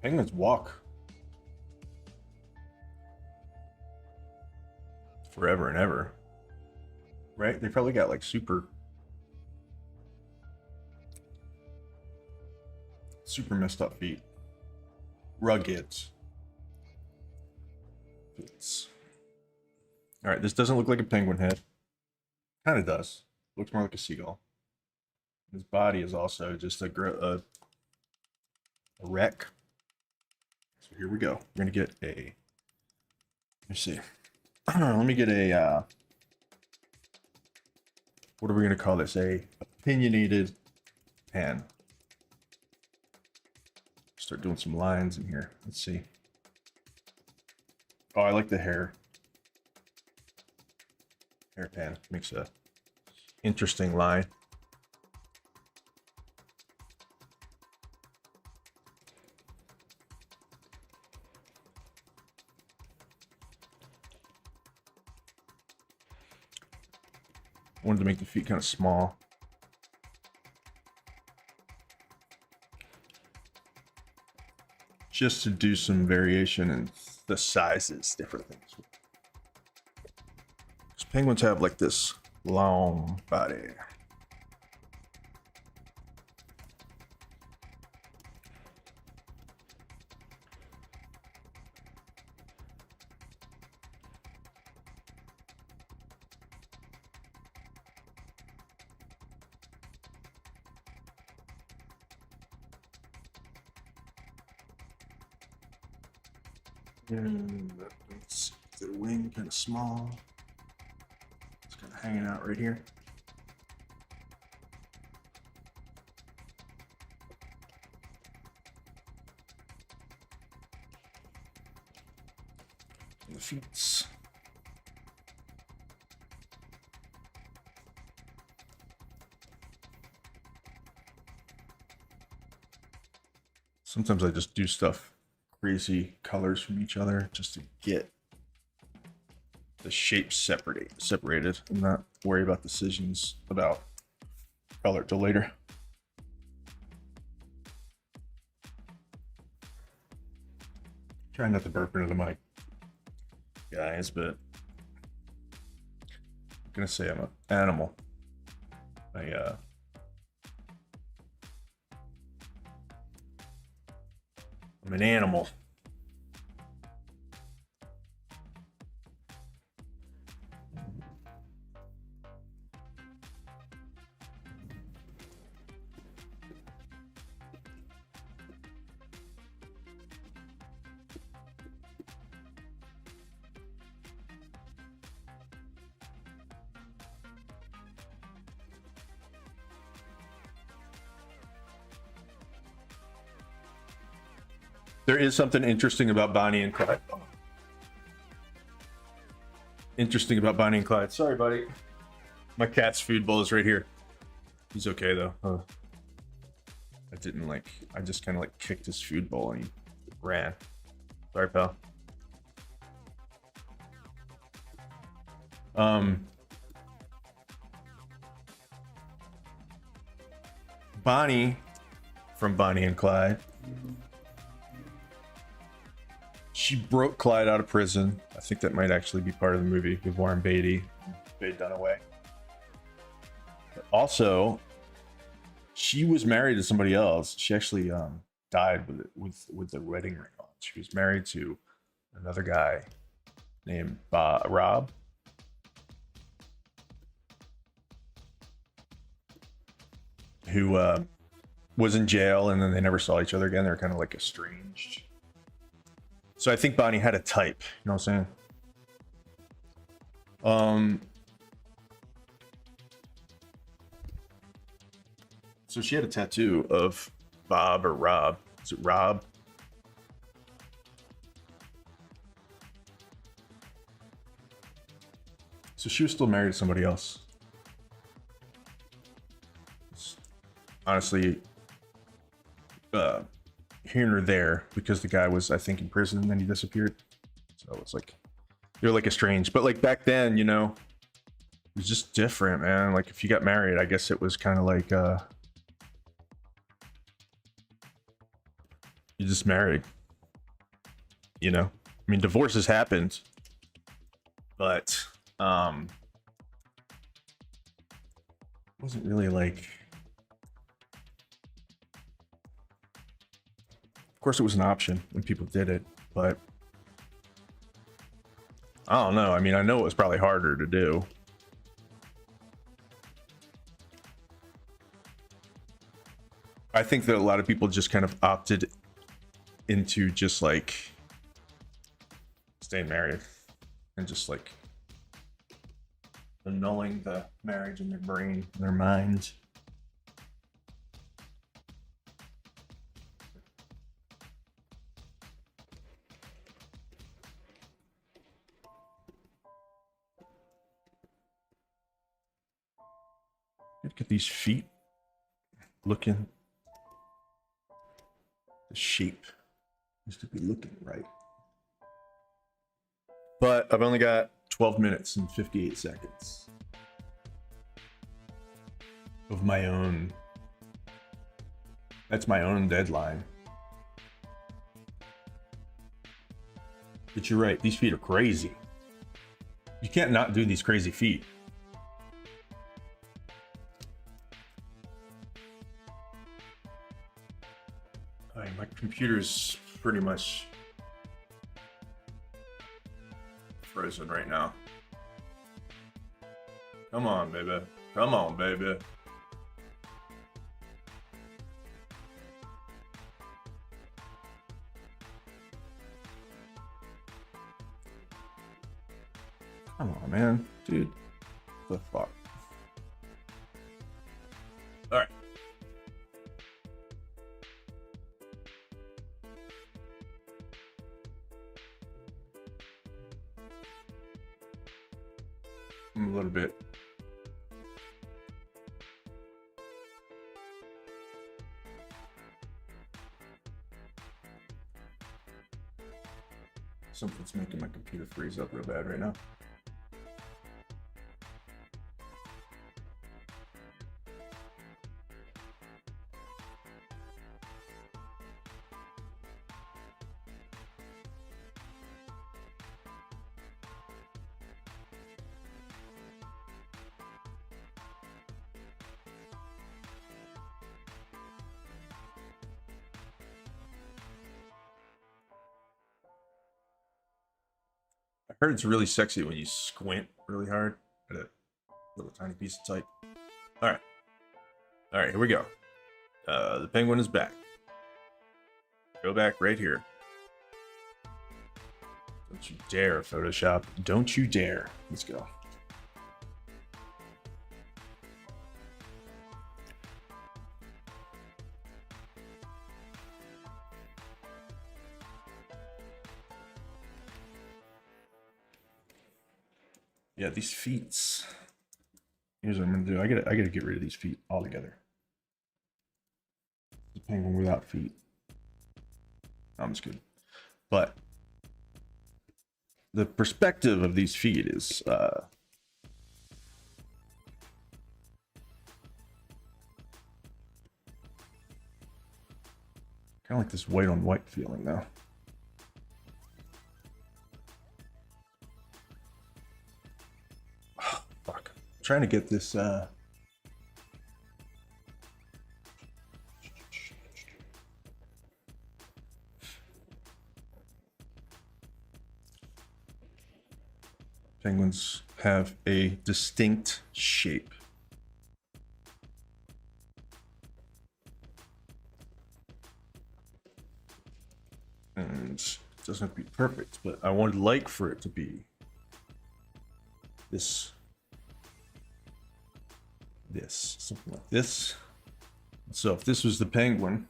Penguins walk forever and ever, right? They probably got like super messed up feet. Rugged. All right, this doesn't look like a penguin head. Kind of does. Looks more like a seagull. His body is also just a wreck. So here we go. We're gonna get a. Let's see. Let me get a. What are we gonna call this? A opinionated pen. Start doing some lines in here. Let's see. Oh, I like the hair. Hairpan makes a interesting line. Wanted to make the feet kind of small. Just to do some variation in the sizes, different things. Because penguins have like this long body. And that's the wing kind of small. It's kind of hanging out right here. And the feet. Sometimes I just do stuff, crazy colors from each other just to get the shapes separated and not worry about decisions about color till later. Try not to burp into the mic, guys, but I'm gonna say I'm an animal. I'm an animal. There is something interesting about Bonnie and Clyde. Interesting about Bonnie and Clyde. Sorry, buddy. My cat's food bowl is right here. He's okay though. I didn't like. I just kind of like kicked his food bowl and he ran. Sorry, pal. Bonnie from Bonnie and Clyde. She broke Clyde out of prison. I think that might actually be part of the movie with Warren Beatty. Faye Dunaway. But also, she was married to somebody else. She actually died with the wedding ring on. She was married to another guy named Rob. Who was in jail, and then they never saw each other again. They were kind of like estranged. So I think Bonnie had a type. You know what I'm saying? So she had a tattoo of Bob or Rob. Is it Rob? So she was still married to somebody else. Honestly, here or there, because the guy was, I think, in prison and then he disappeared. So it's like, they're like estranged. But like back then, you know, it was just different, man. Like if you got married, I guess it was kind of like, you just married, you know? I mean, divorces happened, but, it wasn't really like, of course, it was an option when people did it, but I don't know. I mean, I know it was probably harder to do. I think that a lot of people just kind of opted into just like staying married and just like annulling the marriage in their brain, in their mind. Look at these feet looking. The shape used to be looking right. But I've only got 12 minutes and 58 seconds of my own. That's my own deadline. But you're right, these feet are crazy. You can't not do these crazy feet. My computer's pretty much frozen right now. Come on, baby. Come on, baby. Come on, man. Dude. The fuck? Alright. A little bit. Something's making my computer freeze up real bad right now. I heard it's really sexy when you squint really hard at a little tiny piece of type. All right, here we go. The penguin is back. Go back right here. Don't you dare, Photoshop. Don't you dare. Let's go. Yeah, these feet. Here's what I'm gonna do. I gotta get rid of these feet altogether. The penguin without feet. I'm just kidding. But the perspective of these feet is kind of like this white on white feeling though. Oh, fuck. I'm trying to get this penguins have a distinct shape. And it doesn't have to be perfect, but I would like for it to be this, something like this. So if this was the penguin,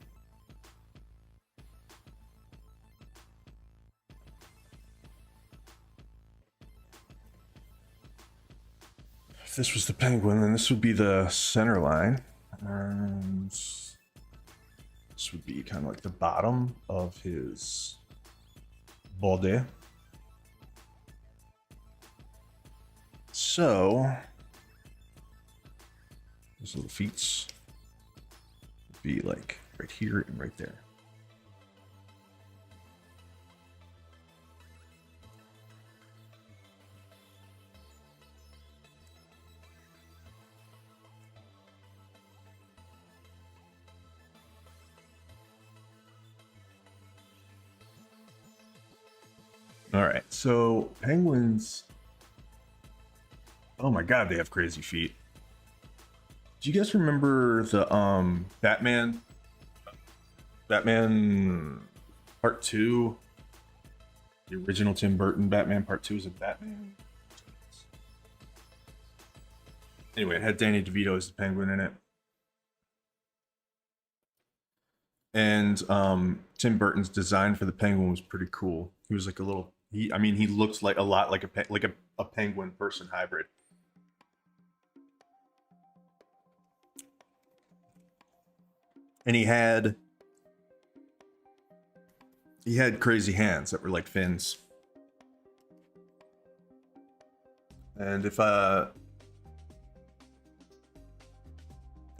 then this would be the center line, and this would be kind of like the bottom of his body. So those little feet would be like right here and right there. All right, so penguins, oh my god, they have crazy feet. Do you guys remember the Batman Part 2? The original Tim Burton Batman Part 2 is a Batman. Anyway, it had Danny DeVito as the penguin in it. And Tim Burton's design for the penguin was pretty cool. He was like a little, he looked like a lot like a penguin person hybrid. And he had crazy hands that were like fins. And if I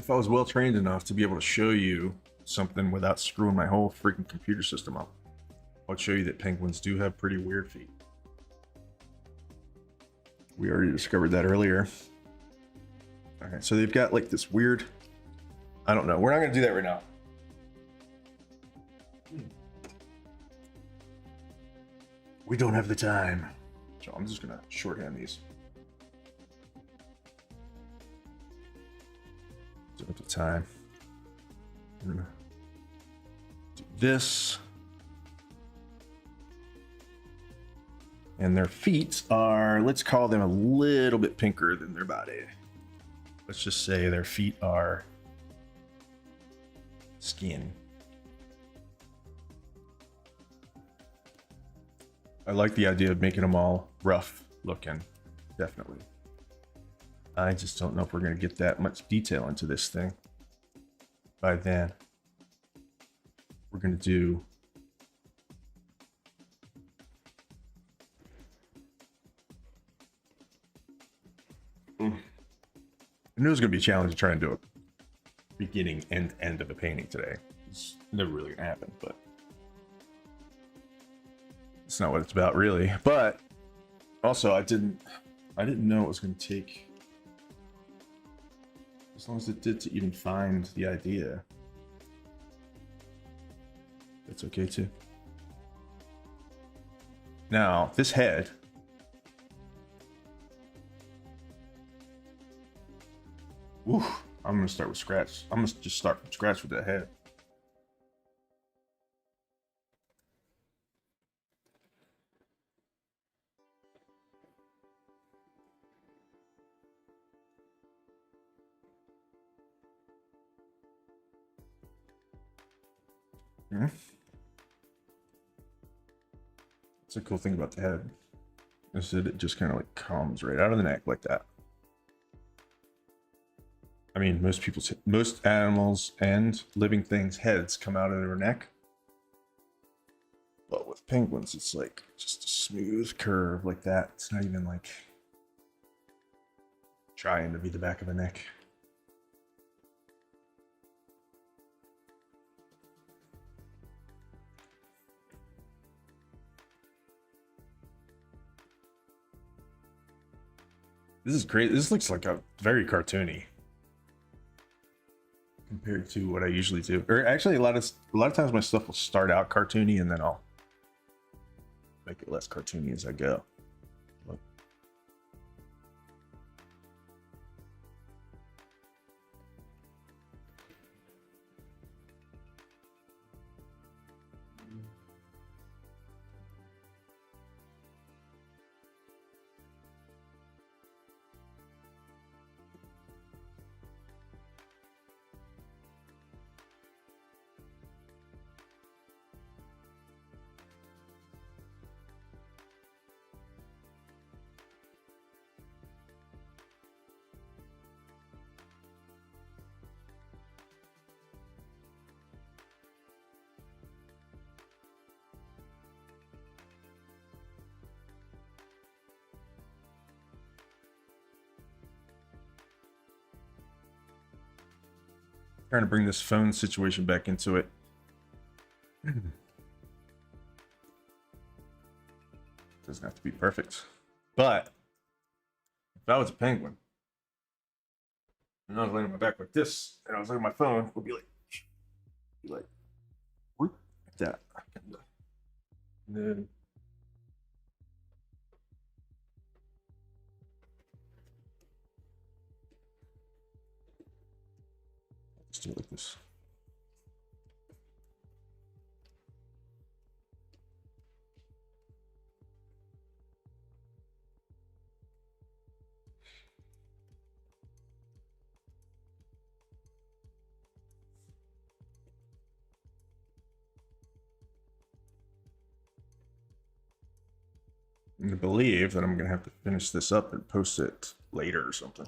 was well trained enough to be able to show you something without screwing my whole freaking computer system up, I'll show you that penguins do have pretty weird feet. We already discovered that earlier. All right, so they've got like this weird, I don't know. We're not going to do that right now. We don't have the time. So I'm just going to shorthand these. Don't have the time. We're going to do this. And their feet are, let's call them a little bit pinker than their body. Let's just say their feet are skin. I like the idea of making them all rough looking, definitely. I just don't know if we're going to get that much detail into this thing. By then, we're going to do I knew it was going to be a challenge to try and do a beginning and end of a painting today. It's never really going to happen, but it's not what it's about, really. But also, I didn't know it was going to take as long as it did to even find the idea. That's okay too. Now, this head. Ooh, I'm gonna start with scratch. I'm gonna just start from scratch with that head. That's a cool thing about the head. I said it just kind of like comes right out of the neck like that. I mean, most animals and living things' heads come out of their neck. But with penguins, it's like just a smooth curve like that. It's not even like trying to be the back of a neck. This is great. This looks like a very cartoony compared to what I usually do. Or actually, a lot of times my stuff will start out cartoony and then I'll make it less cartoony as I go. Look. Trying to bring this phone situation back into it. Doesn't have to be perfect. But if I was a penguin and I was laying on my back like this and I was looking at my phone, it would be like whoop, like that. And then let's do it like this. I believe that I'm gonna have to finish this up and post it later or something.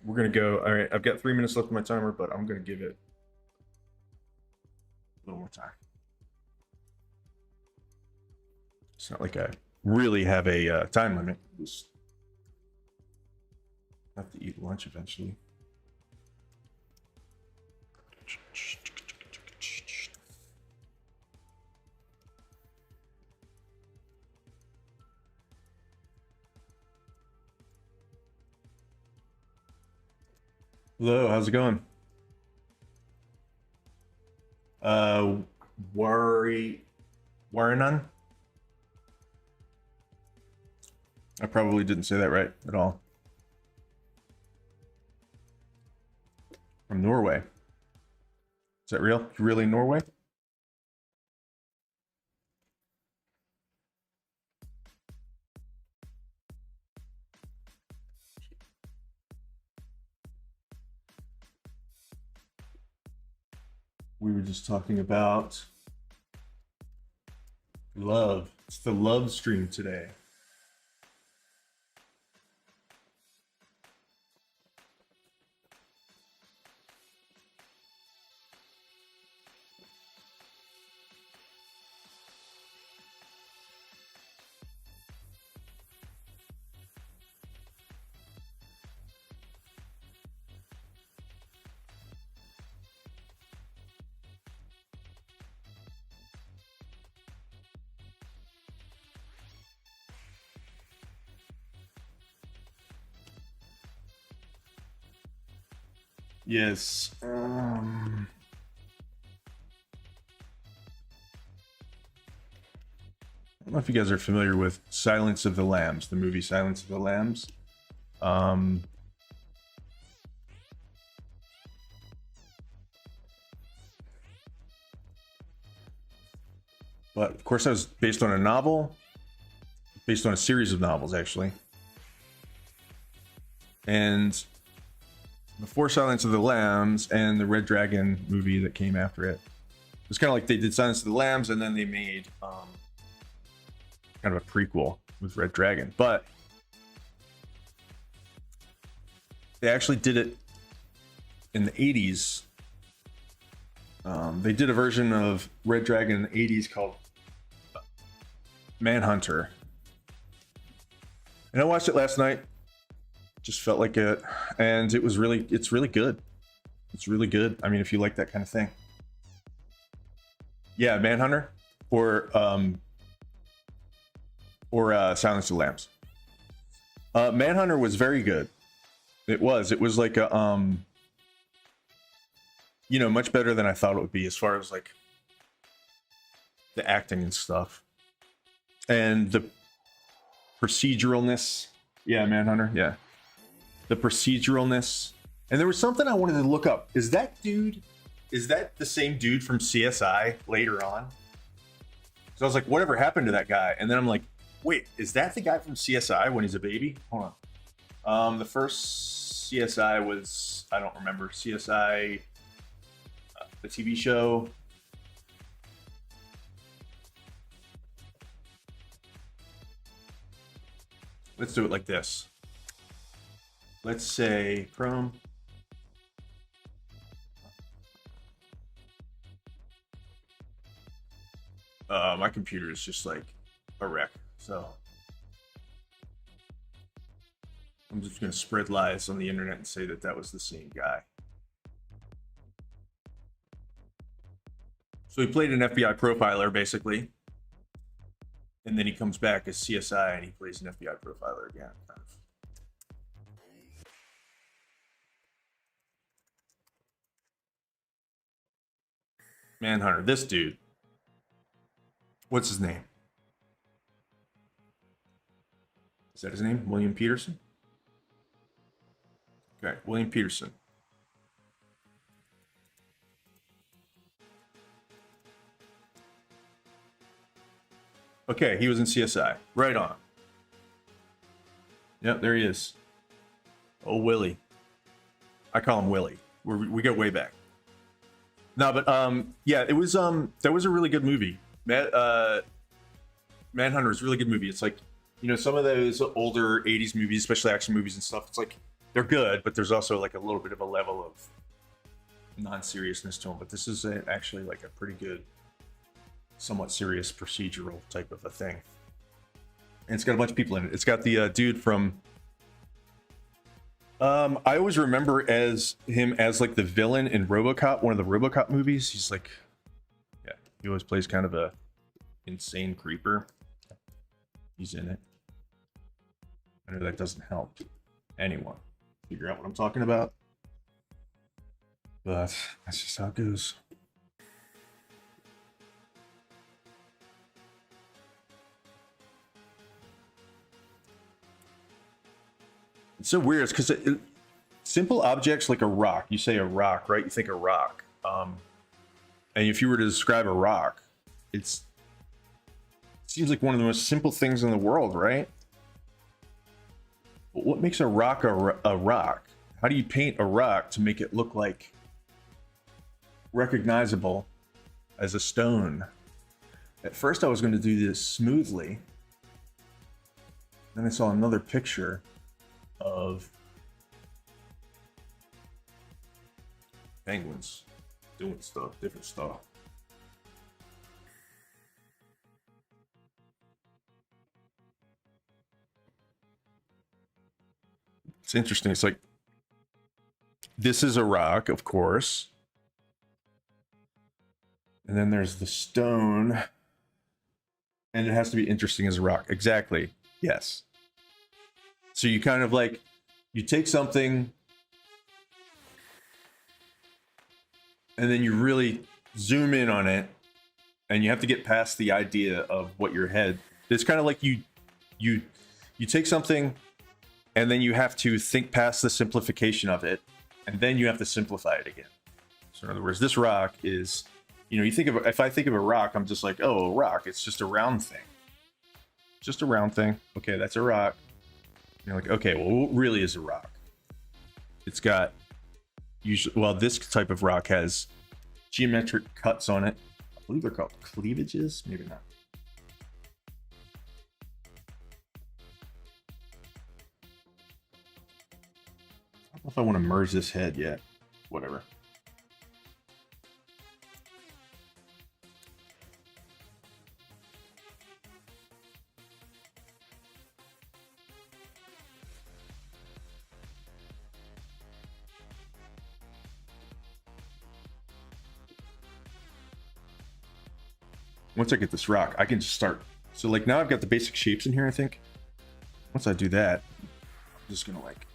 We're gonna go. All right, I've got 3 minutes left on my timer, but I'm gonna give it a little more time. It's not like I really have a time limit. Just have to eat lunch eventually. Hello, how's it going? Warinan? I probably didn't say that right at all. From Norway. Is that real? Really Norway? We were just talking about love. It's the love stream today. Yes. I don't know if you guys are familiar with Silence of the Lambs, the movie Silence of the Lambs. But of course, that was based on a novel, based on a series of novels, actually. And before Silence of the Lambs and the Red Dragon movie that came after it, it's kind of like they did Silence of the Lambs and then they made kind of a prequel with Red Dragon, but they actually did it in the 80s. They did a version of Red Dragon in the 80s called Manhunter. And I watched it last night. Just felt like it. And it's really good. It's really good. I mean, if you like that kind of thing. Yeah, Manhunter or Silence of the Lambs. Manhunter was very good. It was like a much better than I thought it would be as far as like the acting and stuff. And the proceduralness. Yeah, Manhunter, yeah. The proceduralness. And there was something I wanted to look up. Is that the same dude from CSI later on? So I was like, whatever happened to that guy? And then I'm like, wait, is that the guy from CSI when he's a baby? Hold on. The first CSI was, I don't remember. CSI, the TV show. Let's do it like this. Let's say Chrome. My computer is just like a wreck, so I'm just gonna spread lies on the internet and say that was the same guy. So he played an FBI profiler basically, and then he comes back as CSI and he plays an FBI profiler again. Kind of. Manhunter, this dude. What's his name? Is that his name? William Peterson? Okay, William Peterson. Okay, he was in CSI. Right on. Yep, there he is. Oh, Willie. I call him Willie. We go way back. No, but yeah, it was that was a really good movie. Manhunter is a really good movie. It's like, some of those older 80s movies, especially action movies and stuff, it's like they're good, but there's also like a little bit of a level of non-seriousness to them. But this is actually like a pretty good, somewhat serious procedural type of a thing. And it's got a bunch of people in it. It's got the dude from I always remember him as like the villain in RoboCop, one of the RoboCop movies. He's like, yeah, he always plays kind of a insane creeper. He's in it. I know that doesn't help anyone figure out what I'm talking about, but that's just how it goes. It's so weird because simple objects like a rock, you say a rock, right? You think a rock. And if you were to describe a rock, it seems like one of the most simple things in the world, right? But what makes a rock a rock? How do you paint a rock to make it look like recognizable as a stone? At first I was going to do this smoothly. Then I saw another picture of penguins doing stuff, different stuff. It's interesting. It's like, this is a rock, of course. And then there's the stone. And it has to be interesting as a rock. Exactly. Yes. So you kind of like, you take something and then you really zoom in on it, and you have to get past the idea of what your head. It's kind of like you take something and then you have to think past the simplification of it, and then you have to simplify it again. So in other words, this rock is, you think of, if I think of a rock, I'm just like, oh, a rock, it's just a round thing. Just a round thing. Okay, that's a rock. You're like, okay, well, what really is a rock? It's got usually, well, this type of rock has geometric cuts on it. I believe they're called cleavages, maybe not. if I want to merge this head yet. Whatever. Once I get this rock, I can just start. So like now I've got the basic shapes in here, I think. Once I do that, I'm just gonna like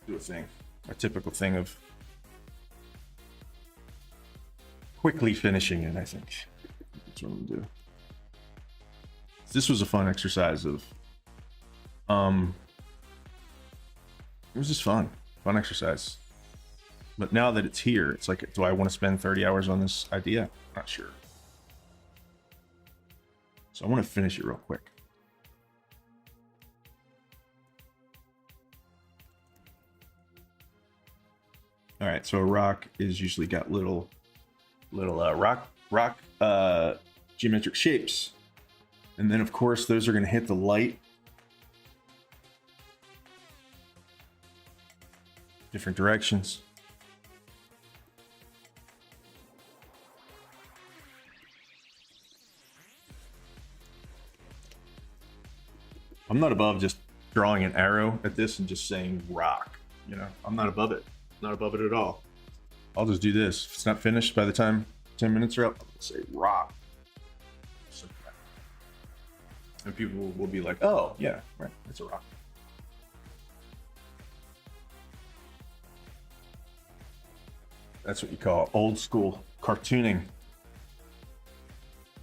do a thing. A typical thing of quickly finishing it, I think. That's what I'm gonna do. This was a fun exercise of it was just fun exercise. But now that it's here, it's like, do I want to spend 30 hours on this idea? Not sure. So I want to finish it real quick. All right, so a rock is usually got little rock geometric shapes. And then of course those are going to hit the light. Different directions. I'm not above just drawing an arrow at this and just saying rock. You know, I'm not above it. Not above it at all. I'll just do this. If it's not finished by the time 10 minutes are up, I'll say rock. And people will be like, oh, yeah, right, it's a rock. That's what you call old school cartooning.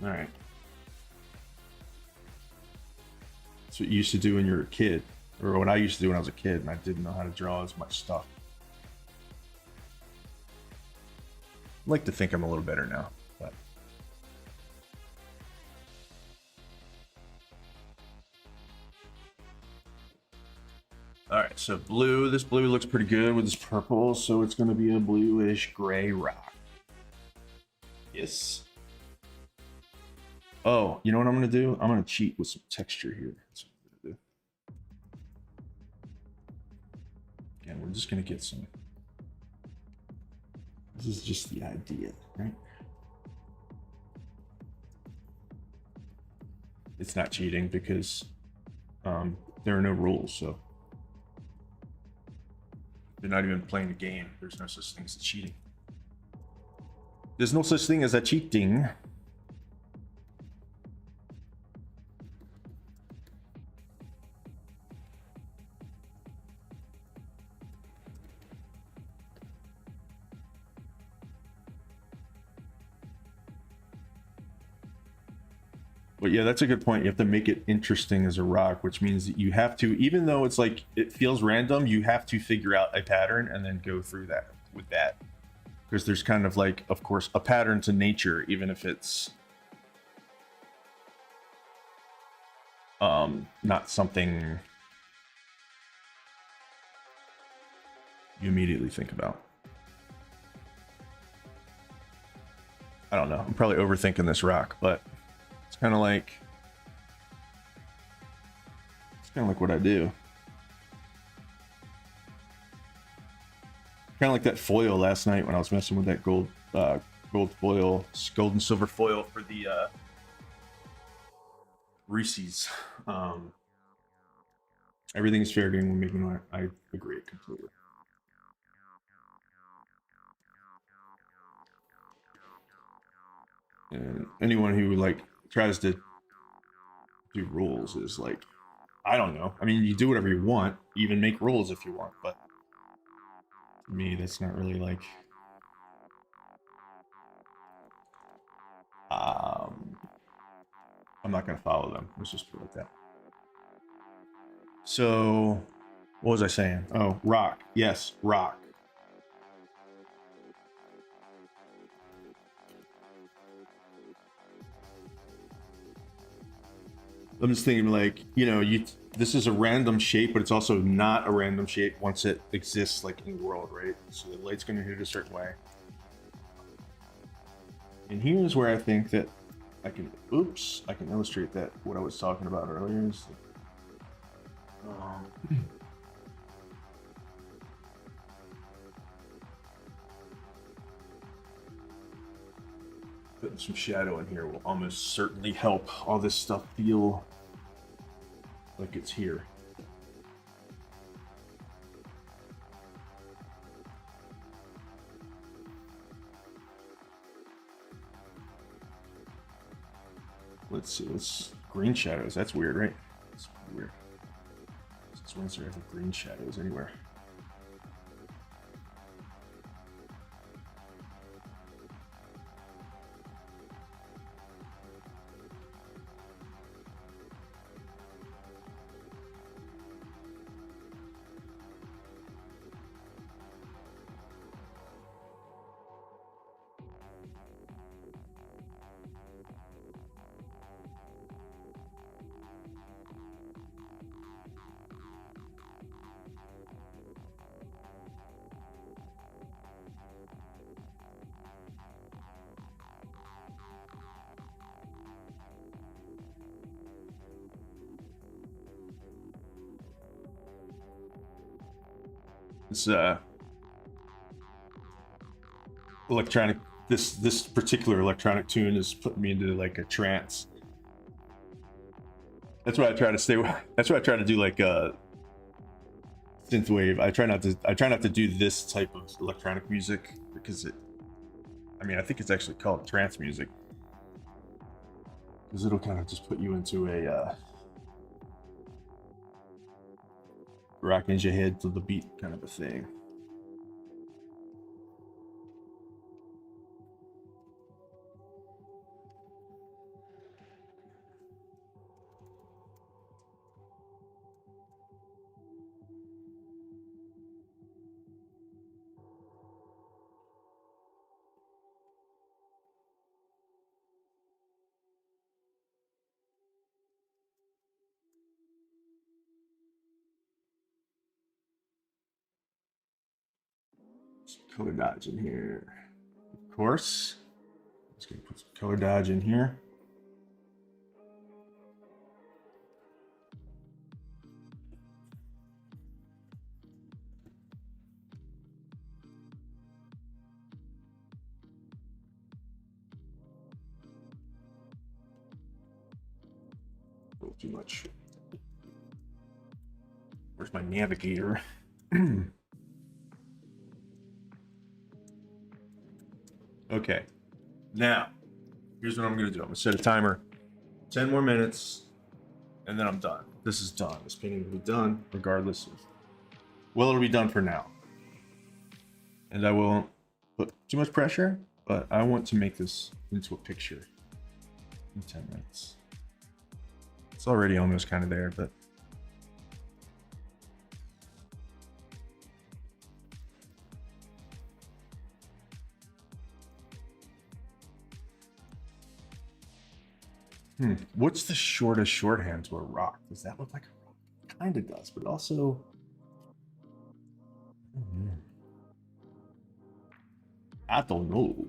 All right. That's what you used to do when you were a kid, or what I used to do when I was a kid and I didn't know how to draw as much stuff. I like to think I'm a little better now, but. All right, so blue, this blue looks pretty good with this purple, so it's gonna be a bluish gray rock. Yes. Oh, you know what I'm gonna do? I'm gonna cheat with some texture here. That's what I'm gonna do. Again, we're just gonna get some. This is just the idea, right? It's not cheating because there are no rules, so. You're not even playing the game. There's no such thing as cheating. There's no such thing as a cheating. But yeah, that's a good point. You have to make it interesting as a rock, which means that you have to, even though it's like, it feels random, you have to figure out a pattern and then go through that with that. Because there's kind of like, of course, a pattern to nature, even if it's not something you immediately think about. I don't know. I'm probably overthinking this rock, but it's kind of like what I do. Kind of like that foil last night when I was messing with that gold foil, gold and silver foil for the Reese's. Everything is fair game when making art. I agree completely. And anyone who like tries to do rules is like, I don't know. I mean, you do whatever you want, even make rules if you want, but to me, that's not really like I'm not gonna follow them. Let's just put it like that. So what was I saying? Oh, rock. Yes, rock. I'm just thinking like, you know, this is a random shape, but it's also not a random shape once it exists like in the world, right? So the light's gonna hit it a certain way. And here's where I think that I can illustrate that what I was talking about earlier is putting some shadow in here will almost certainly help all this stuff feel like it's here. Let's see, let's green shadows. That's weird, right? That's weird. Since when's there ever green shadows anywhere? This electronic, this particular electronic tune is putting me into like a trance. That's why I try to stay. That's why I try to do like synthwave. I try not to do this type of electronic music because I mean, I think it's actually called trance music because it'll kind of just put you into a rocking your head to the beat kind of a thing. Color dodge in here, of course. Just gonna put some color dodge in here. A little too much. Where's my navigator? Okay, now here's what I'm gonna do. I'm gonna set a timer, 10 more minutes, and then I'm done. This is done. This painting will be done regardless of, well, it'll be done for now. And I won't put too much pressure, but I want to make this into a picture in 10 minutes. It's already almost kind of there, but what's the shortest shorthand to a rock? Does that look like a rock? It kind of does, but also, I don't know.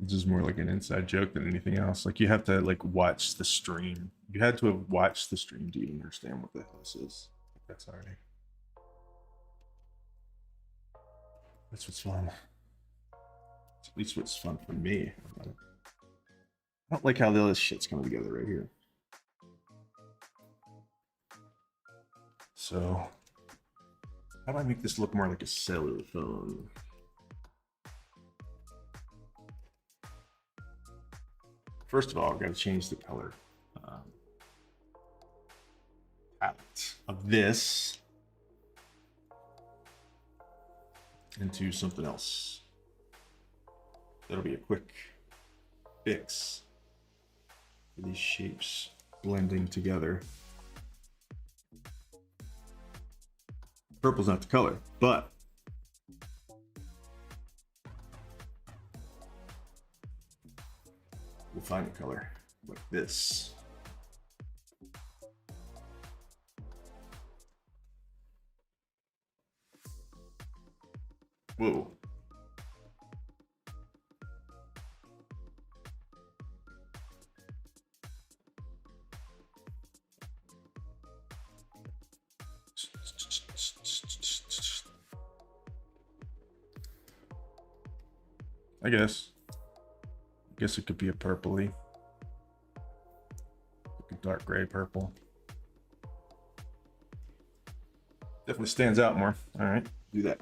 This is more like an inside joke than anything else. Like, you have to like watch the stream. You had to have watched the stream to even understand what the hell this is. That's already. That's what's fun. It's at least what's fun for me. I don't like how all this shit's coming together right here. So, how do I make this look more like a cellular phone? First of all, I've got to change the color palette of this into something else. That'll be a quick fix for these shapes blending together. Purple's not the color, but we'll find a color like this. Whoa. I guess it could be a purpley, like a dark gray purple. Definitely stands out more. All right, do that.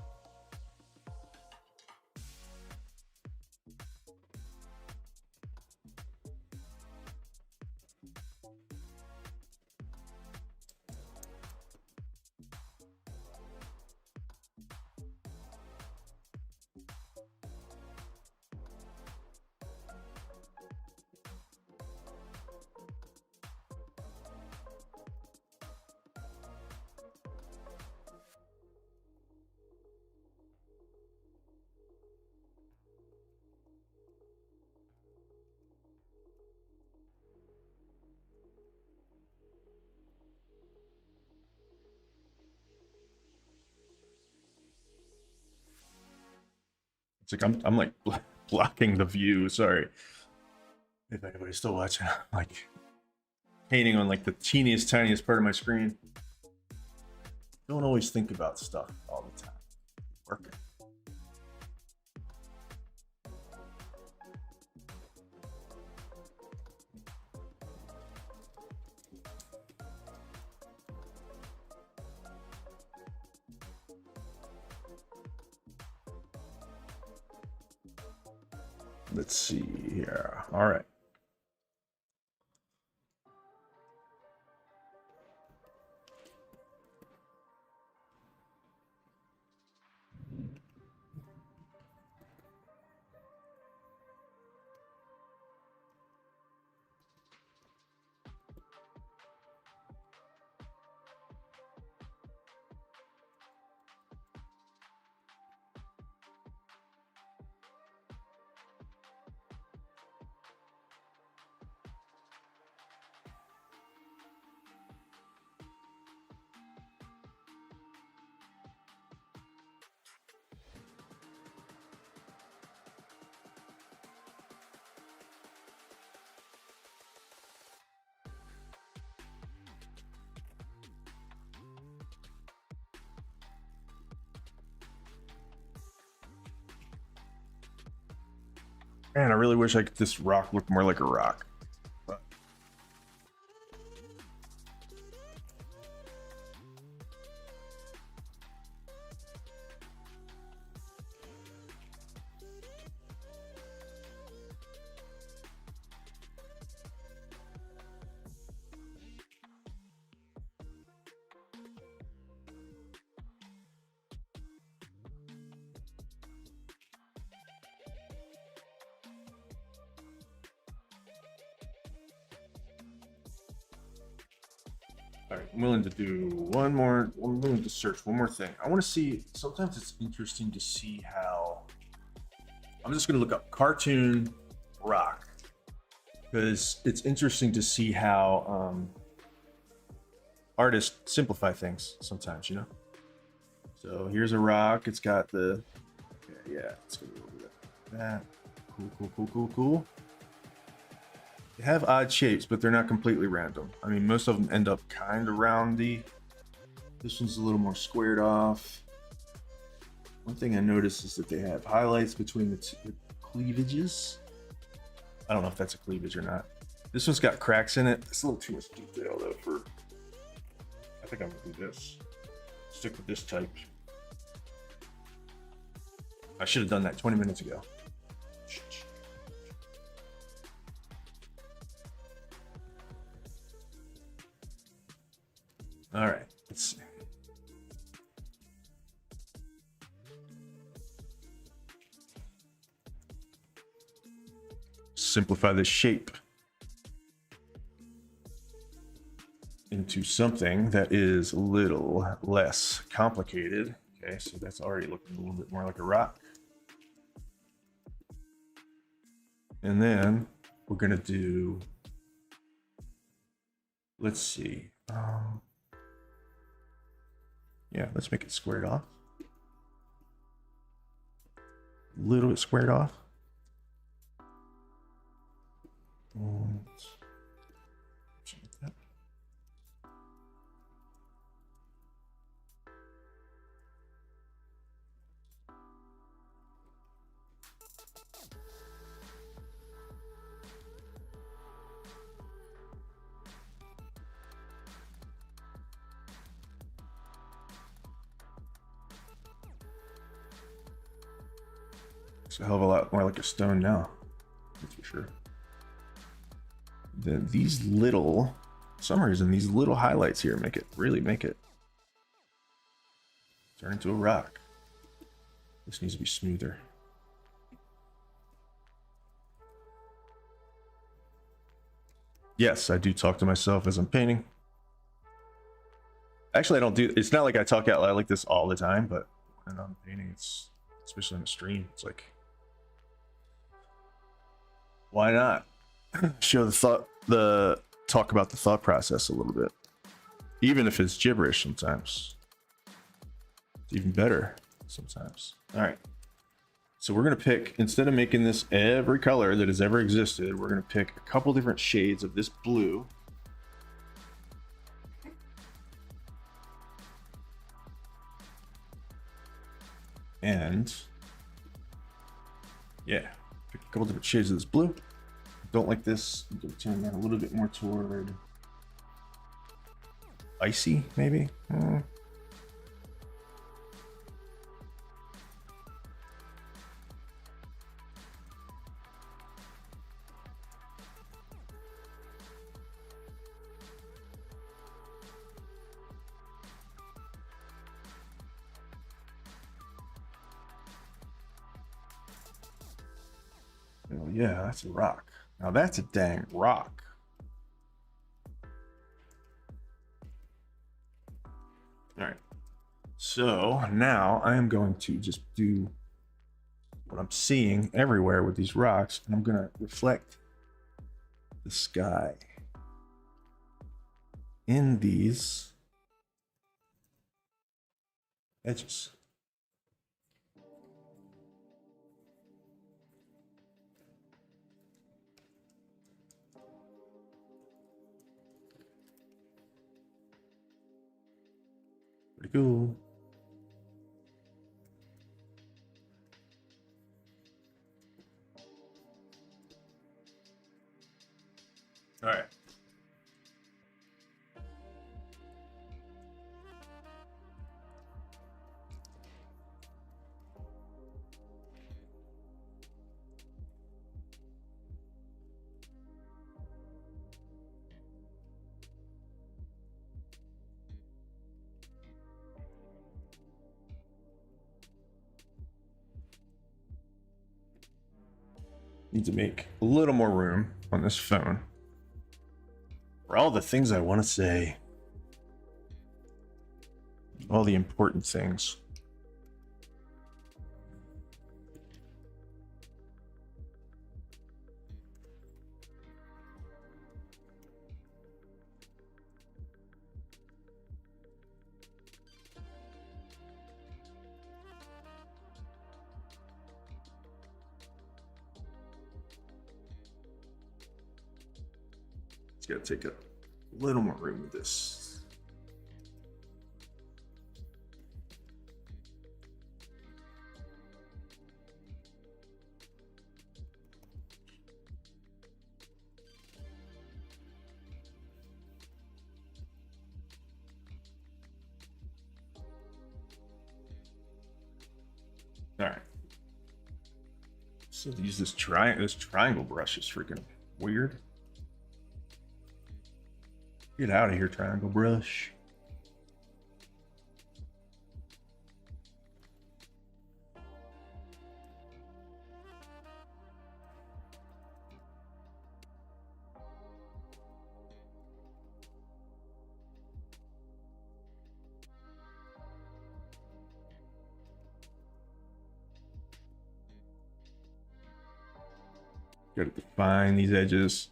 It's like I'm like blocking the view. Sorry if anybody's still watching. I'm like painting on like the teeniest, tiniest part of my screen. Don't always think about stuff all the time. Working. Let's see here. All right. Man, I really wish I could this rock look more like a rock. But all right, I'm willing to do one more. I'm willing to search one more thing. I want to see. Sometimes it's interesting to see how. I'm just going to look up cartoon rock because it's interesting to see how artists simplify things sometimes, you know. So here's a rock. It's got the yeah. It's going to be over that. Cool. They have odd shapes, but they're not completely random. I mean, most of them end up kind of roundy. This one's a little more squared off. One thing I noticed is that they have highlights between the cleavages. I don't know if that's a cleavage or not. This one's got cracks in it. It's a little too much detail though for... I think I'm gonna do this. Stick with this type. I should have done that 20 minutes ago. All right, let's see. Simplify the shape into something that is a little less complicated. Okay, so that's already looking a little bit more like a rock. And then we're gonna do, let's see. Yeah, let's make it squared off. A little bit squared off. And like that. It's a hell of a lot more like a stone now, that's for sure. These little, for some reason, these little highlights here really make it turn into a rock. This needs to be smoother. Yes, I do talk to myself as I'm painting. Actually, I don't do, it's not like I talk out loud like this all the time, but when I'm painting, it's, especially on the stream, it's like, why not show talk about the thought process a little bit, even if it's gibberish sometimes. It's even better sometimes. All right, so we're gonna pick, instead of making this every color that has ever existed, we're gonna pick a couple different shades of this blue. And yeah, pick a couple different shades of this blue. Don't like this. I'm gonna turn that a little bit more toward icy, maybe. Oh yeah, that's a rock. Now that's a dang rock. All right. So now I am going to just do what I'm seeing everywhere with these rocks, and I'm going to reflect the sky in these edges. Pretty cool. All right. Need to make a little more room on this phone for all the things I want to say. All the important things. It's got to take a little more room with this. All right. So use this triangle brush is freaking weird. Get out of here, triangle brush. Gotta define these edges.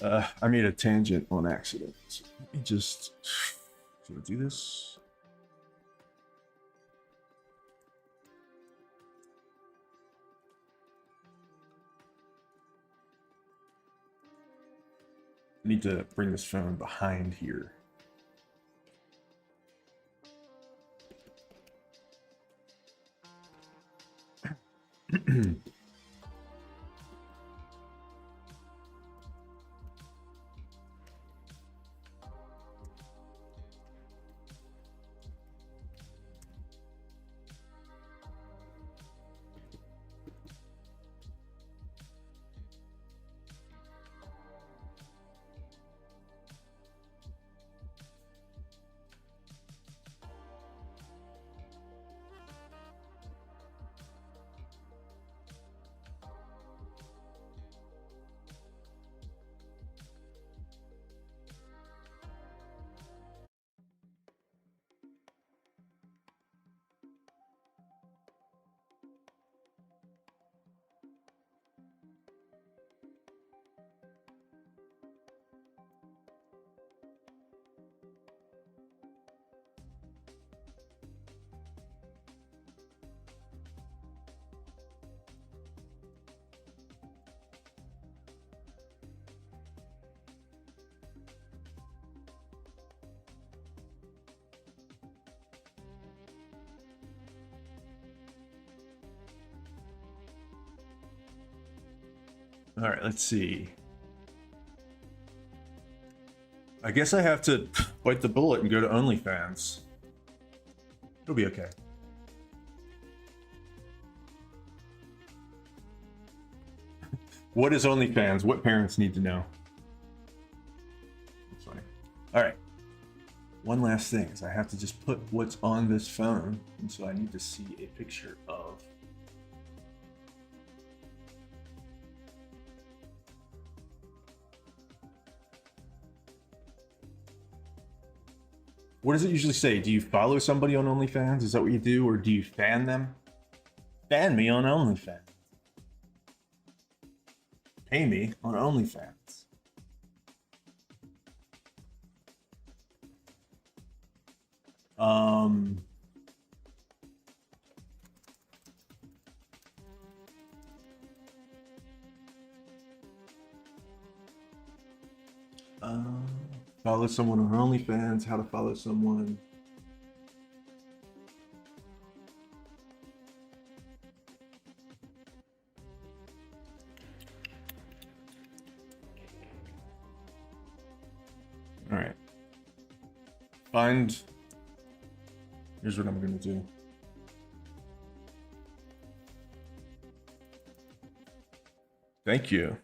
I made a tangent on accident. So let me just should I do this? I need to bring this phone behind here. All right, let's see. I guess I have to bite the bullet and go to OnlyFans. It'll be okay. What is OnlyFans? What parents need to know? That's funny. All right. One last thing is I have to just put what's on this phone, and so I need to see a picture of. What does it usually say? Do you follow somebody on OnlyFans? Is that what you do? Or do you fan them? Fan me on OnlyFans. Pay me on OnlyFans. Follow someone on OnlyFans, how to follow someone. All right. Here's what I'm going to do. Thank you.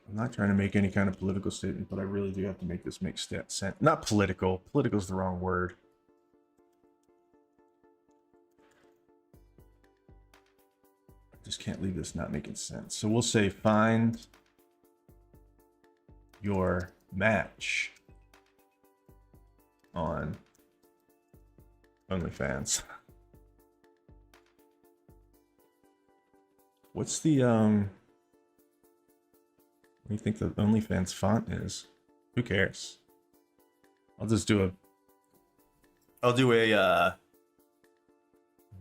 I'm not trying to make any kind of political statement, but I really do have to make this make sense. Not political. Political is the wrong word. I just can't leave this not making sense. So we'll say find your match on OnlyFans. What's the what do you think the OnlyFans font is? Who cares? I'll do a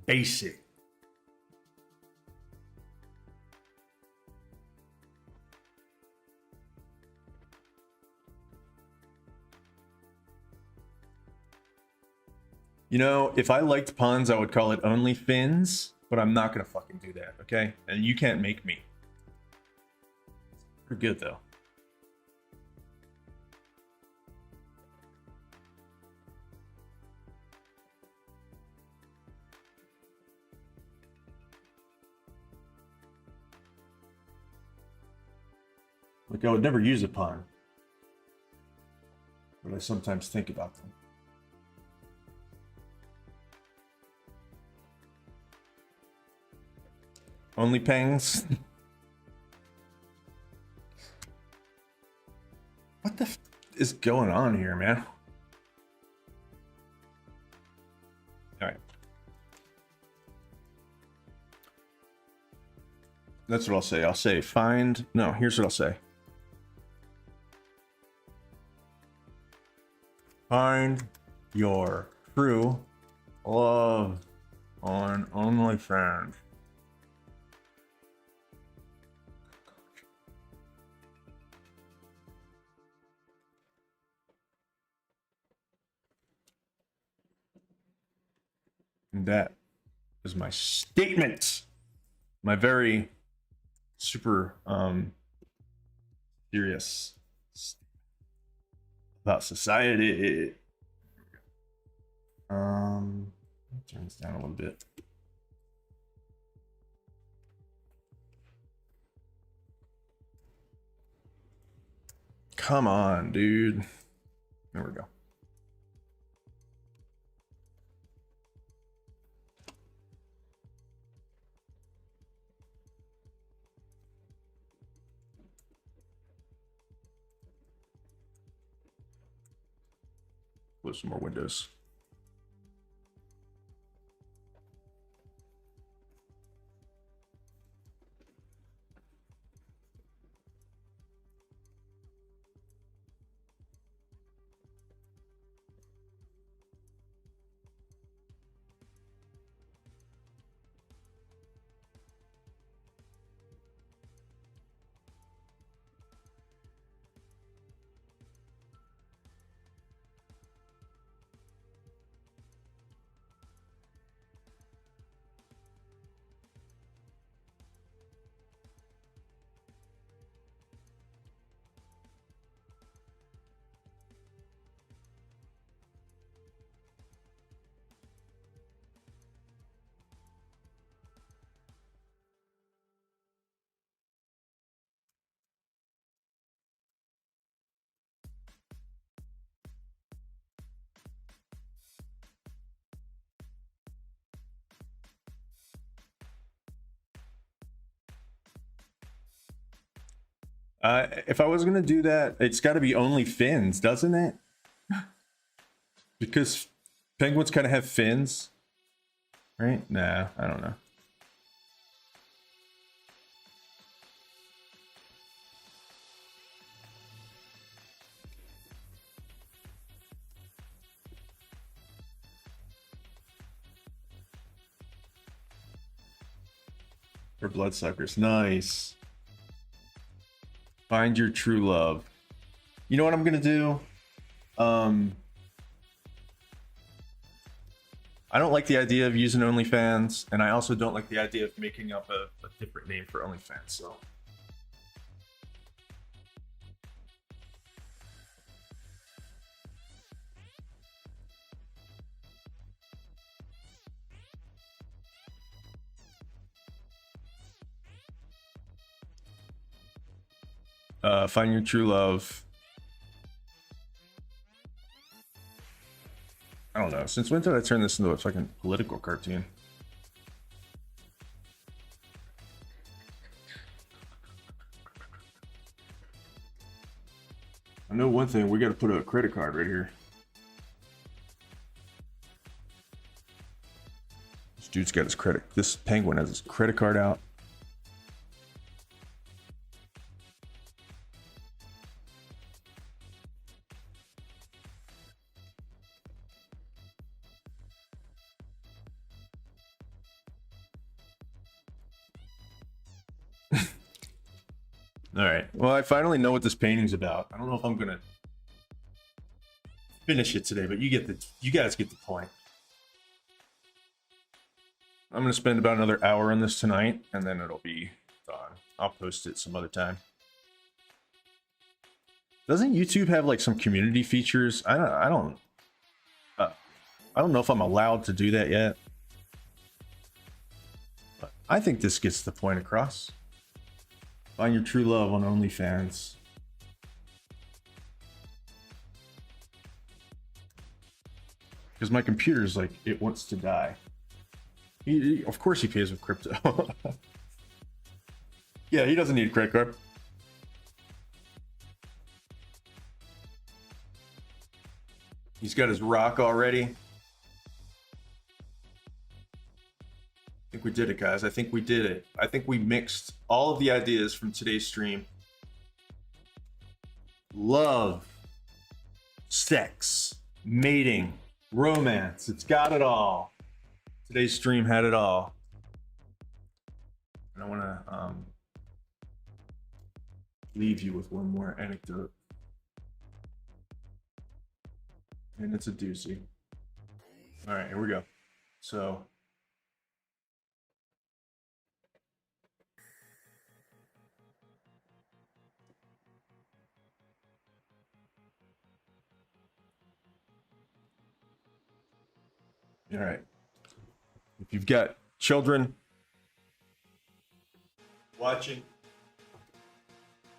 basic. You know, if I liked puns, I would call it OnlyFins, but I'm not gonna fucking do that, okay? And you can't make me. Pretty good though. Like, I would never use a pun, but I sometimes think about them. Only pangs? What the f is going on here, man? Alright. That's what I'll say. I'll say find... No, here's what I'll say. Find your true love on OnlyFans. And that is my statement. My very super serious about society. Turn this down a little bit. Come on, dude. There we go. Close some more windows. If I was gonna do that, it's got to be only fins, doesn't it? Because penguins kind of have fins, right? Nah, I don't know. Or bloodsuckers, nice. Find your true love. You know what I'm gonna do? I don't like the idea of using OnlyFans, and I also don't like the idea of making up a different name for OnlyFans, so. Find your true love. I don't know. Since when did I turn this into a fucking political cartoon? I know one thing. We got to put a credit card right here. This dude's got his credit. This penguin has his credit card out. All right. Well, I finally know what this painting's about. I don't know if I'm gonna finish it today, but you guys get the point. I'm going to spend about another hour on this tonight, and then it'll be done. I'll post it some other time. Doesn't YouTube have like some community features? I don't know if I'm allowed to do that yet. But I think this gets the point across. Find your true love on OnlyFans. Because my computer's like, it wants to die. Of course he pays with crypto. Yeah, he doesn't need a credit card. He's got his rock already. I think we did it, guys. I think we did it. I think we mixed all of the ideas from today's stream. Love, sex, mating, romance. It's got it all. Today's stream had it all. And I want to leave you with one more anecdote. And it's a doozy. All right, here we go. So, all right. If you've got children watching,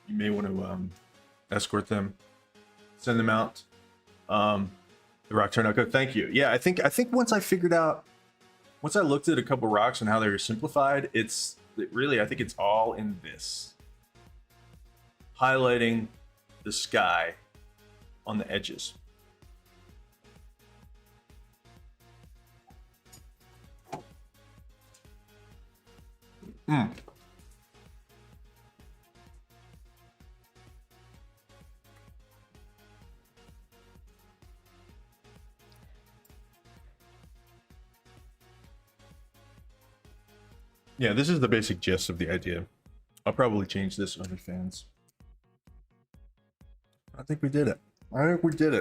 you may want to escort them, send them out. The rock turned out good. Thank you. Yeah, I think once I looked at a couple rocks and how they were simplified, I think it's all in this. Highlighting the sky on the edges. Yeah, this is the basic gist of the idea. I'll probably change this OnlyFans. I think we did it.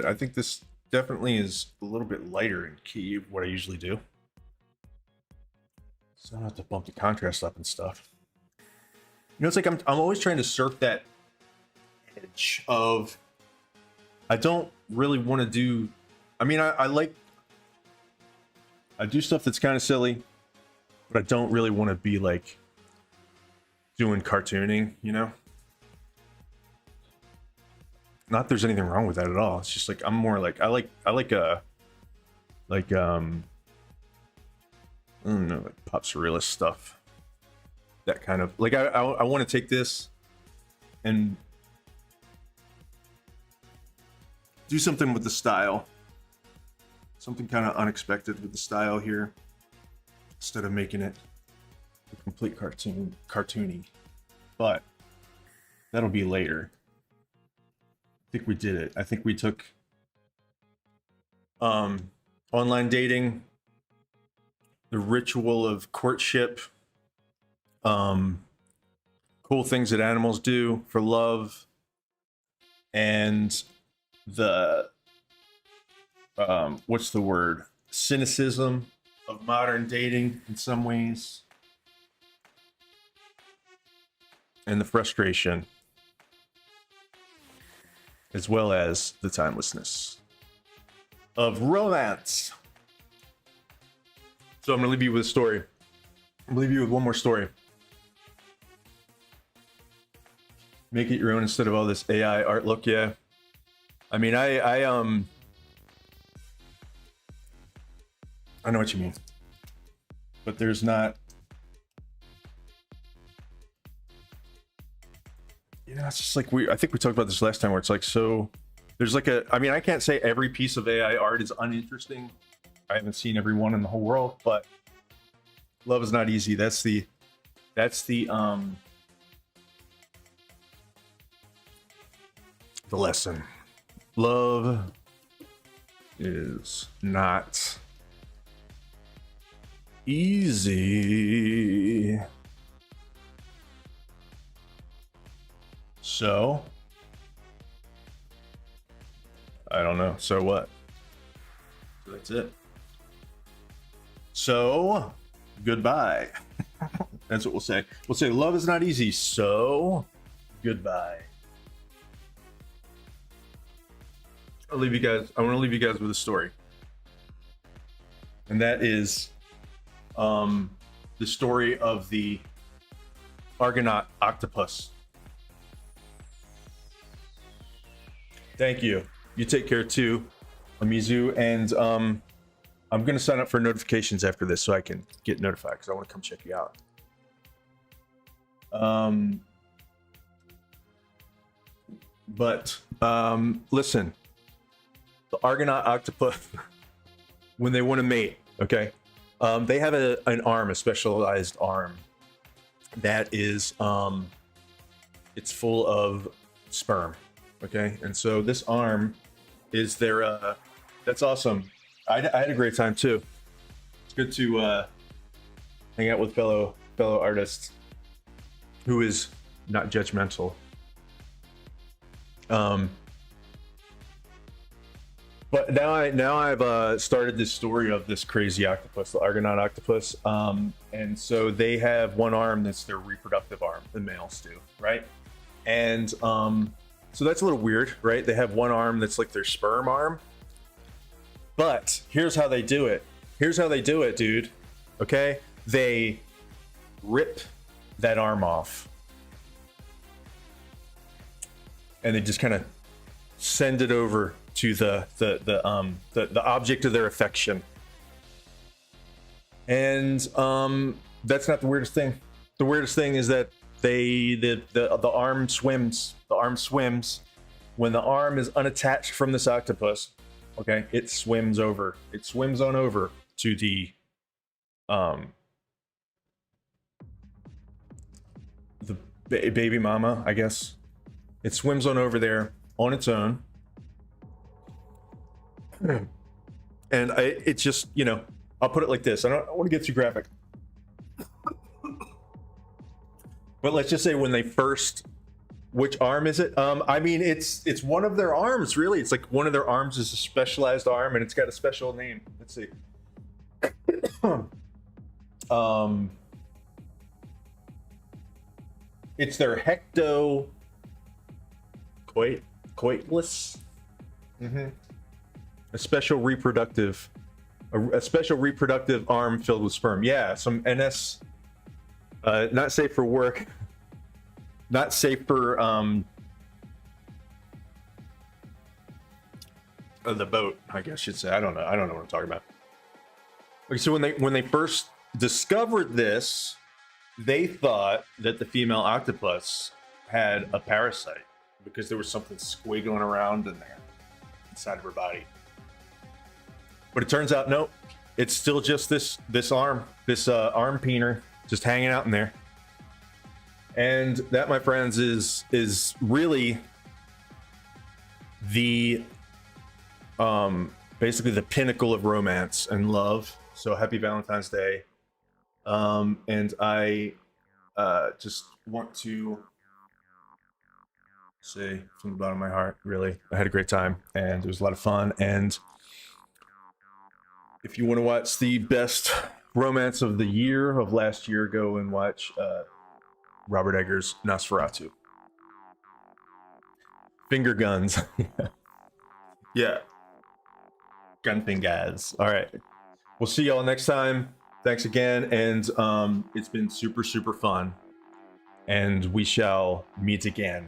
I think this definitely is a little bit lighter in key of what I usually do. So I don't have to bump the contrast up and stuff. You know, it's like I'm always trying to surf that edge of, I don't really want to do, I mean, I do stuff that's kind of silly, but I don't really want to be like doing cartooning, you know? Not there's anything wrong with that at all. It's just like, I'm more like, I like I don't know, like pop surrealist stuff. That kind of, like, I want to take this and do something with the style. Something kind of unexpected with the style here. Instead of making it a complete cartoony. But that'll be later. I think we did it. I think we took online dating, the ritual of courtship, cool things that animals do for love, and the what's the word? Cynicism of modern dating in some ways, and the frustration, as well as the timelessness of romance. So I'm gonna leave you with a story. I'm gonna leave you with one more story. Make it your own instead of all this AI art look. Yeah, I mean, I know what you mean, but there's not, you know, it's just like I think we talked about this last time, where it's like, so there's like I mean, I can't say every piece of AI art is uninteresting. I haven't seen every one in the whole world, but love is not easy. That's the lesson. Love is not easy. So, I don't know. So what? That's it. So, goodbye. That's what we'll say. We'll say love is not easy, so goodbye. I want to leave you guys with a story. And that is the story of the Argonaut octopus. Thank you. You take care too, Amizu. And I'm going to sign up for notifications after this so I can get notified because I want to come check you out. Listen, the Argonaut octopus, when they want to mate, okay, they have an arm, a specialized arm that is, it's full of sperm, okay? And so this arm is their, that's awesome. I had a great time too. It's good to hang out with fellow artists who is not judgmental. But now I've started this story of this crazy octopus, the Argonaut octopus. And so they have one arm that's their reproductive arm, the males do, right? And so that's a little weird, right? They have one arm that's like their sperm arm. But here's how they do it. Here's how they do it, dude. Okay? They rip that arm off. And they just kind of send it over to the object of their affection. And that's not the weirdest thing. The weirdest thing is that the arm swims. The arm swims. When the arm is unattached from this octopus, okay, it swims over. It swims on over to the baby mama, I guess. It swims on over there on its own. And it's just, you know, I'll put it like this. I don't want to get too graphic. But let's just say when they first, which arm is it? I mean, it's one of their arms, really. It's like one of their arms is a specialized arm, and it's got a special name. Let's see. It's their coitless. A special reproductive arm filled with sperm. Yeah, some NS. Not safe for work. Not safe for the boat, I guess you'd say. I don't know what I'm talking about. Okay, so when they first discovered this, they thought that the female octopus had a parasite because there was something squiggling around in there inside of her body. But it turns out, nope, it's still just this arm peener just hanging out in there. And that, my friends, is really the basically the pinnacle of romance and love. So happy Valentine's Day. And I just want to say from the bottom of my heart, really, I had a great time and it was a lot of fun. And if you want to watch the best romance of the year, of last year, go and watch Robert Eggers' Nosferatu. Finger guns. Yeah. Gun fingers. All right. We'll see y'all next time. Thanks again. And it's been super, super fun. And we shall meet again.